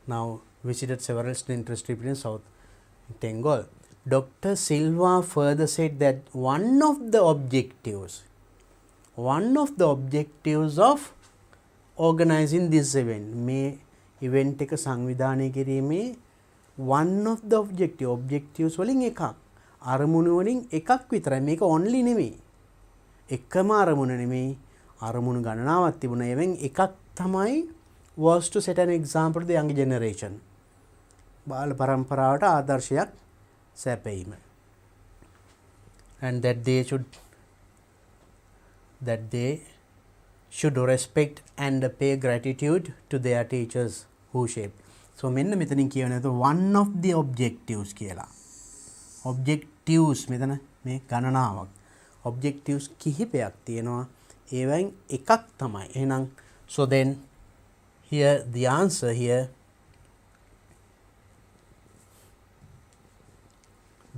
Speaker 1: Now visited several interesting in South Bengal. Dr. Silva further said that one of the objectives of organizing this event may event එක සංවිධානය කිරීමේ one of the objectives වලින් එකක් අරමුණු වලින් එකක් විතරයි මේක only නෙමෙයි එකම අරමුණ නෙමෙයි අරමුණු ගණනාවක් තිබුණා ඒවෙන් එකක් තමයි was to set an example to the young generation බාල පරම්පරාවට ආදර්ශයක් සැපයීම and that they should respect and pay gratitude to their teachers who shaped. So මෙන්න මෙතනින් කියවනේ one of the objectives කියලා. Objectives මෙතන මේ ගණනාවක්. Objectives කිහිපයක් තියෙනවා. ඒවෙන් එකක් තමයි. එහෙනම් so then here the answer here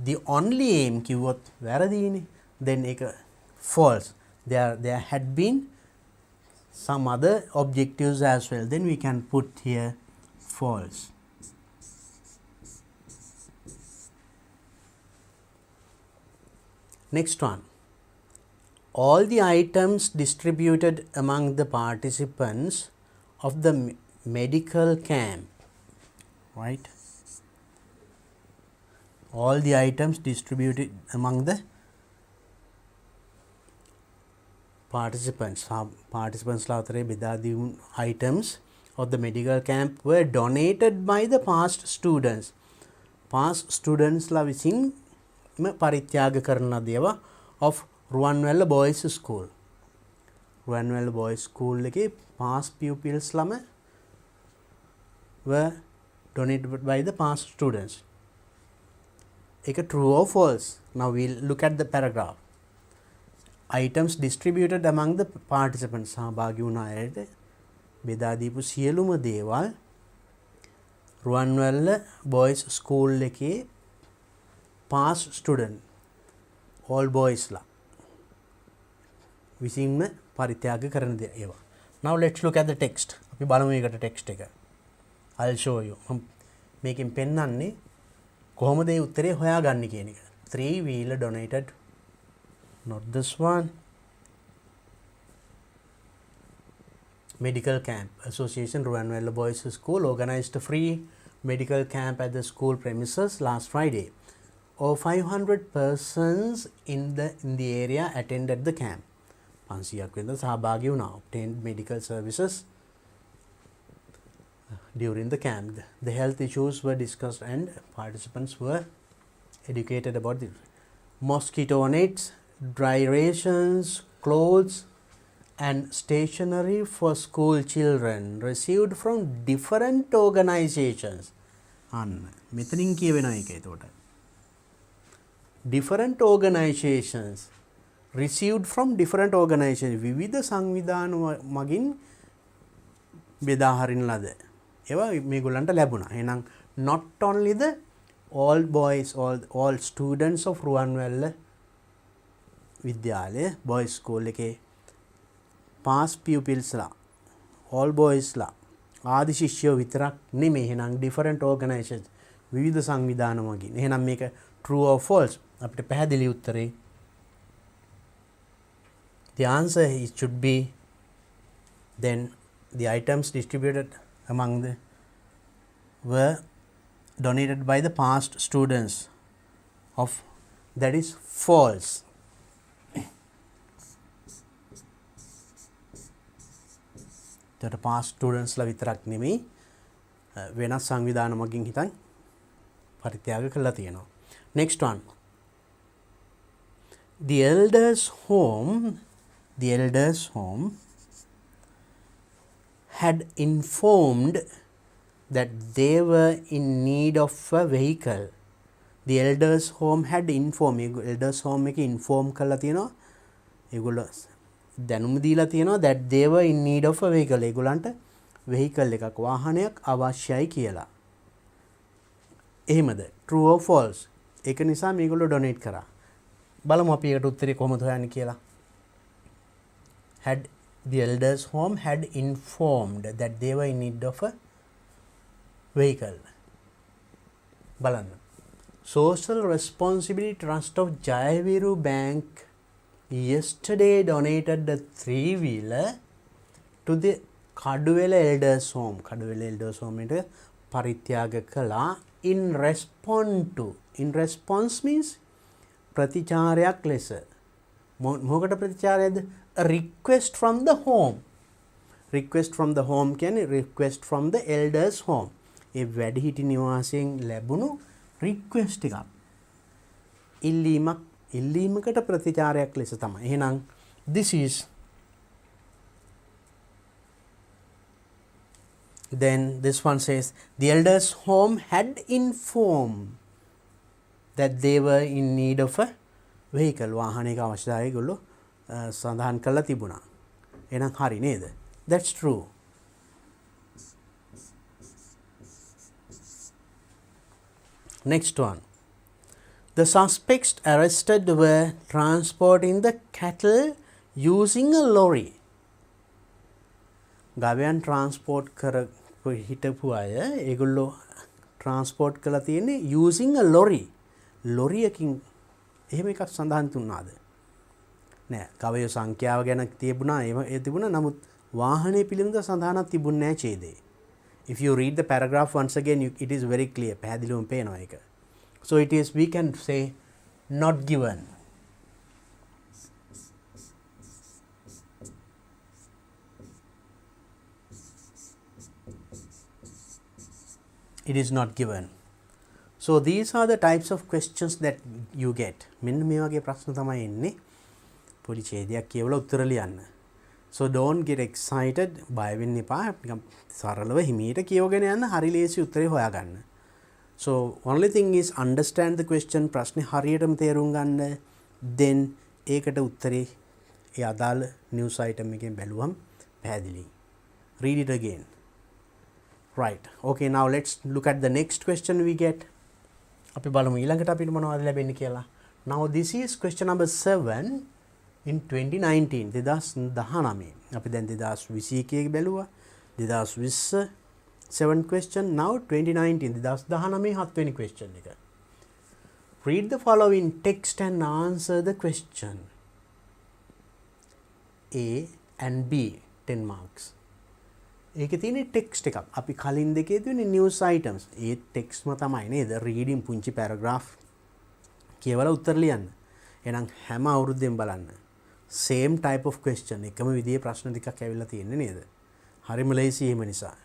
Speaker 1: the only aim කිව්වොත් වැරදීනේ. Then ඒක false. There had been some other objectives as well, then we can put here false. Next one, all the items distributed among the participants of the medical camp, right? All the items distributed among the participants la අතරේ බෙදා දීමු items of the medical camp were donated by the past students. past students ලා විසින් පරිත්‍යාග කරන දේවා of Ruwanwella boys school. Ruwanwella boys school එකේ past pupils ළම were donated by the past students. ඒක true or false? Now we'll look at the paragraph. Items distributed among the participants, සහභාගී වුණ අයට බෙදා දීපු සියලුම දේවල් රුවන්වැල්ල boys school එකේ past student all boys ලා විසින්ම පරිත්‍යාග කරන ඒවා. Now let's look at the text. අපි බලමු මේකට text එක. I'll show you. මම මේකෙන් පෙන්නන්නේ කොහොමද මේ උත්තරේ හොයාගන්නේ කියන එක. 3-wheeler donated, not this one. Medical camp. Association Ruwanwella Boys School organized a free medical camp at the school premises last Friday. Over 500 persons in the area attended the camp. 500ක් වෙනද සහභාගී වුණා. Obtained medical services during the camp. The health issues were discussed and participants were educated about the mosquito nets, dry rations, clothes and stationery for school children received from different organizations. මෙතනින් කියවෙනවා ඒක එතකොට. Different organizations received from different organizations. විවිධ සංවිධාන මගින් බෙදා හරින ලද ඒවා මේගොල්ලන්ට ලැබුණා. එහෙනම් not only the all boys, all students of Ruwanwella Vidyalaya boys school එකේ past pupils ලා all boys ලා ආදි ශිෂ්‍යයෝ විතරක් නෙමෙයි. එහෙනම් different organizations විවිධ සංවිධාන මගින්. එහෙනම් මේක true or false? අපිට පැහැදිලි උත්තරේ the answer should be then the items distributed among the were donated by the past students of, that is false. that past students ලා විතරක් නෙමෙයි වෙනස් සංවිධාන මගින් හිතන් පරිත්‍යාග කළා තියෙනවා. Next one, the elders home had informed that they were in need of a vehicle. The elders home had informed. elders home එක inform කරලා තියෙනවා. ඒගොල්ලෝ දැනුම දීලා තියෙනවා that they were in need of a vehicle. ඒගොල්ලන්ට vehicle එකක් වාහනයක් අවශ්‍යයි කියලා. එහෙමද? true or false? ඒක නිසා මේගොල්ලෝ donate කරා. බලමු අපි ඒකට උත්තරේ කොහොමද හොයන්නේ කියලා. Had the elders home had informed that they were in need of a vehicle. බලන්න. Social Responsibility Trust of Jayavira Bank yesterday donated the 3-wheeler to the Kaduwela Elders Home. Kaduwela Elders Home එක පරිත්‍යාග කළා in response means ප්‍රතිචාරයක් ලෙස. මොකට ප්‍රතිචාරයද? A request from the home. Request from the home කියන්නේ request from the elders home. ඒ වැඩිහිටි නිවාසයෙන් ලැබුණු request එකක්. ඉල්ලීමකට ප්‍රතිචාරයක් ලෙස තමයි. එහෙනම් this is then this one says the elders home had informed that they were in need of a vehicle. වාහනයක අවශ්‍යතාවය ඒගොල්ලෝ සඳහන් කරලා තිබුණා. එහෙනම් හරි නේද? That's true. Next one. The suspects arrested were transporting the cattle using a lorry. ගවයන් transport කර හිටපු අය ඒගොල්ලෝ ට්‍රාන්ස්පෝර්ට් කළා තියෙන්නේ using a lorry. ලොරියකින් එහෙම එකක් සඳහන් තුන්නාද? නෑ. ගවය සංඛ්‍යාව ගැන තිබුණා ඒ තිබුණා. නමුත් වාහනේ පිළිබඳ සඳහනක් තිබුණේ නැහැ ඡේදේ. If you read the paragraph once again, it is very clear. පැහැදිලිවම පේනවා ඒක. So it is, we can say, not given. It is not given. So these are the types of questions that you get. මෙන්න මේ වගේ ප්‍රශ්න තමයි එන්නේ. පොඩි ඡේදයක් කියවලා උත්තර ලියන්න. So don't get excited. බය වෙන්න එපා. නිකන් සරලව හිමීට කියවගෙන යන්න හරි ලේසි උත්තරේ හොයාගන්න. So only thing is understand the question. ප්‍රශ්නේ හරියටම තේරුම් ගන්න. Then ඒකට උත්තරේ ඒ අදාළ news item එකෙන් බැලුවම පැහැදිලි. Read it again. Right. Okay, now let's look at the next question we get. අපි බලමු ඊළඟට අපිට මොනවද ලැබෙන්නේ කියලා. Now this is question number 7 in 2019. 2019. අපි දැන් 2021 බැලුවා. 2020 7 question. Now 2019. 2019 7 වෙනි question එක. Read the following text and answer the question. A and B 10 marks. ඒකේ තියෙන ටෙක්ස්ට් එකක්. අපි කලින් දෙකේ තියෙන නිවුස් අයිටම්ස්. ඒ ටෙක්ස්ට්ම තමයි නේද? රීඩින් පුංචි පැරග්‍රාෆ් කියවලා උත්තර ලියන්න. එහෙනම් හැම අවුරුද්දෙම බලන්න. same type of question. එකම විදිහේ ප්‍රශ්න ටිකක් ඇවිල්ලා තියෙන්නේ නේද? හරිම ලේසි එහෙම නිසා.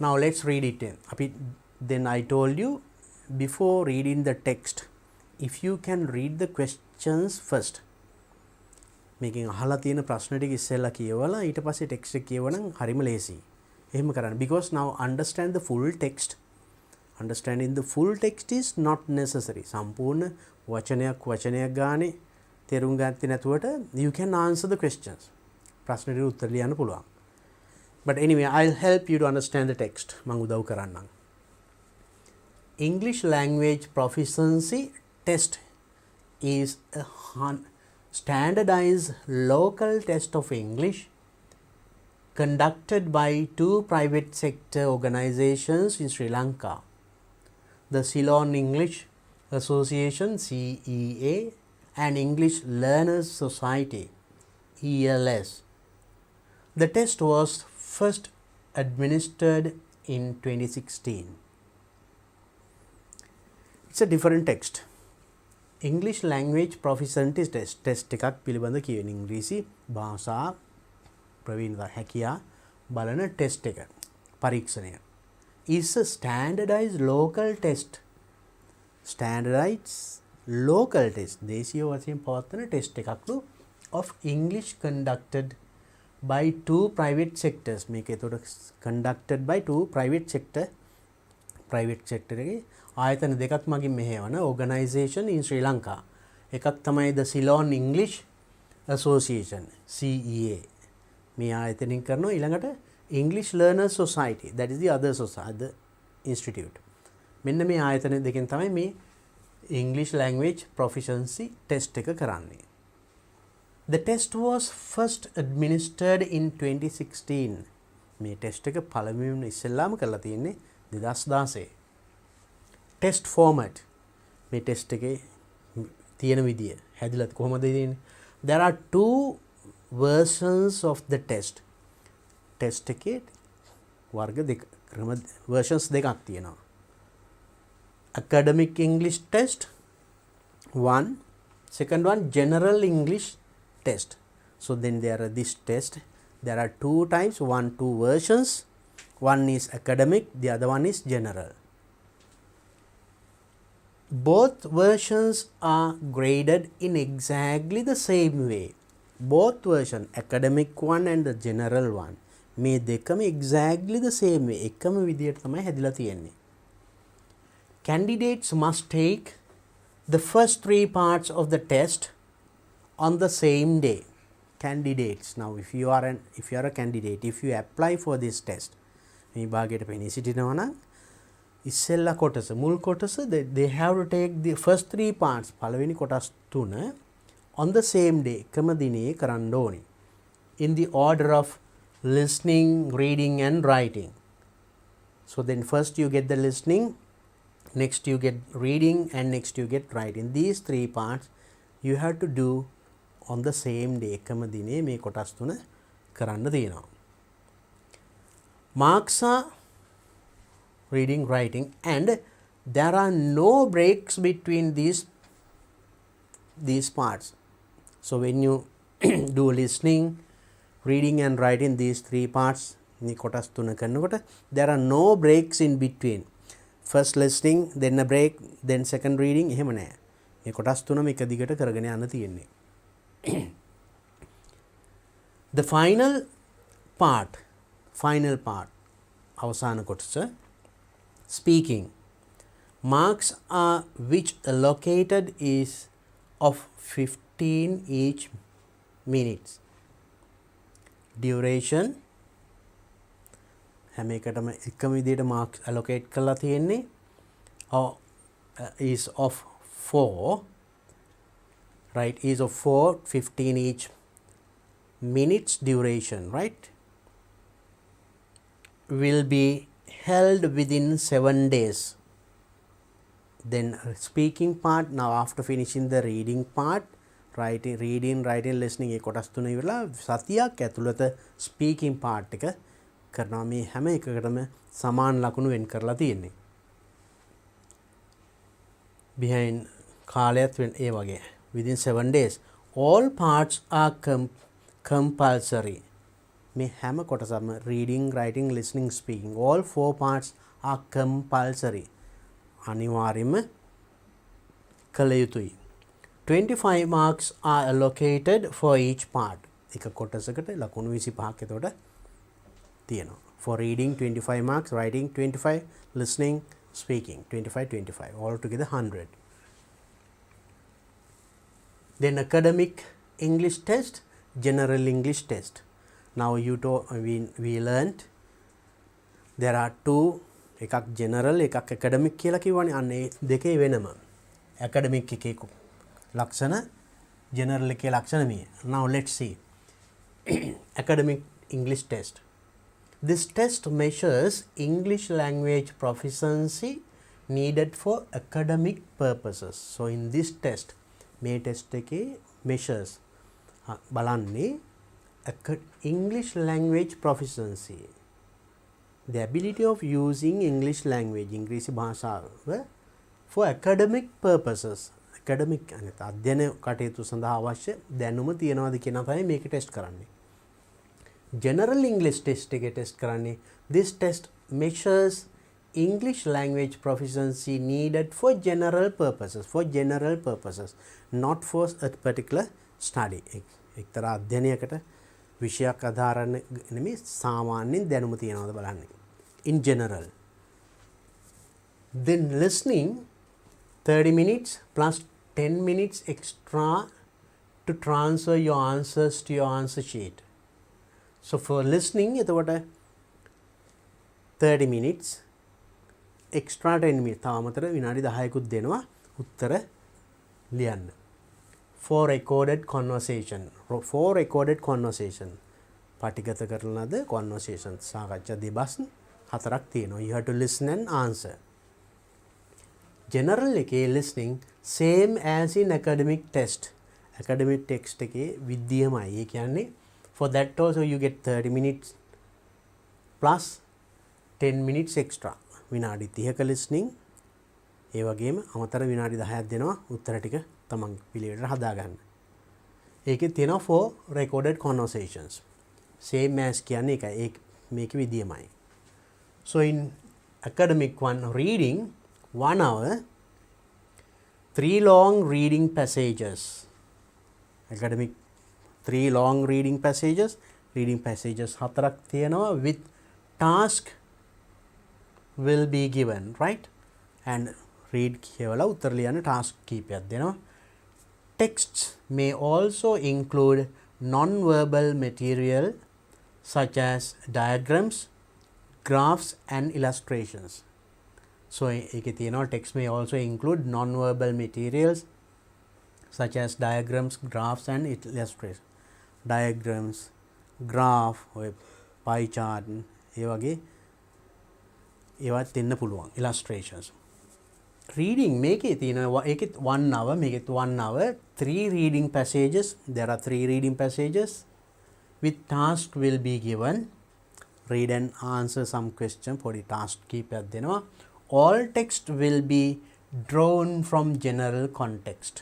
Speaker 1: Now let's read it in. අපි then I told you before reading the text, if you can read the questions first. මේකෙන් අහලා තියෙන ප්‍රශ්න ටික ඉස්සෙල්ලා කියවලා ඊට පස්සේ ටෙක්ස්ට් එක කියවනම් හරිම ලේසි. එහෙම කරන්න. Because now understand the full text. Understanding the full text is not necessary. සම්පූර්ණ වචනයක් ගානේ තේරුම් ගත්තේ නැතුවට you can answer the questions. ප්‍රශ්නෙට උත්තර ලියන්න පුළුවන්. But anyway, I'll help you to understand the text. මම උදව් කරන්නම්. English language proficiency test is a standardized local test of English conducted by 2 private sector organizations in Sri Lanka, the Ceylon English Association CEA and English Learners Society ELS. The test was first administered in 2016. It's a different text. English language proficiency test එකක් පිළිබඳ කියන ඉංග්‍රීසි භාෂා ප්‍රවීණතා හැකියා බලන test එක පරීක්ෂණය is a standardized local test. Standardized local test දේශීය වශයෙන් පවත්වන test එකක්ලු of English conducted by 2 private sectors. මේක එතකොට conducted by 2 private sector එකේ ආයතන දෙකක් මගින් මෙහෙවන organisation in Sri Lanka. එකක් තමයි the Ceylon English Association CEA. මේ ආයතනින් කරනවා. ඊළඟට English Learners Society, that is the other institute. මෙන්න මේ ආයතන දෙකෙන් තමයි මේ English language proficiency test එක කරන්නේ. The test was first administered in 2016. මේ ටෙස්ට් එක පළමුවෙන් ඉස්සෙල්ලාම කරලා තියෙන්නේ 2016. Test format. මේ ටෙස්ට් එකේ තියෙන විදිය හැදිලා කොහොමද තියෙන්නේ? There are 2 versions of the test. Test එකේ වර්ග දෙක versions දෙකක් තියෙනවා. Academic English test 1, second one general English test. So then there are this test. There are 2 types, 2 versions. One is academic, the other one is general. Both versions are graded in exactly the same way. Both version, academic one and the general one, මේ දෙකම exactly the same way. එකම විදියට තමයි හැදිලා තියෙන්නේ. Candidates must take the first 3 parts of the test on the same day. Candidates. Now if you are a candidate, if you apply for this test, මේ භාගයට පෙනී සිටිනවා නම් ඉස්සෙල්ලා කොටස මුල් කොටස they have to take the first 3 parts පළවෙනි කොටස් 3 on the same day එකම දිනේ කරන්න ඕනේ in the order of listening, reading and writing. So then first you get the listening, next you get reading and next you get writing. These three parts you have to do on the same day. එකම දිනේ මේ කොටස් තුන කරන්න තියෙනවා. Marks are reading, writing, and there are no breaks between these parts. So when you do listening, reading and writing, these three parts මේ කොටස් තුන කරනකොට there are no breaks in between. First listening, then a break, then second reading. එහෙම නැහැ. මේ කොටස් තුනම එක දිගට කරගෙන යන්න තියෙන්නේ. The final part අවසාන කොටස speaking. Marks are which allocated is of 15 each minutes. Duration හැම එකටම එකම විදිහට marks allocate කරලා තියෙන්නේ is of 4, right? Is of 4, 15 each minutes duration, right? Will be held within 7 days. Then speaking part, now after finishing the reading part, reading, writing, listening, ඒ කොටස් තුන ඉවරලා සතියක් ඇතුළත speaking part එක කරනවා. මේ හැම එකකටම සමාන ලකුණු වෙන් කරලා තියෙන්නේ. Behind කාලයත් ඒ වගේ within 7 days. All parts are compulsory. මේ හැම කොටසම reading, writing, listening, speaking, all 4 parts are compulsory. අනිවාර්යයෙන්ම කළ යුතුයි. 25 marks are allocated for each part. එක කොටසකට ලකුණු 25ක් එතකොට තියෙනවා. For reading 25 marks, writing 25, listening, speaking 25, all together 100. Then academic English test, general English test. Now we learned there are two, එකක් general, එකක් academic කියලා කිව්වනේ. අන්න ඒ දෙකේ වෙනම. academic එකේ ලක්ෂණ, general එකේ ලක්ෂණ මේ. Now let's see. Academic English test. This test measures English language proficiency needed for academic purposes. So in this test, මේ test එකේ measures බලන්නේ English language proficiency, the ability of using English language, ඉංග්‍රීසි භාෂාව for academic purposes. academic අධ්‍යයන කටයුතු සඳහා අවශ්‍ය දැනුම තියනවාද කියන තමයි මේක ටෙස්ට් කරන්නේ. General English test එක ටෙස්ට් කරන්නේ this test measures English language proficiency needed for general purposes, not for a particular study. එක්තරා අධ්‍යයනයකට විෂයක් ආධාරණ නෙමෙයි, සාමාන්‍යයෙන් දැනුම තියනවාද බලන්නේ. In general. Then listening 30 minutes plus 10 minutes extra to transfer your answers to your answer sheet. So for listening එතකොට 30 minutes extra 10 minutes තව අමතර විනාඩි 10කුත් දෙනවා උත්තර ලියන්න. For recorded conversation පටිගත කරන ලද conversation සාකච්ඡා දෙබස් 4ක් තියෙනවා. You have to listen and answer. General එකේ listening same as in academic test. academic text එකේ විද්‍යමයි. ඒ කියන්නේ for that also you get 30 minutes plus 10 minutes extra. විනාඩි 30ක listening, ඒ වගේම අමතර විනාඩි 10ක් දෙනවා උත්තර ටික තමන් පිළිවෙලට හදාගන්න. ඒකේ තියෙනවා for recorded conversations. same as කියන්නේ එකයි. මේක විදියමයි. So in academic one, reading 1 hour, 3 long reading passages. Academic 3 long reading passages 4ක් තියෙනවා with task will be given, right? And read කියවලා උත්තර ලියන්න task කීපයක් දෙනවා. Texts may also include non-verbal material such as diagrams, graphs and illustrations. So ඒකේ තියෙනවා text may also include non-verbal materials such as diagrams, graphs and illustrations. Diagrams, graph, pie chart ඒ වගේ ඒවත් දෙන්න පුළුවන් illustrations. Reading මේකේ තියෙනවා ඒකෙත් 1 hour මේකෙත් 1 hour 3 reading passages. There are 3 reading passages with task will be given. Read and answer some question පොඩි task කීපයක් දෙනවා. All text will be drawn from general context.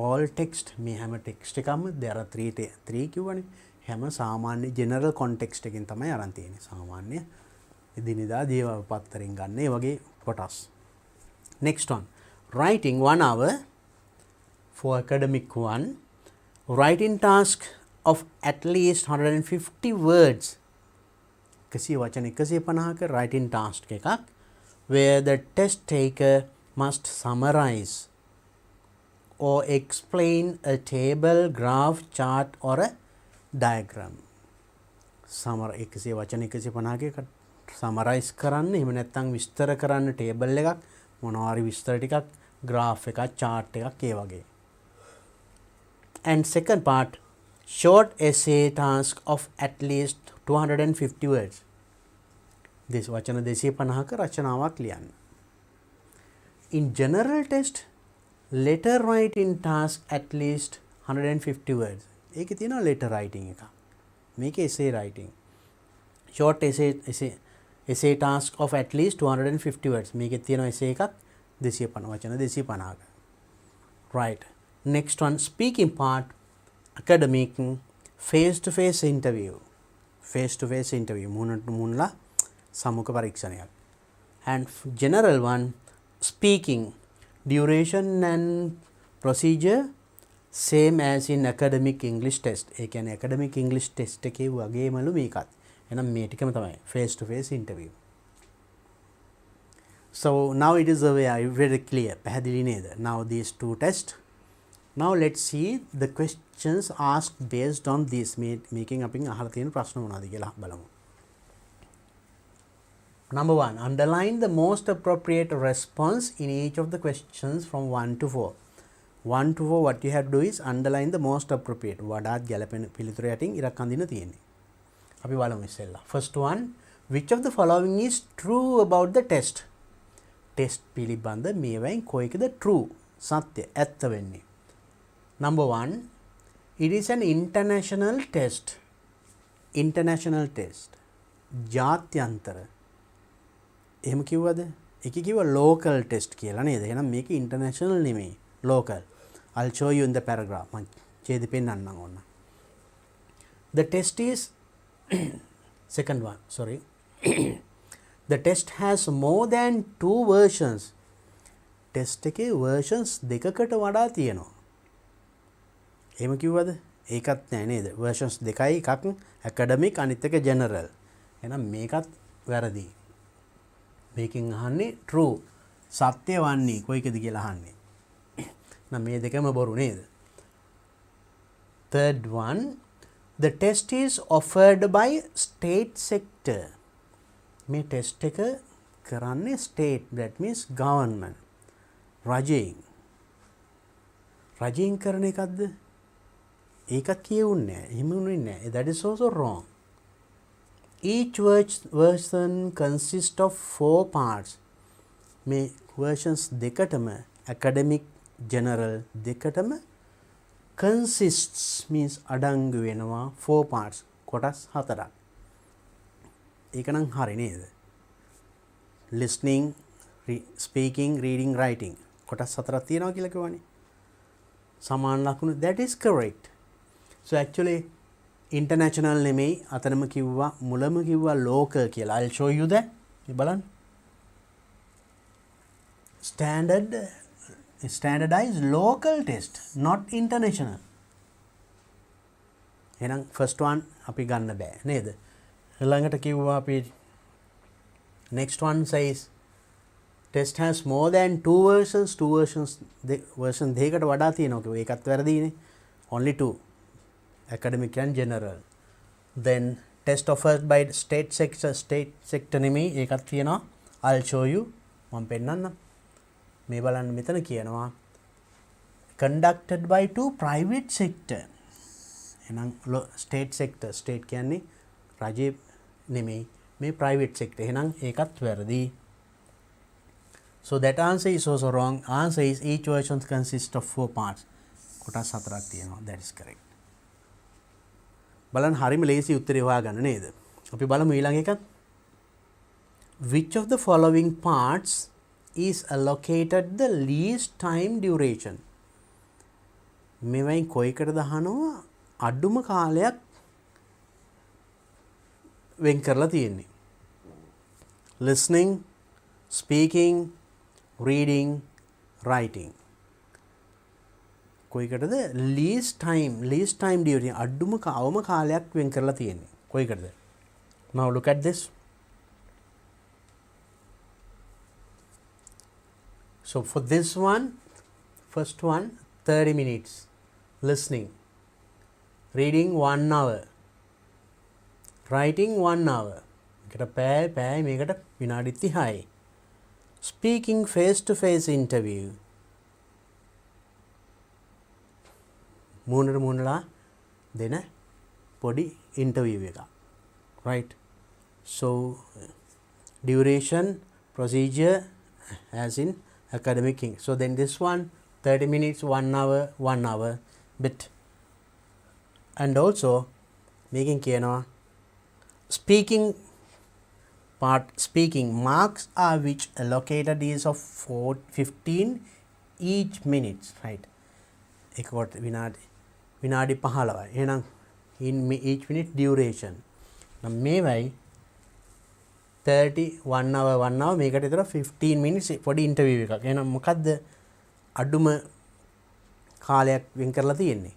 Speaker 1: All text මේ හැම text එකක්ම there are 3 කිව්වනේ. හැම සාමාන්‍ය general context එකකින් තමයි අරන් තියෙන්නේ. සාමාන්‍ය එදිනෙදා දේවල් පත්තරෙන් ගන්න ඒ වගේ කොටස්. Next one, writing 1 hour for academic 1. Writing task of at least 150 words. කසිය වචන 150ක writing task එකක් where the test taker must summarize or explain a table, graph, chart or a diagram. එකසිය වචන 150ක සමරයිස් කරන්න එහෙම නැත්නම් විස්තර කරන්න ටේබල් එකක් මොනවාරි විස්තර ටිකක් graph එකක් chart එකක් ඒ වගේ. And second part, short essay task of at least 250 words. This වචන 250ක රචනාවක් ලියන්න. In general test, letter writing task at least 150 words. ඒකේ තියෙනවා letter writing එක. මේකේ essay writing. Short essay task of at least 250 words. මේකේ තියෙනවා essay එකක් 250 වචන 250ක. Right. Next one, speaking part, academic face to face interview. Face to face interview මුණට මුණලා සමුඛ පරීක්ෂණයක්. And general one, speaking, duration and procedure same as in academic English test. ඒ කියන්නේ academic English test එකේ වගේමලු මේකත්. එහෙනම් මේ ටිකම තමයි face to face interview. So now it is very clear. පැහැදිලි නේද? Now these two tests. Now let's see the questions asked based on this. Making අපින් අහලා තියෙන ප්‍රශ්න මොනවද කියලා බලමු. Number 1, underline the most appropriate response in each of the questions from 1 to 4. 1 to 4 what you have to do is underline the most appropriate. වඩාත් ගැළපෙන පිළිතුර යටින් ඉරක් අඳින්න තියෙන්නේ. අපි බලමු ඉස්සෙල්ලා. First one, which of the following is true about the test? Test පිළිබඳ මේවායින් කොයිකද true? සත්‍ය ඇත්ත වෙන්නේ. Number 1, it is an international test. International test. ජාත්‍යන්තර. එහෙම කිව්වද? එක කිව්වා local test කියලා නේද? එහෙනම් මේක international නෙමෙයි. Local. I'll show you in the paragraph. මම ඡේද පෙන්නන්නම් ඕන්න. The test is second one, sorry. The test has more than 2 versions. Test එකේ versions දෙකකට වඩා තියෙනවා. එහෙම කිව්වද? ඒකත් නෑ නේද? versions දෙකයි, එකක් academic අනිත් එක general. එහෙනම් මේකත් වැරදි. මේකෙන් අහන්නේ true. සත්‍ය වන්නේ කොයිකද කියලා අහන්නේ. නම් මේ දෙකම බොරු නේද? Third one, the test is offered by state sector. මේ ටෙස්ට් එක කරන්නේ state, that means government. රජයෙන් කරන එකක්ද? ඒකත් කියවුන්නේ නැහැ. එහෙම උනේ නැහැ. That is also wrong. Each version consists of 4 parts. මේ versions දෙකටම academic, general දෙකටම consists means අඩංගු වෙනවා 4 parts. කොටස් 4ක්. ඒක නම් හරි නේද? listening, speaking, reading, writing. කොටස් 4ක් තියෙනවා කියලා කියවනේ. සමාන ලකුණු. That is correct. So actually international නෙමෙයි අතනම කිව්වා මුලම කිව්වා local කියලා. I'll show you that. මේ බලන්න. Standardized local test, not international. එහෙනම් first one අපි ගන්න බෑ නේද? ළඟට කිව්වා අපි next one says test has more than 2 versions. version දෙකකට වඩා තියෙනවා කිව්වා. ඒකත් වැරදිනේ. Only 2. Academic and general. Then test offered by state sector නෙමෙයි ඒකත් තියෙනවා. I'll show you. මම පෙන්නන්නම්. මේ බලන්න මෙතන කියනවා conducted by 2 private sector. එහෙනම් state sector, state කියන්නේ රජයේ නෙමෙයි මේ private sector. එහෙනම් ඒකත් වැරදි. So that answer is also wrong. Answer is each version consists of 4 parts. කොටස් 4ක් තියෙනවා. That is correct. බලන්න හරිම ලේසි උත්තරේ හොයාගන්න නේද? අපි බලමු ඊළඟ එකත්. Which of the following parts is allocated the least time duration? මෙවයින් කොයිකටද අහනවා අඩුම කාලයක් වෙන් කරලා තියෙන්නේ. Listening, speaking, reading, writing. කොයිකටද least time duration අඩුම අවම කාලයක් වෙන් කරලා තියෙන්නේ. කොයිකටද? Now look at this. So for this one, first one 30 minutes listening, reading 1 hour, writing 1 hour. එකට පැය මේකට විනාඩි 30යි. Speaking face to face interview. මුණලා දෙන පොඩි interview එක. Right? So duration, procedure as in academic thing. So then this one 30 minutes, 1 hour bit. And also making කියනවා speaking marks are which allocated is of 15 each minutes, right? එකකට විනාඩි 15යි. එහෙනම් in each minute duration. නම් මේවයි 30 1 hour මේකට විතර 15 minutes පොඩි interview එකක්. එහෙනම් මොකද්ද අඩුම කාලයක් වෙන් කරලා තියෙන්නේ?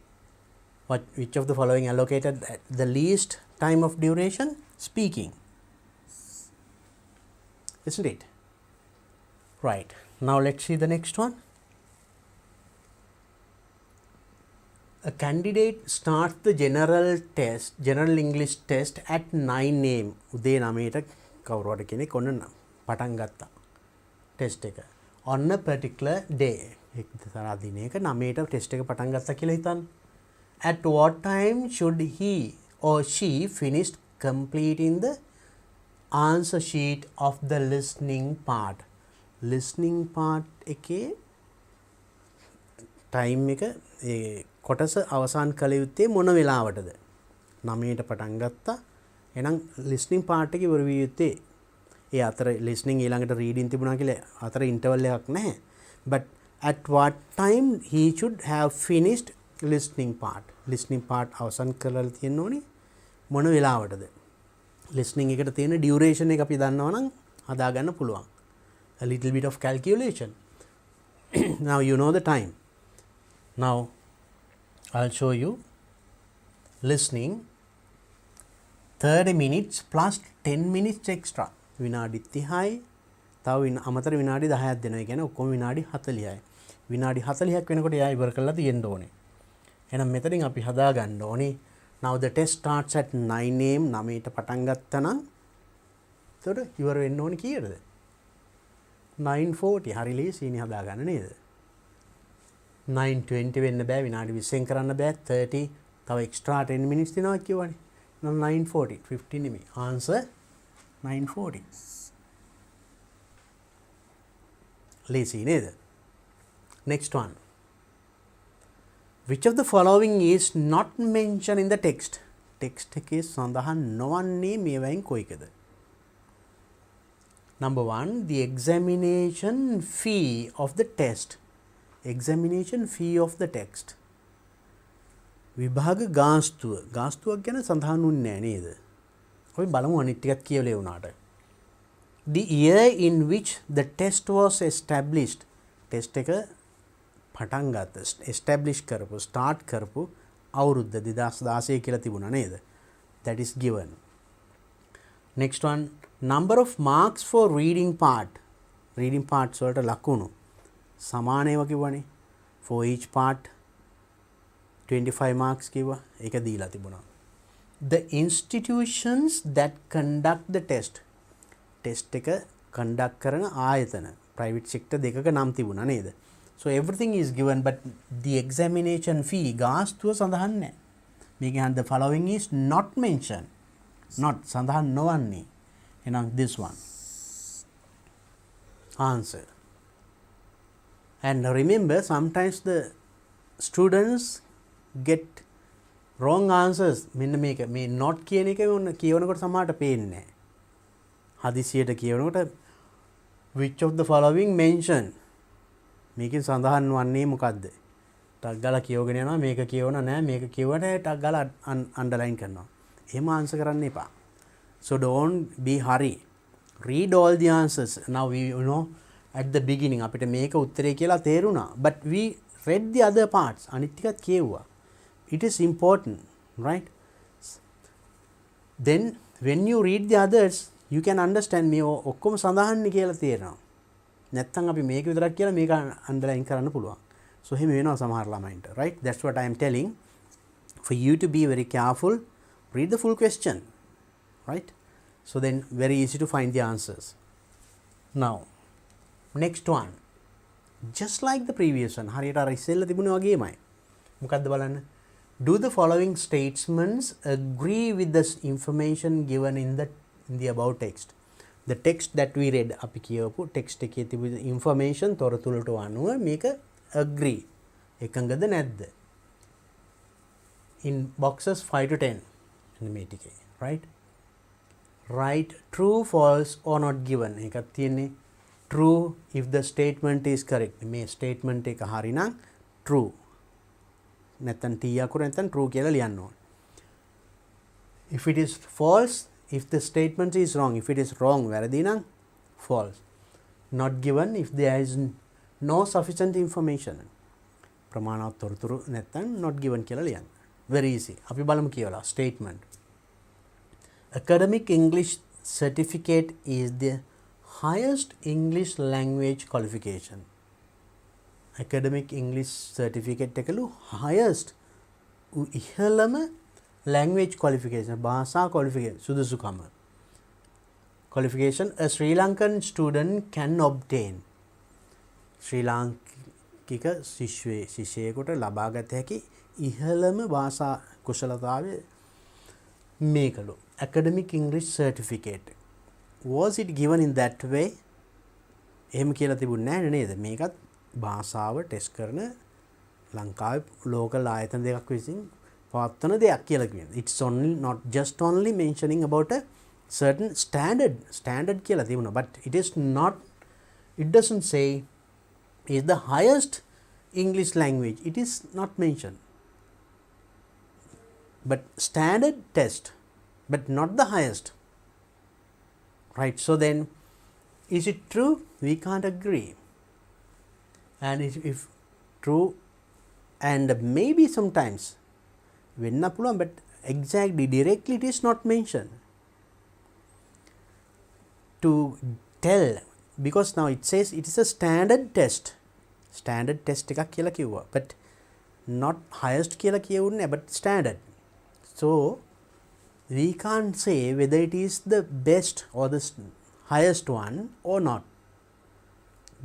Speaker 1: Which of the following allocated the least time of duration? Speaking. Isn't it? Right. Now let's see the next one. A candidate starts the general English test at 9 am. උදේ 9ට කවුරුහරි කෙනෙක් ඔන්න පටන් ගත්තා ටෙස්ට් එක. on a particular day. එක්තරා දිනයක 9ට test එක පටන් ගත්තා කියලා හිතන්න. At what time should he or she finish completing the answer sheet of the listening part? Listening part එකේ time එක කොටස අවසන් කළ යුත්තේ මොන වෙලාවටද? 9ට පටන් ගත්තා. එහෙනම් listening part එක ඉවර විය යුත්තේ ඒ අතර listening ඊළඟට reading තිබුණා කියලා අතර interval එකක් නැහැ. But at what time he should have finished listening part? Listening part අවසන් කරලා තියෙන්න ඕනේ මොන වෙලාවටද? Listening එකට තියෙන duration එක අපි දන්නවා නම් හදා ගන්න පුළුවන්. A little bit of calculation. Now you know the time. Now I'll show you listening 30 minutes plus 10 minutes extra. විනාඩි 30යි තව අමතර විනාඩි 10ක් දෙනවා. ඒ කියන්නේ ඔක්කොම විනාඩි 40යි. විනාඩි 40ක් වෙනකොට එයා ඉවර කරලා තියෙන්න ඕනේ. එහෙනම් මෙතනින් අපි හදා ගන්න ඕනේ. Now the test starts at 9 am. 9ට පටන් ගත්තා නම් එතකොට ඉවර වෙන්න ඕනේ කීයටද? 9:40. හරි ලේසියිනේ හදා ගන්න නේද? 9:20 වෙන්න බෑ. විනාඩි 20ෙන් කරන්න බෑ. 30 තව extra 10 minutes දෙනවා කියවනේ. 9:40 15 නෙමෙයි. answer 9:40. Lazy නේද? Next one. Which of the following is not mentioned in the text? Text එකේ සඳහන් නොවන්නේ මේවයින් කොයිකද? Number 1, the examination fee of the test. Examination fee of the text. විභාග ගාස්තුවක් ගැන සඳහන් වුන්නේ නැහැ නේද? අපි බලමු අනිත් ටිකත් කියලා වුණාට. The year in which the test was established. Test එක පටන් ගත්ත establish කරපු start කරපු අවුරුද්ද 2016 කියලා තිබුණා නේද? That is given. Next one, number of marks for reading part. Reading parts වලට ලකුණු සමානව කිව්වනේ. For each part 25 marks කිව්වා. ඒක දීලා තිබුණා. The institutions that conduct the test. Test එක conduct කරන ආයතන private sector දෙකක නම් තිබුණා නේද? So everything is given but the examination fee ගාස්තුව සඳහන් නැහැ. මේකෙන් the following is not mentioned. not සඳහන් නොවන්නේ. එහෙනම් this one answer. And remember, sometimes the students get wrong answers. මෙන්න මේක මේ not කියන එක කියවනකොට සමහරට පේන්නේ නැහැ. හදිසියට කියවනකොට which of the following mention මේකෙන් සඳහන් වන්නේ මොකද්ද? ටක් ගාලා කියවගෙන යනවා මේක කියවන නෑ මේක කියවට ටක් ගාලා අන්ඩර්ලයින් කරනවා. එහෙම ආන්සර් කරන්න එපා. So don't be hurry. Read all the answers. Now we know at the beginning අපිට මේක උත්තරේ කියලා තේරුණා. But we read the other parts. අනිත් ටිකත් කියවුවා. It is important, right? Then when you read the others, you can understand මේ ඔක්කොම සඳහන් කියලා තේරෙනවා. නැත්තම් අපි මේක විතරක් කියලා මේක අන්ඩර්ලයින් කරන්න පුළුවන්. So එහෙම වෙනවා සමහර ළමයින්ට, right? That's what I am telling. For you to be very careful, read the full question, right? So then very easy to find the answers. Now next one, just like the previous one, හරියට අර ඉස්සෙල්ලා තිබුණේ වගේමයි. මොකද්ද බලන්න? Do the following statements agree with the information given in the above text? The text that we read, අපි කියවපු text එකේ තිබුණු information තොරතුරට අනුව මේක agree එකඟද නැද්ද? In boxes 5 to 10 මේ ටිකේ, right? Write true, false or not given. එකක් තියෙන්නේ true if the statement is correct. මේ statement එක හරි නම් true. නැත්නම් t අකුර නැත්නම් true කියලා ලියන්න ඕනේ. If it is false, if the statement is wrong, if it is wrong වැරදි නම් false. Not given if there is no sufficient information. ප්‍රමාණවත් තොරතුරු නැත්නම් not given කියලා ලියන්න. Very easy. අපි බලමු කියලා statement. Academic English certificate is the highest English language qualification. Academic English certificate එකලු highest ඉහළම language qualification භාෂා qualification සුදුසුකම qualification a Sri Lankan student can obtain. ශ්‍රී ලාංකික ශිෂ්‍යයෙකුට ලබාගත හැකි ඉහළම භාෂා කුසලතාවය මේකලු. Academic English certificate. Was it given in that way? එහෙම කියලා තිබුණේ නැහැ නේද? මේකත් භාෂාව ටෙස්ට් කරන ලංකාවේ ලෝකල් ආයතන දෙකක් විසින් පවත්වන දෙයක් කියලා කියනවා. It's only not just only mentioning about a certain standard කියලා තිබුණා. But it is not, it doesn't say is the highest English language. It is not mentioned. But standard test, but not the highest. Right, so then is it true? We can't agree. And if true, and maybe sometimes වෙන්න පුළුවන්, but exactly directly it is not mentioned. To tell, because now it says it is a standard test එකක් කියලා කිව්වා, but not highest කියලා කියවුන්නේ, but standard. So we can't say whether it is the best or the highest one or not.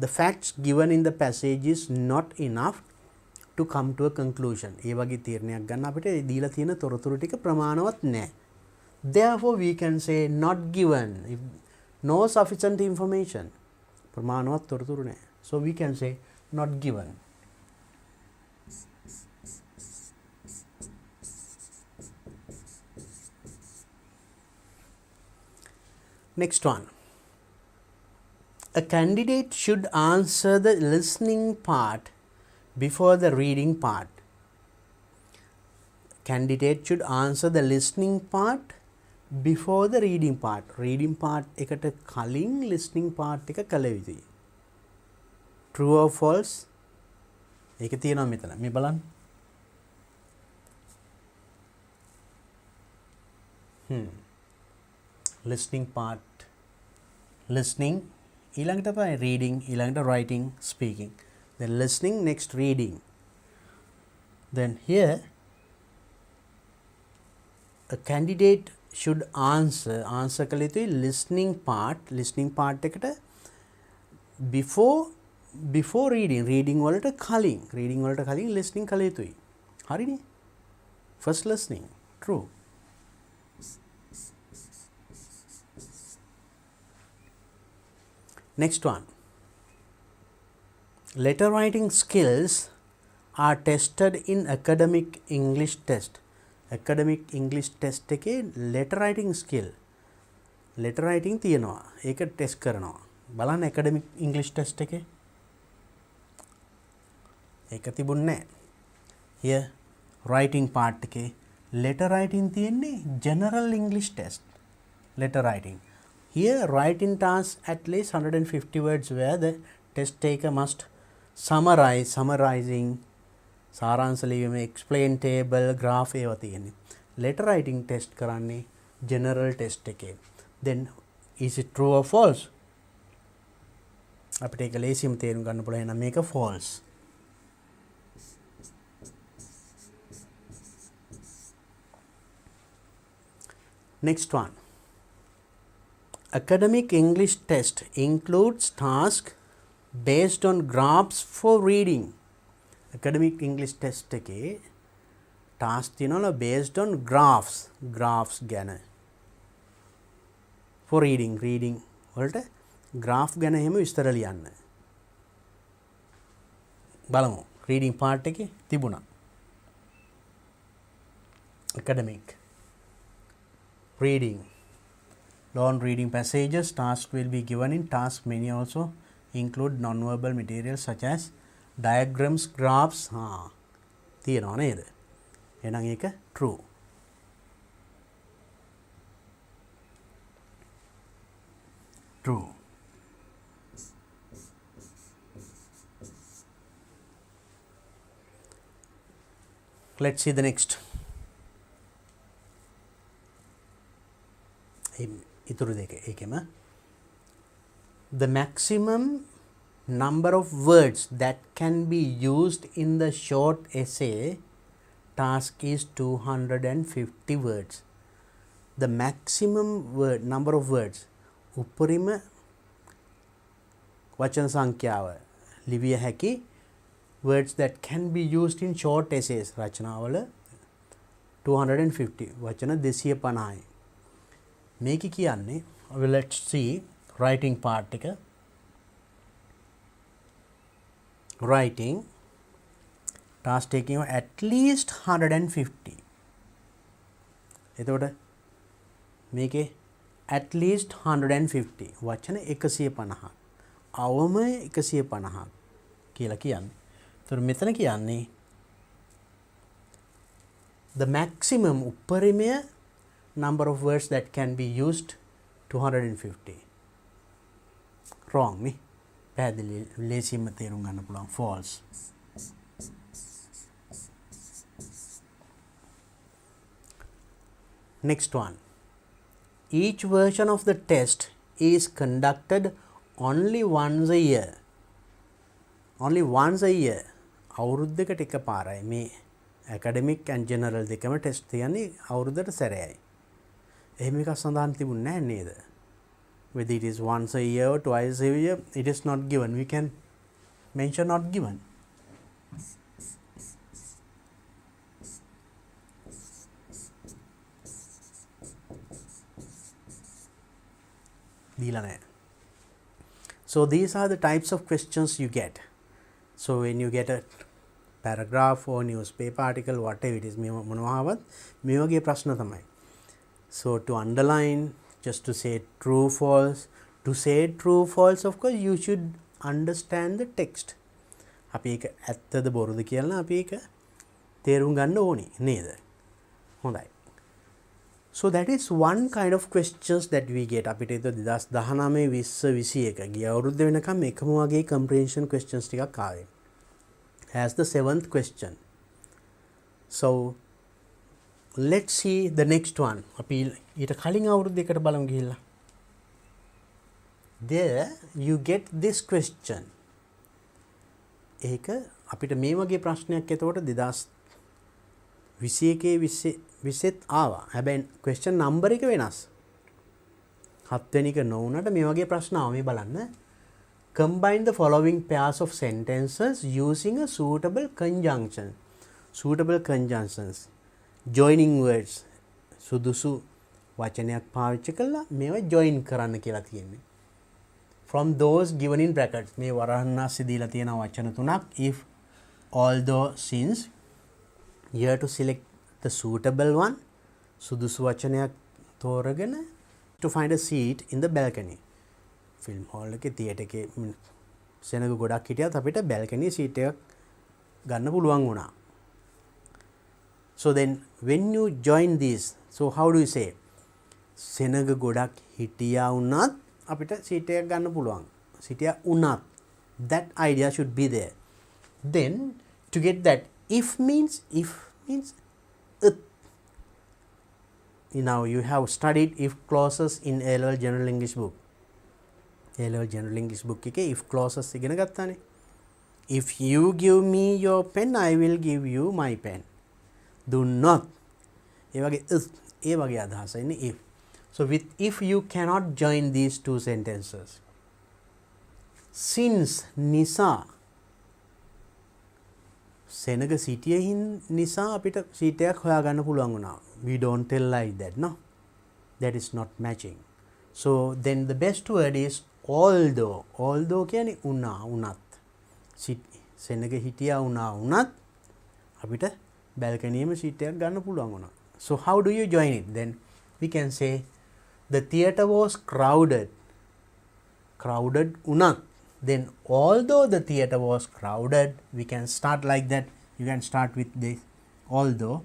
Speaker 1: The facts given in the passage is not enough to come to a conclusion. ඒ වගේ තීරණයක් ගන්න අපිට දීලා තියෙන තොරතුරු ටික ප්‍රමාණවත් නැහැ. Therefore we can say not given if no sufficient information. ප්‍රමාණවත් තොරතුරු නැහැ. So we can say not given. Next one. A candidate should answer the listening part before the reading part. Candidate should answer the listening part before the reading part. Reading part එකට කලින් listening part එක කළ යුතුයි. True or false? ඒක තියෙනවා මෙතන. මේ බලන්න. Listening part. Listening. ඊළඟට තමයි reading, ඊළඟට writing, speaking. Then listening, next reading. Then here a candidate should answer කළ යුතුයි listening part එකට before reading වලට කලින් listening කළ යුතුයි. හරිනේ? First listening. True. Next one. Letter writing skills are tested in academic English test. Academic English test එකේ letter writing skill. letter writing තියෙනවා. ඒක test කරනවා. බලන්න academic English test එකේ. ඒක තිබුණේ නැහැ. Here writing part එකේ letter writing තියෙන්නේ general English test. Letter writing. Here writing task at least 150 words where the test taker must summarizing සාරාංශ ලිවීම explain table graph ඒවා තියෙන්නේ. letter writing test කරන්නේ general test එකේ. Then is it true or false? අපිට ඒක ලේසියම තේරුම් ගන්න පුළුවන්. එහෙනම් මේක false. Next one. Academic English test includes tasks based on graphs for reading. Academic English test එකේ task තියෙනවා based on graphs ගැන. For reading වලට graph ගැන එහෙම විස්තර ලියන්න. බලමු reading part එකේ තිබුණා. Academic reading. Long reading passages. Tasks will be given in task menu also include non-verbal materials such as diagrams, graphs. තියෙනවා නේද? එහෙනම් ඒක true. True. Let's see the next. ඉතුරු දෙක ඒකෙම the maximum number of words that can be used in the short essay task is 250 words. The maximum number of words උපරිම වචන සංඛ්‍යාව ලිවිය හැකි words that can be used in short essays රචනාවල 250 වචන 250යි. මේක කියන්නේ let's see writing part එක. Writing task taking at least 150. එතකොට මේකේ at least 150 වචන 150 අවම 150 කියලා කියන්නේ. එතකොට මෙතන කියන්නේ the maximum උපරිමය number of words that can be used 250. Wrong නේ. පැහැදිලි ලේසියෙන්ම තේරුම් ගන්න පුළුවන්. False. Next one. Each version of the test is conducted only once a year. Only once a year. අවුරුද්දකට එකපාරයි මේ academic and general දෙකම test තියන්නේ අවුරුද්දට සැරයයි. එහෙම එකක් සඳහන් තිබුණේ නැහැ නේද? Whether it is once a year or twice a year, it is not given. We can mention not given. දීලා නැහැ. So these are the types of questions you get. So when you get a paragraph or newspaper article, whatever it is, මොනවාවත් මේ වගේ ප්‍රශ්න තමයි. So to underline, just to say true, false. To say true, false, of course, you should understand the text. අපි ඒක ඇත්තද බොරුද කියලා අපි ඒක තේරුම් ගන්න ඕනි නේද? හොඳයි. So that is one kind of questions that we get. අපිට ඒක 2019 20 21 ගිය අවුරුද්ද වෙනකම් එකම වගේ comprehension questions ටිකක් ආවේ. As the 7th question. So let's see the next one. අපි ඊට කලින් අවුරුද්දයකට බලමු ගිහිල්ලා. There you get this question. ඒක අපිට මේ වගේ ප්‍රශ්නයක් එතකොට 2021 20ත් ආවා. හැබැයි question number එක වෙනස්. 7 වෙනි එක නොවුනට මේ වගේ ප්‍රශ්න ආව. මේ බලන්න. Combine the following pairs of sentences using a suitable conjunction. Suitable conjunctions. Joining words. සුදුසු වචනයක් පාවිච්චි කරලා මේවා join කරන්න කියලා තියෙන්නේ. from those given in brackets. මේ වරහන් ASCII දීලා තියෙන වචන තුනක්. If, although, since. You have to select the suitable one. සුදුසු වචනයක් තෝරගෙන to find a seat in the balcony. Film hall එකේ තියටර් එකේ සෙනඟ ගොඩක් හිටියත් අපිට balcony seat එකක් ගන්න පුළුවන් වුණා. So then when you join this, so how do you say? සෙනඟ ගොඩක් හිටියා වුණත් අපිට seat එකක් ගන්න පුළුවන්. හිටියා වුණත්. That idea should be there. Then to get that, if means now you have studied if clauses in A-level general English book. A-level general English book එකේ if clauses ඉගෙන ගත්තානේ. If you give me your pen, I will give you my pen. Do not. ඒ වගේ අදහස ඉන්නේ if. So with if you cannot join these two sentences. Since නිසා සෙනඟ සිටියින් නිසා අපිට seat එකක් හොයාගන්න පුළුවන් වුණා. We don't tell like that, no? That is not matching. So then the best word is although. Although කියන්නේ උනත්. සෙනඟ හිටියා වුණත් අපිට balcony සීට් එකක් ගන්න පුළුවන් වුණා. So how do you join it? Then we can say the theatre was crowded. Crowded unat. Then although the theatre was crowded, we can start like that. You can start with this. Although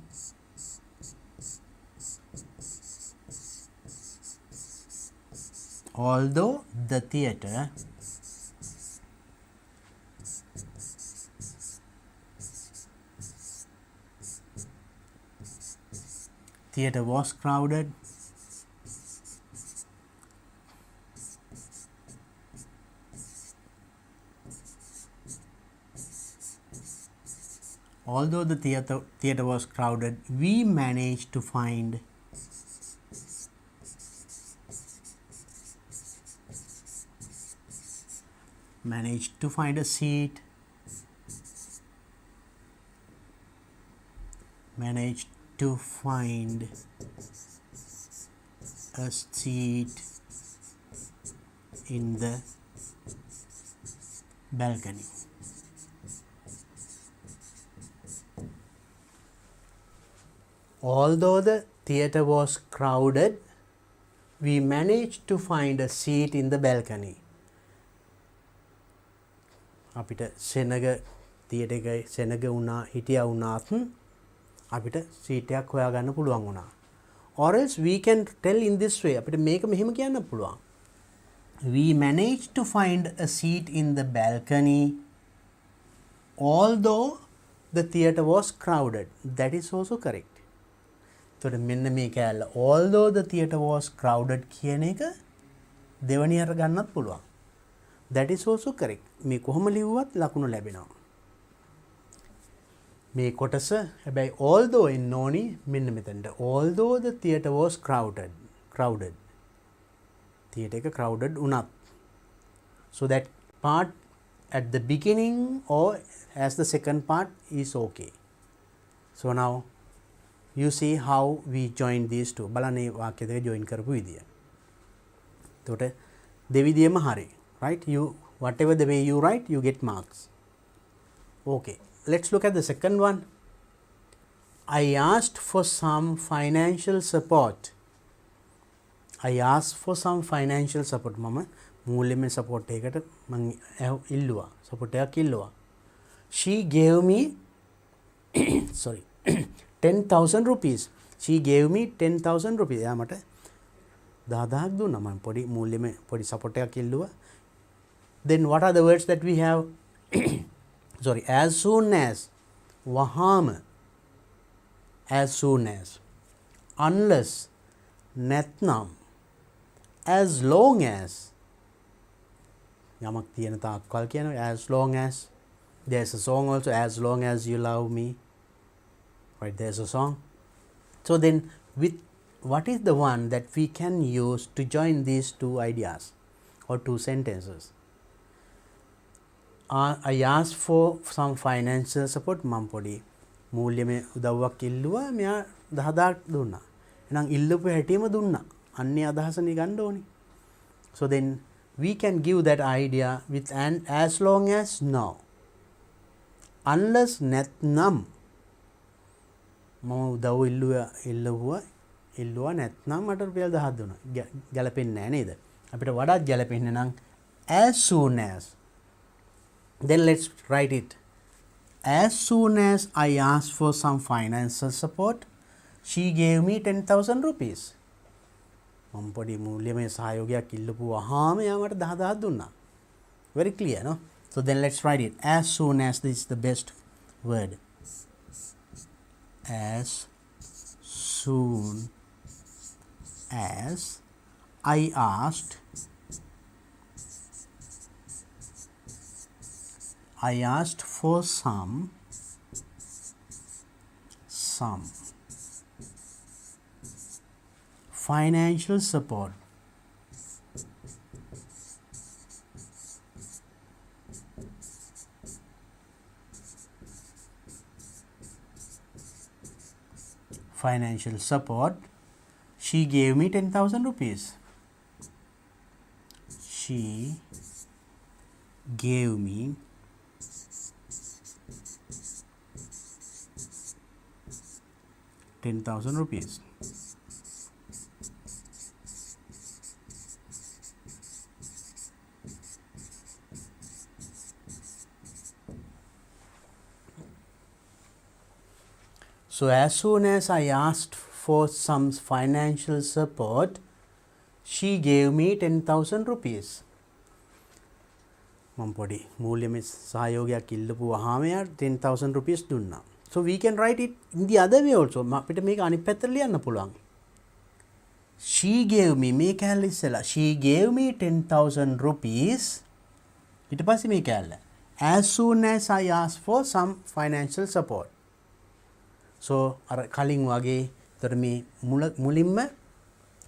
Speaker 1: the theatre was crowded, although the theatre was crowded, we managed to find a seat. Managed to find a seat in the balcony. Although the theatre was crowded, we managed to find a seat in the balcony. අපිට සෙනඟ theatre එකේ සෙනඟ වුණා හිටියා වුණාත් අපිට seat එකක් හොයාගන්න පුළුවන් වුණා. Or else we can tell in this way. අපිට මේක මෙහෙම කියන්න පුළුවන්. We managed to find a seat in the balcony although the theatre was crowded. That is also correct. එතකොට මෙන්න මේ කැලල although the theatre was crowded කියන එක දෙවැනි අර ගන්නත් පුළුවන්. That is also correct. මේ කොහොම ලිව්වත් ලකුණු ලැබෙනවා. මේ කොටස හැබැයි although එන්න ඕනි මෙන්න මෙතනට. Although the theatre was crowded. theatre එක crowded වුණත්. So that part at the beginning or as the second part is okay. So now you see how we join these two. බලන්න මේ වාක්‍ය දෙක join කරපු විදිය. එතකොට දෙවිදියම හරි. Right? You whatever the way you write, you get marks. Okay. Let's look at the second one. I asked for some financial support. I asked for some financial support. මම මූල්‍යමය support එකකට මම ඉල්ලුවා. support එකක් ඉල්ලුවා. She gave me 10,000 rupees. She gave me 10,000 rupees. එයා මට 10,000ක් දුන්නා. මම පොඩි මූල්‍යමය පොඩි support එකක් ඉල්ලුවා. Then what are the words that we have? As soon as, වහාම, as soon as, unless, නැත්නම්, as long as, යමක් තියෙන තාක්කල් කියනවා, as long as. There's a song also, as long as you love me. Right, there's a song. So then with what is the one that we can use to join these two ideas or two sentences? I asked for some financial support. මම පොඩි මූල්‍යමය උදව්වක් ඉල්ලුවා. මෙයා 10,000ක් දුන්නා. එහෙනම් ඉල්ලපු හැටිම දුන්නා. අන්නේ අදහසනේ ගන්න ඕනේ. So then we can give that idea with and as long as no. Unless නැත්නම් මම උදව් ඉල්ලුවා නැත්නම් මට රුපියල් 1000 දුන්නා. ගැලපෙන්නේ නැහැ නේද? අපිට වඩාත් ගැලපෙන්නේ නම් as soon as. Then let's write it. As soon as I asked for some financial support, she gave me 10,000 rupees. මම පොඩි මූල්‍යමය සහයෝගයක් ඉල්ලපු වහාම එයා මට 10000 දුන්නා. Very clear, no? So then let's write it. As soon as, this is the best word. As soon as I asked for some financial support. She gave me 10,000 rupees. She gave me 10,000 rupees. So as soon as I asked for some financial support, she gave me 10,000 rupees. මම පොඩි මූල්‍යමය සහයෝගයක් ඉල්ලපු වහාම යාට 10,000 rupees දුන්නා. So we can write it in the other way also. අපිට මේක අනිත් පැත්තට ලියන්න පුළුවන්. She gave me, මේ කැලේ ඉස්සලා. She gave me 10,000 rupees. ඊට පස්සේ මේ කැලේ. As soon as I asked for some financial support. So අර කලින් වගේ තර මේ මුලින්ම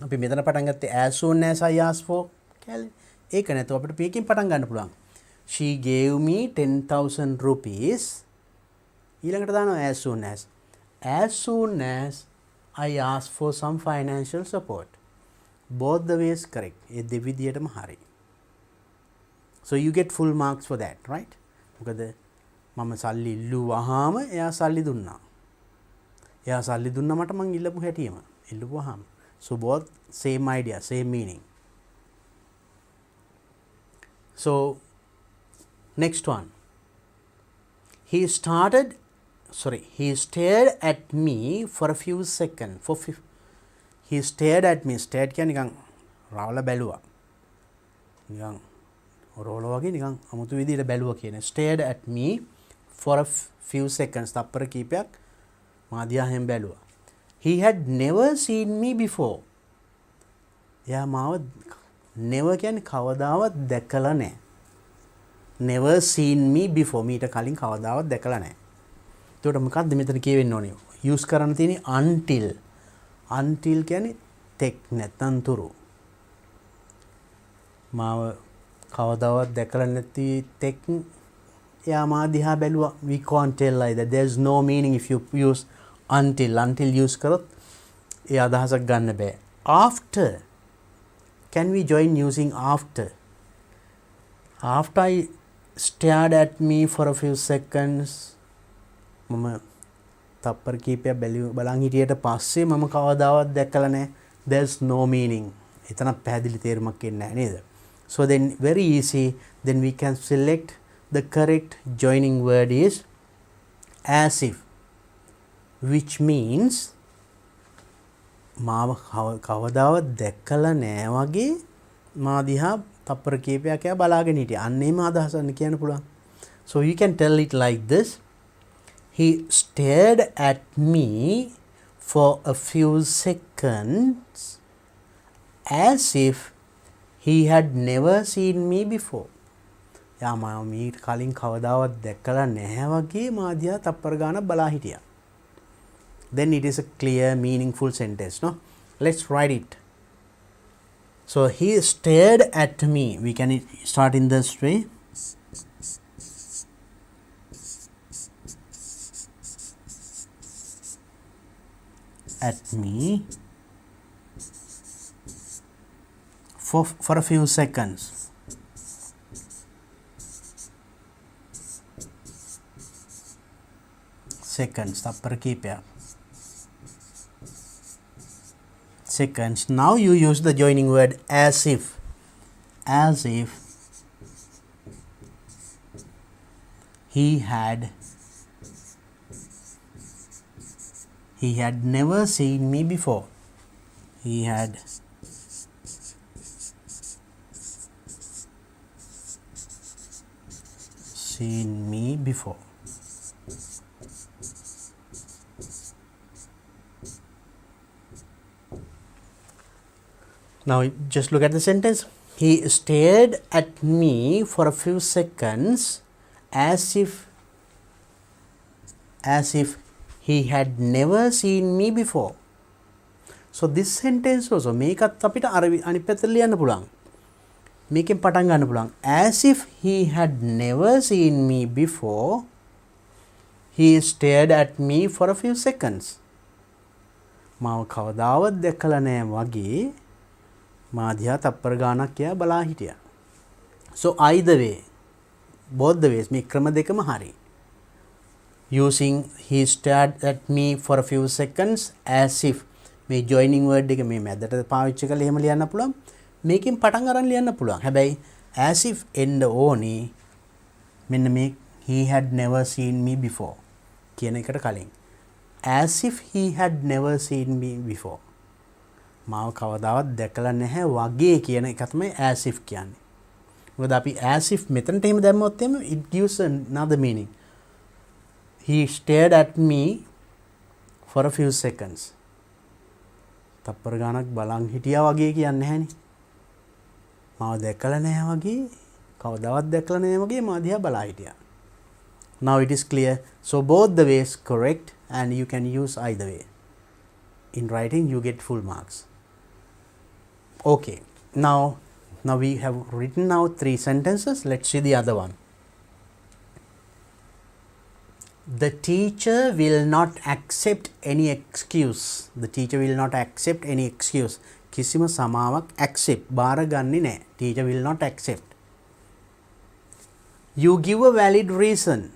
Speaker 1: අපි මෙතන පටන් ගත්තේ as soon as I asked for කැලේ. ඒක නැතුව අපිට මේකෙන් පටන් ගන්න පුළුවන්. She gave me 10,000 rupees. ඊළඟට දානවා as soon as I asked for some financial support. Both the ways correct. ඒ දෙවිදියටම හරි. So you get full marks for that, right? මොකද මම සල්ලි ඉල්ලුවාම එයා සල්ලි දුන්නා. එයා සල්ලි දුන්නා මට මං ඉල්ලපු හැටියෙම. ඉල්ලුවාම. So both same idea, same meaning. So next one. He stared at me for a few seconds. He stared at me. Stared කියන්නේ නිකන් රාවල බැලුවා. නිකන් රෝල වගේ නිකන් අමුතු විදිහට බැලුවා කියන්නේ. Stared at me for a few seconds. තප්පර කීපයක් මා දිහා හැම බැලුවා. He had never seen me before. එයා මාව never කියන්නේ කවදාවත් දැකලා නැහැ. Never seen me before. මීට කලින් කවදාවත් දැකලා නැහැ. එතකොට මොකක්ද මෙතන කියවෙන්න ඕනේ? use කරන්න තියෙන්නේ until. Until කියන්නේ තෙක් නැත්නම් තුරු. මාව කවදාවත් දැකලා නැති තෙක් එයා මා දිහා බැලුවා. We can't tell either. There's no meaning if you use until. Until use කරොත් ඒ අදහසක් ගන්න බෑ. After. Can we join using after? After I stared at me for a few seconds. මම තප්පර කීපයක් බලන් හිටියට පස්සේ මම කවදාවත් දැකලා නැහැ. There's no meaning. එතන පැහැදිලි තේරුමක් එන්නේ නැහැ නේද? So then very easy. Then we can select the correct joining word is as if, which means මාව කවදාවත් දැකලා නැහැ වගේ මා දිහා තප්පර කීපයක් එයා බලාගෙන හිටියා. අන්න ඒම අදහසක් කියන්න පුළුවන්. So you can tell it like this. He stared at me for a few seconds as if he had never seen me before. යා මම මීට කලින් කවදාවත් දැකලා නැහැ වගේ මා දිහා තප්පර ගානක් බලා හිටියා. Then it is a clear meaningful sentence, no? Let's write it. So he stared at me. We can start in this way. At me for a few seconds. seconds. තප්පර කීපයක්. Seconds. Now you use the joining word as if. As if he had never seen me before. He had seen me before. Now just look at the sentence. He stared at me for a few seconds as if he had never seen me before. So this sentence also මේකත් අපිට අනිත් පැත්තට ලියන්න පුළුවන්. මේකෙන් පටන් ගන්න පුළුවන්. As if he had never seen me before, he stared at me for a few seconds. මාව කවදාවත් දැකලා නැහැ වගේ මා දිහා තප්පර ගානක් කියා බලා හිටියා. So either way, both the ways, මේ ක්‍රම දෙකම හරි. Using he stared at me for a few seconds as if, මේ joining word එක මේ මැදට පාවිච්චි කරලා එහෙම ලියන්න පුළුවන්. මේකෙන් පටන් අරන් ලියන්න පුළුවන්. හැබැයි as if එන්න ඕනේ මෙන්න මේ he had never seen me before කියන එකට කලින්. As if he had never seen me before. මාව කවදාවත් දැකලා නැහැ වගේ කියන එක තමයි as if කියන්නේ. මොකද අපි as if මෙතනට එහෙම දැම්මොත් එහෙම it gives another meaning. He stared at me for a few seconds. තප්පර ගානක් බලන් හිටියා වගේ කියන්නේ නැහැනේ. මාව දැකලා නැහැ වගේ, කවදාවත් දැකලා නැහැ වගේ මා දිහා බලා හිටියා. Now it is clear. So both the ways correct and you can use either way. In writing you get full marks. Okay. Now we have written out 3 sentences. Let's see the other one. The teacher will not accept any excuse. The teacher will not accept any excuse. කිසිම සමාවක් accept බාර ගන්නේ නැහැ. Teacher will not accept. You give a valid reason.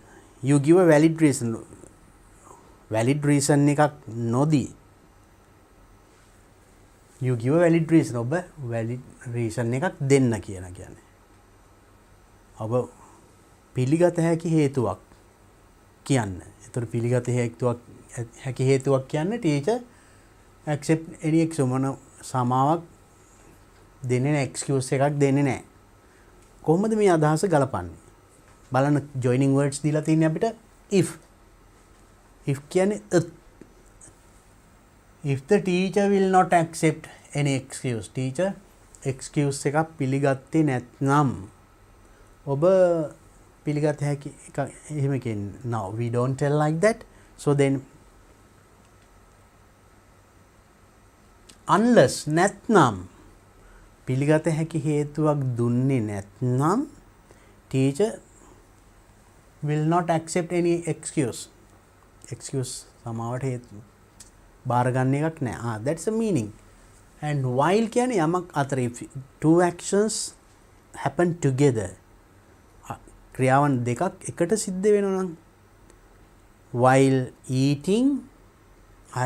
Speaker 1: You give a valid reason. Valid reason එකක් නොදී. You give a valid reason. ඔබ valid reason එකක් දෙන්න කියන්නේ. ඔබ පිළිගත හැකි හේතුවක් කියන්න. ඒතර පිළිගත හැකි හේතුවක් කියන්නේ teacher accept any excuse මොන සමාවක් දෙන්නේ නැහැ, excuse එකක් දෙන්නේ නැහැ. කොහොමද මේ අදහස ගලපන්නේ? බලන්න joining words දීලා තියෙන්නේ අපිට if. If කියන්නේ if the teacher will not accept any excuse. Teacher excuse එකක් පිළිගත්තේ නැත්නම් ඔබ පිළිගත හැකි එක එහෙම කියන්නේ. Now we don't tell like that. So then unless නැත්නම් පිළිගත හැකි හේතුවක් දුන්නේ නැත්නම් teacher will not accept any excuse. Excuse සමාවට හේතු බාර ගන්න එකක් නෑ. That's the meaning. And while කියන්නේ යමක් අතර if two actions happen together, ක්‍රියාවන් දෙකක් එකට සිද්ධ වෙනවා නම් while eating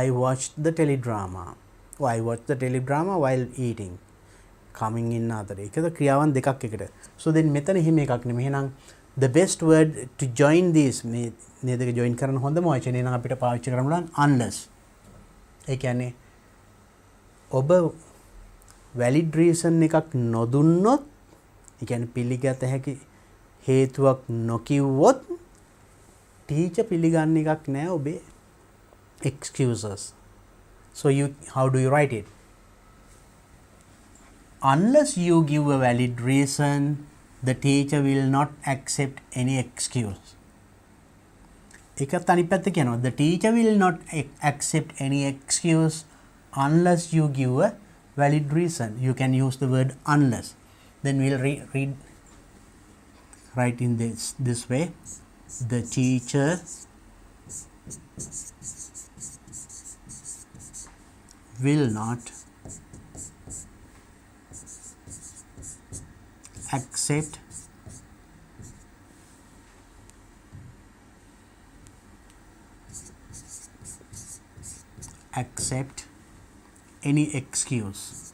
Speaker 1: I watched the teledrama. I watched the teledrama while eating. Coming in අතර ඒකද ක්‍රියාවන් දෙකක් එකට. So then මෙතන එහෙම එකක් නෙමෙයි. එහෙනම් the best word to join these මේ දෙක join කරන හොඳම වචනේ නම් අපිට පාවිච්චි කරන්න පුළුවන් unless. ඒ කියන්නේ ඔබ valid reason එකක් නොදුන්නොත්, ඒ කියන්නේ පිළිගත හැකි හේතුවක් නොකිව්වොත් teacher පිළිගන්න එකක් නෑ ඔබේ excuses. So how do you write it? Unless you give a valid reason, the teacher will not accept any excuse. එකත් අනිත් පැත්ත කියනවා the teacher will not accept any excuse unless you give a valid reason. You can use the word unless. Then we'll write in this way. The teacher will not accept accept any excuse.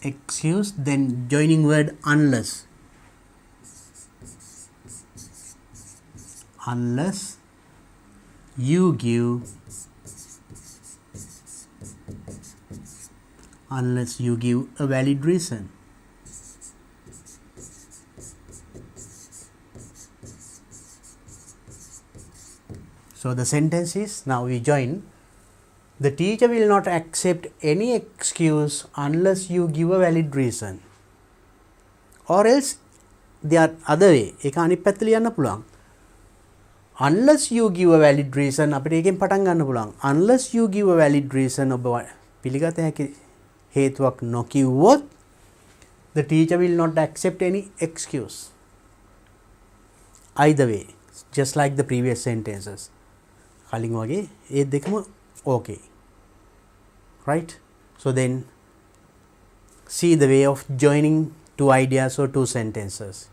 Speaker 1: Excuse, then joining word unless. Unless you give a valid reason. So the sentence is, now we join, the teacher will not accept any excuse unless you give a valid reason. Or else the other way, ඒක අනිත් පැත්තට ලියන්න පුළුවන්. Unless you give a valid reason, අපිට ඒකෙන් පටන් ගන්න පුළුවන්. Unless you give a valid reason, ඔබ පිළිගත හැකි හේතුවක් නොකිව්වොත්, the teacher will not accept any excuse. Either way, just like the previous sentences. කලින් වගේ ඒ දෙකම okay. Right? So then see the way of joining two ideas or two sentences.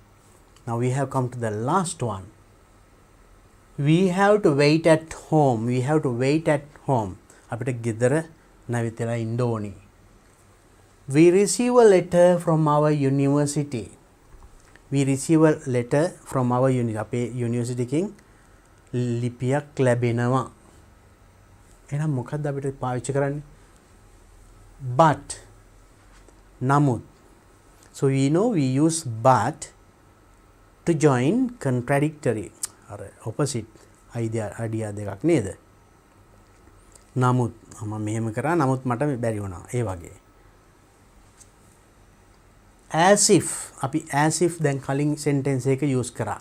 Speaker 1: Now we have come to the last one. We have to wait at home. We have to wait at home. අපිට ගෙදර නැවිතලා ඉන්න ඕනි. We receive a letter from our university. We receive a letter from our university. අපේ university එකෙන් ලිපියක් ලැබෙනවා. එහෙනම් මොකක්ද අපිට පාවිච්චි කරන්නේ? But, නමුත්. So we know we use but to join contradictory or opposite idea දෙකක් නේද? නමුත් මම මෙහෙම කරා නමුත් මට බැරි වුණා. ඒ වගේ. As if අපි as if දැන් කලින් sentence එක use කරා.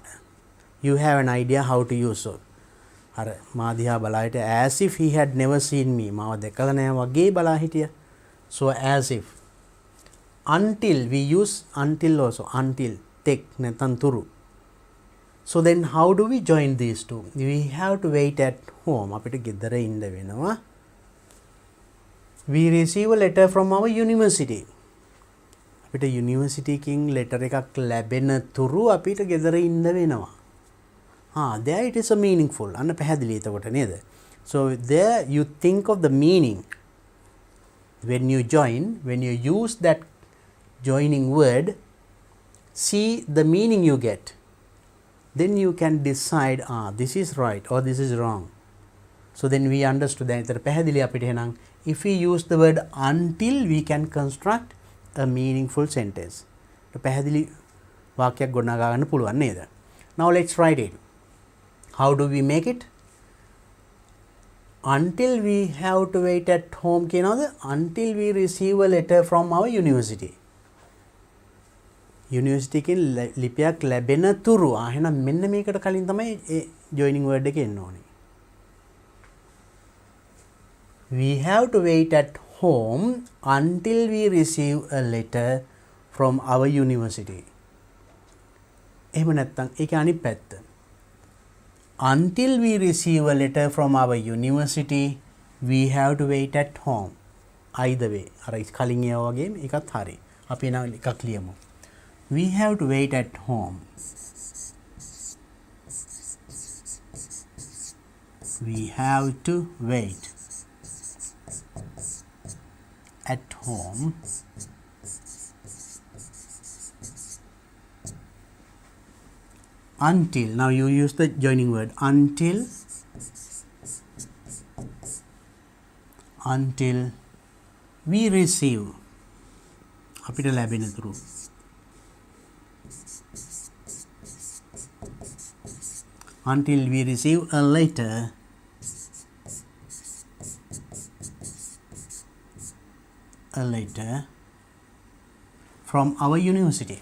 Speaker 1: You have an idea how to use it. අර මා දිහා බලා හිටිය as if he had never seen me. මාව දැකලා නැහැ වගේ බලා හිටියා. So as if. Until we use until also. Until tek නැත්නම් තුරු. So then how do we join these two? We have to wait at home. අපිට ගෙදර ඉන්න වෙනවා. We receive a letter from our university. අපිට university එකකින් letter එකක් ලැබෙන තුරු අපිට ගෙදර ඉන්න වෙනවා. There it is a meaningful. අන්න පැහැදිලි එතකොට නේද? So there you think of the meaning. When you join, when you use that joining word, see the meaning you get. Then you can decide, this is right or this is wrong. So then we understood that. If we use the word until, we can construct a meaningful sentence. Now let's write it. How do we make it? Until we have to wait at home, until we receive a letter from our university. University එකෙන් ලිපියක් ලැබෙන තුරු එහෙනම් මෙන්න මේකට කලින් තමයි ඒ joining word එක එන්න ඕනේ. We have to wait at home until we receive a letter from our university. එහෙම නැත්නම් ඒකේ අනිත් පැත්ත. Until we receive a letter from our university, we have to wait at home. Either way. අර කලින් ඒවා වගේම එකත් හරි. අපි නම් එකක් ලියමු. We have to wait at home. We have to wait at home until, now you use the joining word, until we receive අපිට ලැබෙන තුරු until we receive a letter from our university.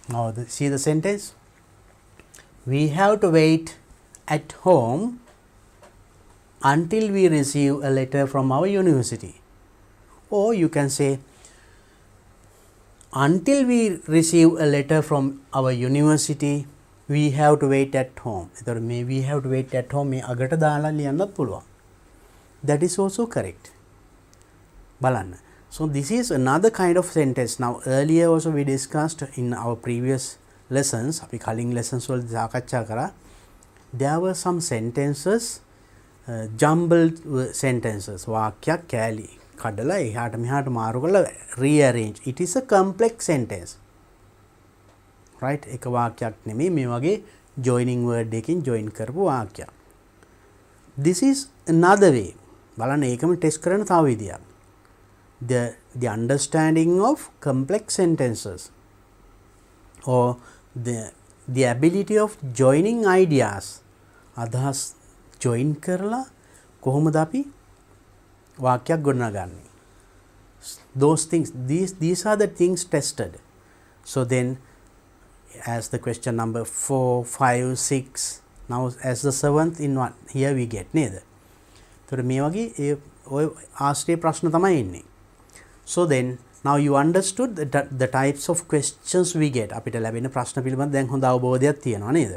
Speaker 1: Now see the sentence. We have to wait at home until we receive a letter from our university. Or you can say, until we receive a letter from our university, we have to wait at home. එතකොට මේ we have to wait at home මේ අගට දාලා ලියන්නත් පුළුවන්. That is also correct. බලන්න. So this is another kind of sentence. Now earlier also we discussed in our previous lessons, අපි කලින් lessons වලදී සාකච්ඡා කරා. There were some sentences, jumbled sentences. වාක්‍යයක් කෑලි කඩලා එහාට මෙහාට මාරු කරලා rearrange. It is a complex sentence. Right? එක වාක්‍යයක් නෙමෙයි මේ වගේ joining word එකකින් join කරපු වාක්‍යයක්. This is another way. බලන්න ඒකම ටෙස්ට් කරන්න තව විදියක්. The understanding of complex sentences or the ability of joining ideas. අදහස් join කරලා කොහොමද අපි වාක්‍යයක් ගොඩනගන්නේ? Those things, these are the things tested. So then as the question number 4, 5, 6, now as the 7th in one, here we get නේද? එතකොට මේ වගේ ඔය ආශ්‍රය ප්‍රශ්න තමයි ඉන්නේ. So then now you understood the types of questions we get. අපිට ලැබෙන ප්‍රශ්න පිළිබඳ දැන් හොඳ අවබෝධයක් තියෙනවා නේද?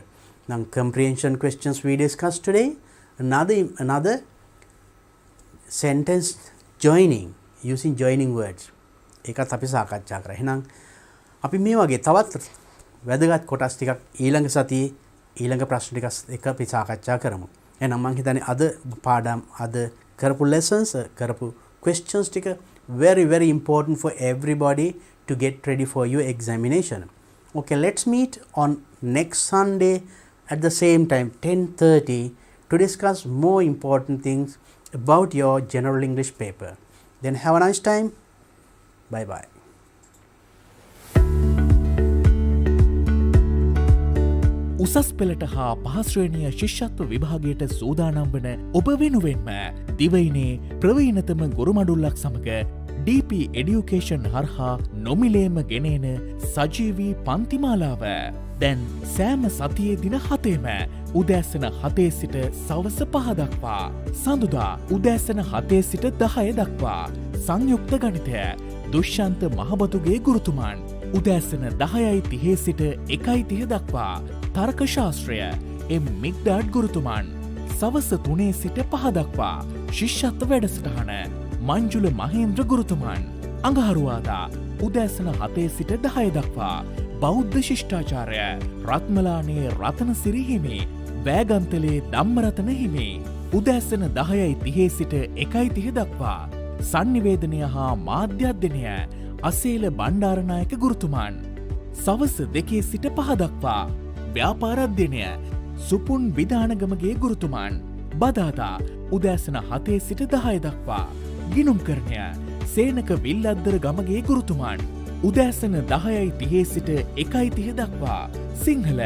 Speaker 1: Now comprehension questions we discussed today. Another sentence joining using joining words. ඒකත් අපි සාකච්ඡා කරා. එහෙනම් අපි මේ වගේ තවත් වැදගත් කොටස් ටිකක් ඊළඟ සතියේ ඊළඟ ප්‍රශ්න ටික එක අපි සාකච්ඡා කරමු. එහෙනම් මම හිතන්නේ අද පාඩම් අද කරපු lessons කරපු questions ටික very important for everybody to get ready for your examination. Okay, let's meet on next Sunday at the same time 10:30 to discuss more important things about your general English paper. Then have a nice time. Bye bye.
Speaker 2: උසස් පෙළට හා පහස් ශ්‍රේණිය ශිෂ්‍යත්ව විභාගයට සූදානම් වන ඔබ වෙනුවෙන්ම දිවයිනේ ප්‍රවීණතම ගුරුමඩුල්ලක් සමග DP Education හරහා නොමිලේම ගෙනෙන සජීවී පන්තිමාලාව දැන් සෑම සතියේ දින 7ෙම උදෑසන 7 සිට සවස 5 දක්වා සඳුදා උදෑසන 7 සිට 10 දක්වා සංයුක්ත ගණිතය දුෂ්‍යන්ත මහබතුගේ ගුරුතුමන් උදෑසන 10:30 සිට 1:30 දක්වා තර්ක ශාස්ත්‍රය එම් මිග්ඩාඩ් ගුරුතුමන් සවස 3 සිට 5 දක්වා ශිෂ්‍යත්ව වැඩසටහන මංජුල මහේන්ද්‍ර ගුරුතුමන් අඟහරුවාදා උදෑසන 7 සිට 10 දක්වා බෞද්ධ ශිෂ්ටාචාරය රත්මලානේ රතනසිරි හිමි වෑගන්තලේ ධම්මරතන හිමි උදෑසන 10:30 සිට 1:30 දක්වා සංනිවේදනය හා මාධ්‍යධ්‍යනය අසේල බණ්ඩාරනායක ගුරුතුමන් සවස 2 සිට 5 දක්වා ව්‍යාපාරධ්‍යනය සුපුන් විධානගමගේ ගුරුතුමන් බදාදා උදෑසන 7 සිට 10 දක්වා ගිනුම් කරණය සේනක විල්ලද්දර ගමගේ ගුරුතුමන් උදෑසන 10:30 සිට 1:30 දක්වා සිංහල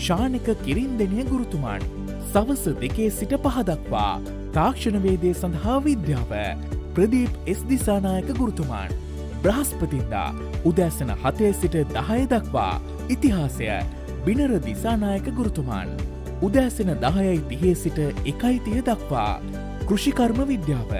Speaker 2: ශානික කිරින්දෙනිය ගුරුතුමන් සවස 2 සිට 5 දක්වා තාක්ෂණවේදය සඳහා විද්‍යාව ප්‍රදීප් එස් දිසානායක ගුරුතුමන් බ්‍රහස්පතින්දා උදෑසන 7 සිට 10 දක්වා ඉතිහාසය බිනර දිසානායක ගුරුතුමන් උදෑසන 10:30 සිට 1:30 දක්වා කෘෂිකර්ම විද්‍යාව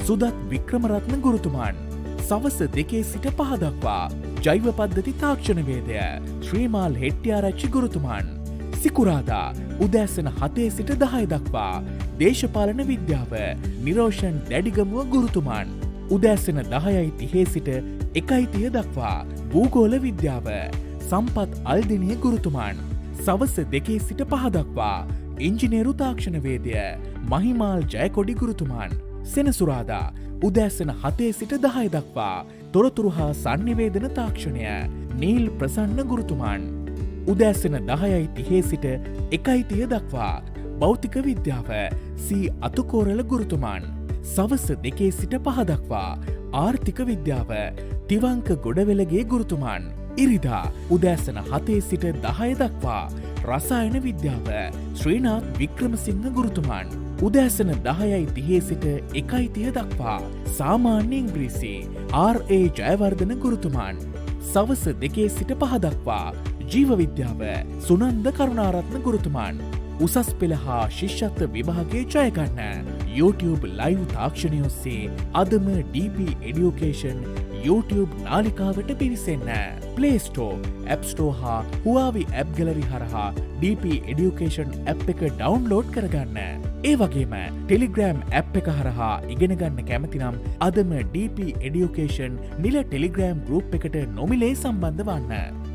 Speaker 2: සුදත් වික්‍රමරත්න ගුරුතුමන් සවස 2 සිට 5 දක්වා ජෛව පද්ධති තාක්ෂණවේදය ශ්‍රීමාල් හෙට්ටිආරච්චි ගුරුතුමන් සිකුරාදා උදෑසන 7 සිට 10 දක්වා දේශපාලන විද්‍යාව නිරෝෂන් දැඩිගමුව ගුරුතුමන් උදෑසන 10:30 සිට 1:30 දක්වා භූගෝල විද්‍යාව සම්පත් අල්දිනිය ගුරුතුමන් සවස 2 සිට 5 දක්වා ඉංජිනේරු තාක්ෂණවේදය මහිමාල් ජයකොඩි ගුරුතුමන් සෙනසුරාදා උදෑසන 7 සිට 10 දක්වා තොරතුරු හා සංනිවේදන තාක්ෂණය නීල් ප්‍රසන්න ගුරුතුමන් උදෑසන 10:30 සිට 1:30 දක්වා භෞතික විද්‍යාව සී අතුකෝරල ගුරුතුමන් සවස 2 සිට 5 දක්වා ආර්ථික විද්‍යාව තිවංක ගොඩවෙලගේ ගුරුතුමන් ඉරිදා උදෑසන 7 සිට 10 දක්වා රසායන විද්‍යාව ශ්‍රීනාත් වික්‍රමසිංහ ගුරුතුමන් උදෑසන 10:30 සිට 1:30 දක්වා සාමාන්‍ය ඉංග්‍රීසි ඒ ජයවර්ධන ගුරුතුමන් සවස 2 සිට 5 දක්වා ජීව විද්‍යාව සුනන්ද කරුණාරත්න ගුරුතුමන් උසස් පෙළ හා ශිෂ්‍යත්ව විභාගයේ ජයගන්න YouTube ලයිව් තාක්ෂණය ඔස්සේ අදම DP Education YouTube නාලිකාවට පිවිසෙන්න. Play Store, App Store හා Huawei App Gallery හරහා DP Education app එක ඩවුන්ලෝඩ් කරගන්න. ඒ වගේම Telegram app එක හරහා ඉගෙන ගන්න කැමති නම් අදම DP Education නිල Telegram group එකට නොමිලේ සම්බන්ධ වන්න.